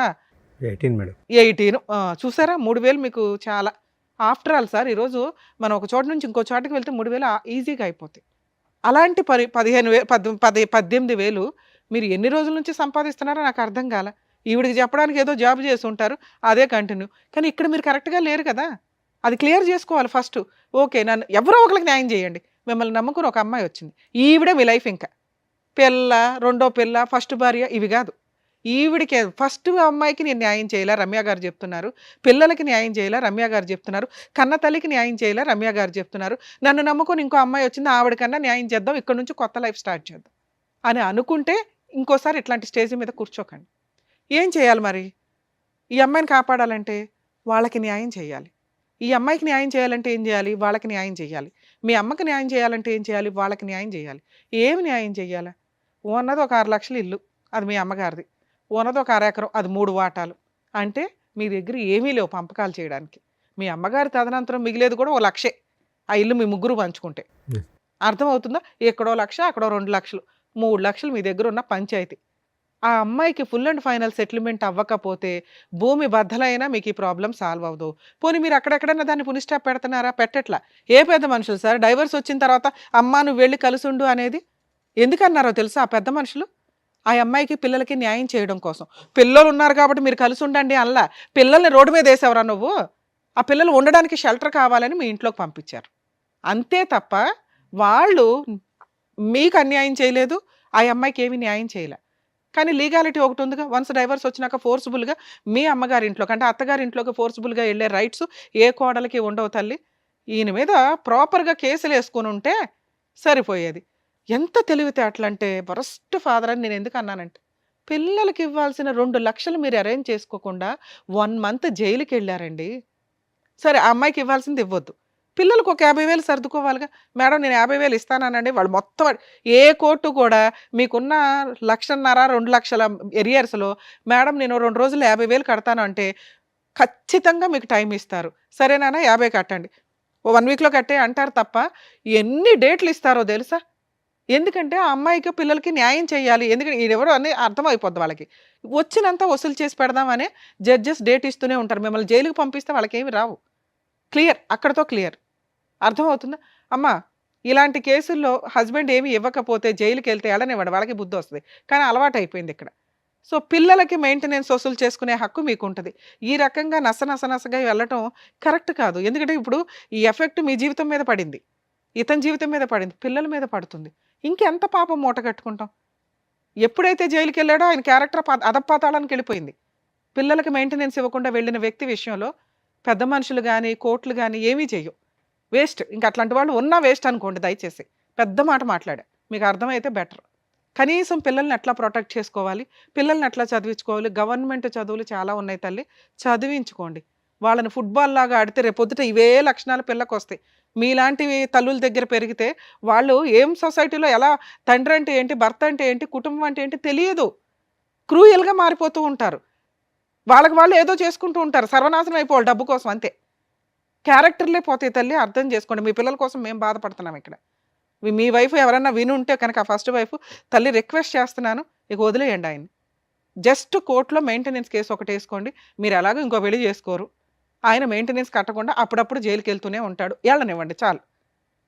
18 మేడం. 18 చూసారా? 3,000 మీకు చాలా. ఆఫ్టర్ ఆల్ సార్ ఈరోజు మనం ఒక చోట నుంచి ఇంకో చోటకి వెళ్తే 3,000 ఈజీగా అయిపోతాయి. అలాంటి 18,000 మీరు ఎన్ని రోజుల నుంచి సంపాదిస్తున్నారో నాకు అర్థం కాల. ఈవిడికి చెప్పడానికి ఏదో జాబ్ చేసి ఉంటారు, అదే కంటిన్యూ. కానీ ఇక్కడ మీరు కరెక్ట్గా లేరు కదా, అది క్లియర్ చేసుకోవాలి ఫస్ట్. ఓకే, నన్ను ఎవరో ఒకరికి న్యాయం చేయండి. మిమ్మల్ని నమ్ముకుని ఒక అమ్మాయి వచ్చింది, ఈవిడే మీ లైఫ్. ఇంకా పిల్ల, రెండో పిల్ల, ఫస్ట్ భార్య ఇవి కాదు. ఈవిడికి ఫస్ట్ అమ్మాయికి నేను న్యాయం చేయాలా, రమ్య గారు చెప్తున్నారు. పిల్లలకి న్యాయం చేయాలా, రమ్య గారు చెప్తున్నారు. కన్న తల్లికి న్యాయం చేయాలా, రమ్య గారు చెప్తున్నారు. నన్ను నమ్ముకొని ఇంకో అమ్మాయి వచ్చింది, ఆవిడకన్నా న్యాయం చేద్దాం, ఇక్కడ నుంచి కొత్త లైఫ్ స్టార్ట్ చేద్దాం అని అనుకుంటే ఇంకోసారి ఇట్లాంటి స్టేజ్ మీద కూర్చోకండి. ఏం చేయాలి మరి? ఈ అమ్మాయిని కాపాడాలంటే వాళ్ళకి న్యాయం చేయాలి. ఈ అమ్మాయికి న్యాయం చేయాలంటే ఏం చేయాలి? వాళ్ళకి న్యాయం చేయాలి. మీ అమ్మకి న్యాయం చేయాలంటే ఏం చేయాలి? వాళ్ళకి న్యాయం చేయాలి. ఏమి న్యాయం చేయాలి? ఉన్నది ఒక 6 లక్షల ఇల్లు, అది మీ అమ్మగారిది. ఉన్నది ఒక 1/2 ఎకరం, అది 3 వాటాలు. అంటే మీ దగ్గర ఏమీ లేవు పంపకాలు చేయడానికి. మీ అమ్మగారి తదనంతరం మిగిలేదు కూడా 1 లక్షే, ఆ ఇల్లు మీ ముగ్గురు పంచుకుంటే. అర్థమవుతుందా? ఎక్కడో 1 లక్ష, అక్కడో 2 లక్షలు, 3 లక్షలు మీ దగ్గర ఉన్న పంచాయతీ. ఆ అమ్మాయికి ఫుల్ అండ్ ఫైనల్ సెటిల్మెంట్ అవ్వకపోతే భూమి బద్దలైనా మీకు ఈ ప్రాబ్లం సాల్వ్ అవ్వదు. పోనీ మీరు అక్కడెక్కడన్నా దాన్ని పునిస్టాప్ పెడుతున్నారా? పెట్టట్లా. ఏ పెద్ద మనుషులు సార్ డైవర్స్ వచ్చిన తర్వాత అమ్మా నువ్వు వెళ్ళి కలుసుండు అనేది ఎందుకన్నారో తెలుసా? ఆ పెద్ద మనుషులు ఆ అమ్మాయికి పిల్లలకి న్యాయం చేయడం కోసం. పిల్లలు ఉన్నారు కాబట్టి మీరు కలిసి ఉండండి అల్లా. పిల్లల్ని రోడ్డు మీద వేసేవరా నువ్వు? ఆ పిల్లలు ఉండడానికి షెల్టర్ కావాలని మీ ఇంట్లోకి పంపించారు అంతే తప్ప వాళ్ళు మీకు అన్యాయం చేయలేదు, ఆ అమ్మాయికి ఏమి న్యాయం చేయలే. కానీ లీగాలిటీ ఒకటి ఉందిగా, వన్స్ డైవర్స్ వచ్చినాక ఫోర్స్ఫుల్గా మీ అమ్మగారి ఇంట్లోకి అంటే అత్తగారి ఇంట్లోకి ఫోర్స్ఫుల్గా వెళ్ళే రైట్స్ ఏ కోడలికి ఉండవు తల్లి. ఈయన మీద ప్రాపర్గా కేసులు వేసుకొని ఉంటే సరిపోయేది. ఎంత తెలివితేటలంటే వరస్ట్ ఫాదర్ అని నేను ఎందుకు అన్నానంటే, పిల్లలకి ఇవ్వాల్సిన 2 లక్షలు మీరు అరేంజ్ చేసుకోకుండా 1 మంత్ జైలుకి వెళ్ళారండి. సరే ఆ అమ్మాయికి ఇవ్వాల్సింది ఇవ్వద్దు, పిల్లలకు ఒక 50,000 సర్దుకోవాలిగా. మేడం నేను 50,000 ఇస్తానండి, వాళ్ళు మొత్తం ఏ కోర్టు కూడా మీకున్న 1,50,000 2 లక్షల ఎరియర్స్లో మేడం నేను 2 రోజులు 50,000 కడతాను అంటే ఖచ్చితంగా మీకు టైం ఇస్తారు. సరేనా 50 కట్టండి, 1 వీక్లో కట్టే అంటారు తప్ప ఎన్ని డేట్లు ఇస్తారో తెలుసా? ఎందుకంటే ఆ అమ్మాయికి పిల్లలకి న్యాయం చేయాలి. ఎందుకంటే ఈడెవరో అని అర్థమైపోద్ది వాళ్ళకి. వచ్చినంత వసూలు చేసి పెడదామని జడ్జెస్ డేట్ ఇస్తూనే ఉంటారు. మిమ్మల్ని జైలుకి పంపిస్తే వాళ్ళకి ఏమి రావు. క్లియర్, అక్కడతో క్లియర్. అర్థమవుతుందా? అమ్మ ఇలాంటి కేసుల్లో హస్బెండ్ ఏమి ఇవ్వకపోతే జైలుకి వెళ్తే వెళ్ళనివ్వడు, వాళ్ళకి బుద్ధి వస్తుంది. కానీ అలవాటు అయిపోయింది ఇక్కడ. సో పిల్లలకి మెయింటెనెన్స్ వసూలు చేసుకునే హక్కు మీకు ఉంటుంది. ఈ రకంగా నసగా వెళ్ళటం కరెక్ట్ కాదు. ఎందుకంటే ఇప్పుడు ఈ ఎఫెక్ట్ మీ జీవితం మీద పడింది, ఇతని జీవితం మీద పడింది, పిల్లల మీద పడుతుంది. ఇంకెంత పాపం మూట కట్టుకుంటాం? ఎప్పుడైతే జైలుకి వెళ్ళాడో ఆయన క్యారెక్టర్ అధపాతాళానికి వెళ్ళిపోయింది. పిల్లలకి మెయింటెనెన్స్ ఇవ్వకుండా వెళ్ళిన వ్యక్తి విషయంలో పెద్ద మనుషులు కానీ కోర్టులు కానీ ఏమీ చెయ్యవు. వేస్ట్. ఇంక అట్లాంటి వాళ్ళు ఉన్నా వేస్ట్ అనుకోండి దయచేసి. పెద్ద మాట మాట్లాడా, మీకు అర్థమైతే బెటర్. కనీసం పిల్లల్ని ఎట్లా ప్రొటెక్ట్ చేసుకోవాలి, పిల్లల్ని ఎట్లా చదివించుకోవాలి. గవర్నమెంట్ చదువులు చాలా ఉన్నాయి తల్లి, చదివించుకోండి. వాళ్ళని ఫుట్బాల్ లాగా ఆడితే రేపొద్దుట ఇవే లక్షణాలు పిల్లకి వస్తాయి. మీలాంటి తల్లుల దగ్గర పెరిగితే వాళ్ళు ఏం సొసైటీలో ఎలా తండ్రి అంటే ఏంటి, భర్త అంటే ఏంటి, కుటుంబం అంటే ఏంటి తెలియదు. క్రూయల్గా మారిపోతూ ఉంటారు. వాళ్ళకి వాళ్ళు ఏదో చేసుకుంటూ ఉంటారు, సర్వనాశనం అయిపోవాలి డబ్బు కోసం, అంతే. క్యారెక్టర్లే పోతాయి తల్లి, అర్థం చేసుకోండి. మీ పిల్లల కోసం మేము బాధపడుతున్నాం ఇక్కడ. మీ వైఫ్ ఎవరన్నా వినుంటే కనుక, ఫస్ట్ వైఫ్ తల్లి రిక్వెస్ట్ చేస్తున్నాను, ఇక వదిలేయండి ఆయన్ని. జస్ట్ కోర్టులో మెయింటెనెన్స్ కేసు ఒకటి వేసుకోండి. మీరు ఎలాగో ఇంకో పెళ్లి చేసుకోరు, ఆయన మెయింటెనెన్స్ కట్టకుండా అప్పుడప్పుడు జైలుకి వెళ్తూనే ఉంటాడు, వెళ్ళనివ్వండి చాలు.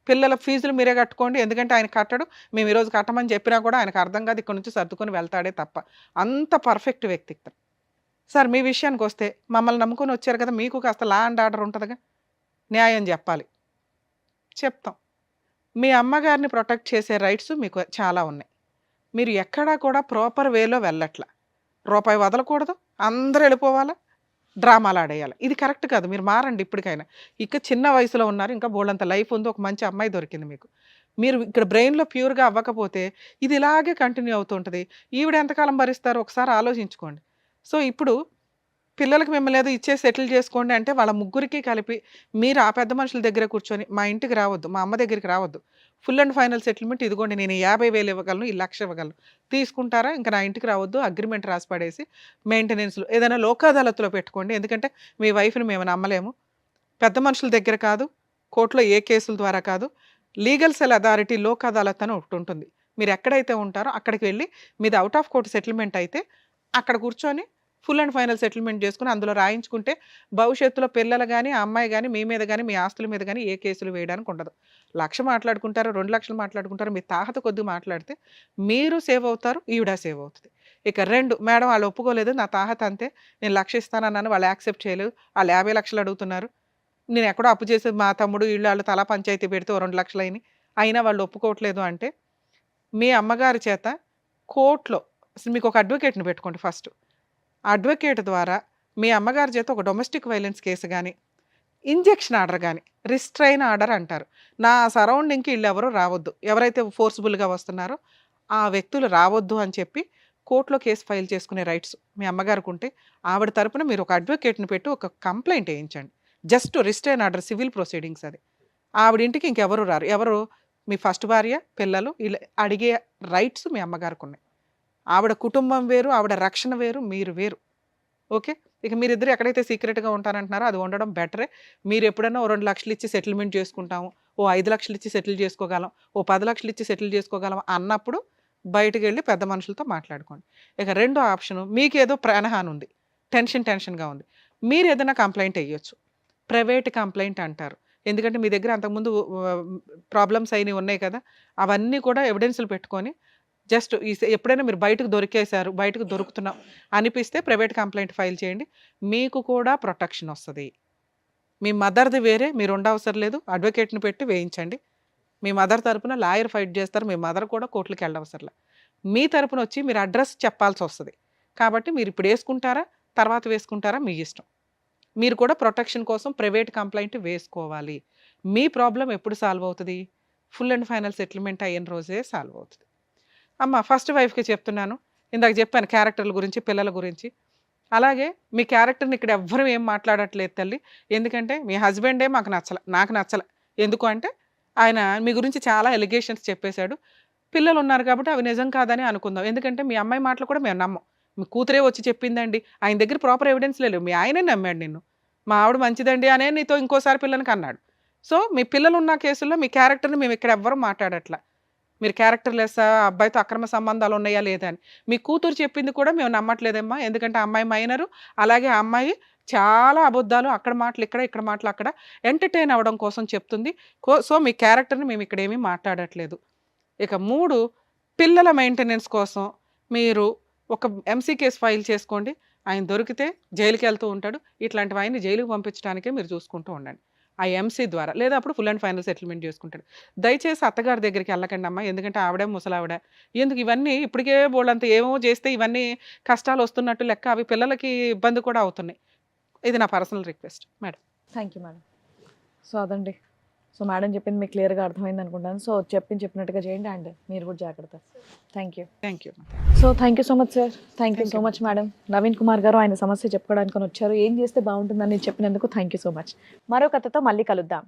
పిల్లల ఫీజులు మీరే కట్టుకోండి, ఎందుకంటే ఆయన కట్టడు. మేము ఈరోజు కట్టమని చెప్పినా కూడా ఆయనకు అర్థం కాదు, ఇక్కడ నుంచి సర్దుకొని వెళ్తాడే తప్ప. అంత పర్ఫెక్ట్ వ్యక్తి. సార్ మీ విషయానికి వస్తే, మమ్మల్ని నమ్ముకొని వచ్చారు కదా, మీకు కాస్త లా అండ్ ఆర్డర్ ఉంటుందిగా, న్యాయం చెప్పాలి, చెప్తాం. మీ అమ్మగారిని ప్రొటెక్ట్ చేసే రైట్స్ మీకు చాలా ఉన్నాయి. మీరు ఎక్కడా కూడా ప్రాపర్ వేలో వెళ్ళట్లా. రూపాయి వదలకూడదు, అందరూ వెళ్ళిపోవాలా, డ్రామాలు ఆడేయాలి. ఇది కరెక్ట్ కాదు. మీరు మారండి ఇప్పటికైనా. ఇక చిన్న వయసులో ఉన్నారు, ఇంకా బోల్డంత లైఫ్ ఉంది, ఒక మంచి అమ్మాయి దొరికింది మీకు. మీరు ఇక్కడ బ్రెయిన్లో ప్యూర్గా అవ్వకపోతే ఇది ఇలాగే కంటిన్యూ అవుతుంటుంది. ఈవిడ ఎంతకాలం భరిస్తారో ఒకసారి ఆలోచించుకోండి. సో ఇప్పుడు పిల్లలకి మిమ్మల్ని ఏదో ఇచ్చే సెటిల్ చేసుకోండి అంటే వాళ్ళ ముగ్గురికి కలిపి మీరు ఆ పెద్ద మనుషుల దగ్గర కూర్చొని, మా ఇంటికి రావద్దు, మా అమ్మ దగ్గరికి రావద్దు, ఫుల్ అండ్ ఫైనల్ సెటిల్మెంట్ ఇదిగోండి, నేను 50,000 ఇవ్వగలను, 1,00,000 ఇవ్వగలను, తీసుకుంటారా, ఇంకా నా ఇంటికి రావద్దు, అగ్రిమెంట్ రాసి పడేసి మెయింటెనెన్స్లో ఏదైనా లోక్ అదాలత్లో పెట్టుకోండి. ఎందుకంటే మీ వైఫ్ని మేము నమ్మలేము. పెద్ద మనుషుల దగ్గర కాదు, కోర్టులో ఏ కేసుల ద్వారా కాదు, legal cell authority Lok Adalat అని ఒకటి ఉంటుంది. మీరు ఎక్కడైతే ఉంటారో అక్కడికి వెళ్ళి మీది అవుట్ ఆఫ్ కోర్టు సెటిల్మెంట్ అయితే అక్కడ కూర్చొని ఫుల్ అండ్ ఫైనల్ సెటిల్మెంట్ చేసుకుని అందులో రాయించుకుంటే భవిష్యత్తులో పిల్లలు కానీ, ఆ అమ్మాయి కానీ, మీ మీద కానీ, మీ ఆస్తుల మీద కానీ ఏ కేసులు వేయడానికి ఉండదు. 1,00,000 మాట్లాడుకుంటారు, 2,00,000 మాట్లాడుకుంటారు, మీ తాహత కొద్ది మాట్లాడితే మీరు సేవ్ అవుతారు, ఈవిడ సేవ్ అవుతుంది. ఇక 2, మేడం వాళ్ళు ఒప్పుకోలేదు, నా తాహత అంతే, నేను 1,00,000 ఇస్తానన్నాను, వాళ్ళు యాక్సెప్ట్ చేయలేదు, వాళ్ళు 50,00,000 అడుగుతున్నారు, నేను ఎక్కడో అప్పు చేసి మా తమ్ముడు వీళ్ళు వాళ్ళు తలా పంచాయతీ పెడితే 2,00,000 అయినాయి, అయినా వాళ్ళు ఒప్పుకోవట్లేదు అంటే మీ అమ్మగారి చేత కోర్టులో మీకు ఒక అడ్వకేట్ని పెట్టుకోండి ఫస్ట్. అడ్వకేట్ ద్వారా మీ అమ్మగారి చేత ఒక డొమెస్టిక్ వైలెన్స్ కేసు కానీ, ఇంజెక్షన్ ఆర్డర్ కానీ, రిస్ట్రైన్ ఆర్డర్ అంటారు, నా సరౌండింగ్కి వీళ్ళు ఎవరు రావద్దు, ఎవరైతే ఫోర్స్ఫుల్గా వస్తున్నారో ఆ వ్యక్తులు రావద్దు అని చెప్పి కోర్టులో కేసు ఫైల్ చేసుకునే రైట్స్ మీ అమ్మగారికి ఉంటే ఆవిడ తరపున మీరు ఒక అడ్వకేట్ని పెట్టి ఒక కంప్లైంట్ వేయించండి. Just restrain order, civil proceedings అది. ఆవిడ ఇంటికి ఇంకెవరు రారు, ఎవరు మీ ఫస్ట్ భార్య, పిల్లలు, ఇలా అడిగే రైట్స్ మీ అమ్మగారికి ఉన్నాయి. ఆవిడ కుటుంబం వేరు, ఆవిడ రక్షణ వేరు, మీరు వేరు. ఓకే, ఇక మీరిద్దరు ఎక్కడైతే సీక్రెట్గా ఉంటారంటున్నారో అది ఉండడం బెటరే. మీరు ఎప్పుడైనా ఓ 2,00,000 ఇచ్చి సెటిల్మెంట్ చేసుకుంటాము, ఓ 5,00,000 ఇచ్చి సెటిల్ చేసుకోగలం, ఓ 10,00,000 ఇచ్చి సెటిల్ చేసుకోగలం అన్నప్పుడు బయటకు వెళ్ళి పెద్ద మనుషులతో మాట్లాడుకోండి. ఇక 2వ ఆప్షన్, మీకు ఏదో ప్రాణహాని ఉంది, టెన్షన్గా ఉంది, మీరు ఏదైనా కంప్లైంట్ వేయొచ్చు. ప్రైవేట్ కంప్లైంట్ అంటారు. ఎందుకంటే మీ దగ్గర అంతకుముందు ప్రాబ్లమ్స్ అయినవి ఉన్నాయి కదా, అవన్నీ కూడా ఎవిడెన్స్లు పెట్టుకొని జస్ట్ ఎప్పుడైనా మీరు బయటకు దొరికేశారు, బయటకు దొరుకుతున్నాం అనిపిస్తే ప్రైవేట్ కంప్లైంట్ ఫైల్ చేయండి, మీకు కూడా ప్రొటెక్షన్ వస్తుంది. మీ మదర్ది వేరే, మీరు ఉండవసరం లేదు, అడ్వకేట్ని పెట్టి వేయించండి. మీ మదర్ తరపున లాయర్ ఫైట్ చేస్తారు, మీ మదర్ కూడా కోర్టులకు వెళ్ళవసరం లేదు. మీ తరపున వచ్చి మీరు అడ్రస్ చెప్పాల్సి వస్తుంది. కాబట్టి మీరు ఇప్పుడు వేసుకుంటారా, తర్వాత వేసుకుంటారా, మీ ఇష్టం. మీరు కూడా ప్రొటెక్షన్ కోసం ప్రైవేట్ కంప్లైంట్ వేసుకోవాలి. మీ ప్రాబ్లం ఎప్పుడు సాల్వ్ అవుతుంది, ఫుల్ అండ్ ఫైనల్ సెటిల్మెంట్ అయిన రోజే సాల్వ్ అవుతుంది. అమ్మ ఫస్ట్ వైఫ్కి చెప్తున్నాను, ఇందాక చెప్పాను క్యారెక్టర్ల గురించి, పిల్లల గురించి. అలాగే మీ క్యారెక్టర్ని ఇక్కడ ఎవ్వరూ ఏం మాట్లాడట్లేదు తల్లి, ఎందుకంటే మీ హస్బెండే మాకు నాకు నచ్చలే. ఎందుకు అంటే ఆయన మీ గురించి చాలా ఎలిగేషన్స్ చెప్పేశాడు. పిల్లలు ఉన్నారు కాబట్టి అవి నిజం కాదని అనుకుందాం, ఎందుకంటే మీ అమ్మాయి మాటలు కూడా మేము నమ్మం. మీ కూతురే వచ్చి చెప్పిందండి, ఆయన దగ్గర ప్రాపర్ ఎవిడెన్స్ లేదు, మీ ఆయనే నమ్మాడు నిన్ను, మా ఆవిడ మంచిదండి అనే నీతో ఇంకోసారి పిల్లలకి అన్నాడు. సో మీ పిల్లలు ఉన్న కేసుల్లో మీ క్యారెక్టర్ని మేము ఇక్కడ ఎవ్వరూ మాట్లాడట్లా. మీరు క్యారెక్టర్ లెస్సా, అబ్బాయితో అక్రమ సంబంధాలు ఉన్నాయా లేదా అని. మీ కూతురు చెప్పింది కూడా మేము నమ్మట్లేదమ్మా, ఎందుకంటే ఆ అమ్మాయి మైనరు, అలాగే ఆ అమ్మాయి చాలా అబద్ధాలు, అక్కడ మాటలు ఇక్కడ, ఇక్కడ మాటలు అక్కడ, ఎంటర్టైన్ అవ్వడం కోసం చెప్తుంది. సో మీ క్యారెక్టర్ని మేము ఇక్కడ ఏమీ మాట్లాడట్లేదు. ఇక 3, పిల్లల మెయింటెనెన్స్ కోసం మీరు ఒక ఎంసీ కేసు ఫైల్ చేసుకోండి. ఆయన దొరికితే జైలుకి వెళ్తూ ఉంటాడు. ఇట్లాంటివి ఆయన్ని జైలుకి పంపించడానికే మీరు చూసుకుంటూ ఉండండి ఆ ఎంసీ ద్వారా, లేదా అప్పుడు ఫుల్ అండ్ ఫైనల్ సెటిల్మెంట్ చేసుకుంటాడు. దయచేసి అత్తగారి దగ్గరికి వెళ్ళకండి అమ్మా, ఎందుకంటే ఆవిడే ముసలావిడ. ఎందుకు ఇవన్నీ ఇప్పటికే బోళ్ళంత ఏమో చేస్తే ఇవన్నీ కష్టాలు వస్తున్నట్టు లెక్క, అవి పిల్లలకి ఇబ్బంది కూడా అవుతున్నాయి. ఇది నా personal request madam. Thank you madam. So అదండి, సో మేడం చెప్పింది మీకు క్లియర్గా అర్థమైంది అనుకుంటాను. సో చెప్పినట్టుగా చేయండి అండ్ మీరు కూడా జాగ్రత్త. Thank you. Thank you. So thank you so much sir. Thank you so much madam. Naveen Kumar గారు ఆయన సమస్య చెప్పుకోవడానికి వచ్చారు. ఏం చేస్తే బాగుంటుందని చెప్పినందుకు థ్యాంక్ యూ సో మచ్. మరో కథతో మళ్ళీ కలుద్దాం.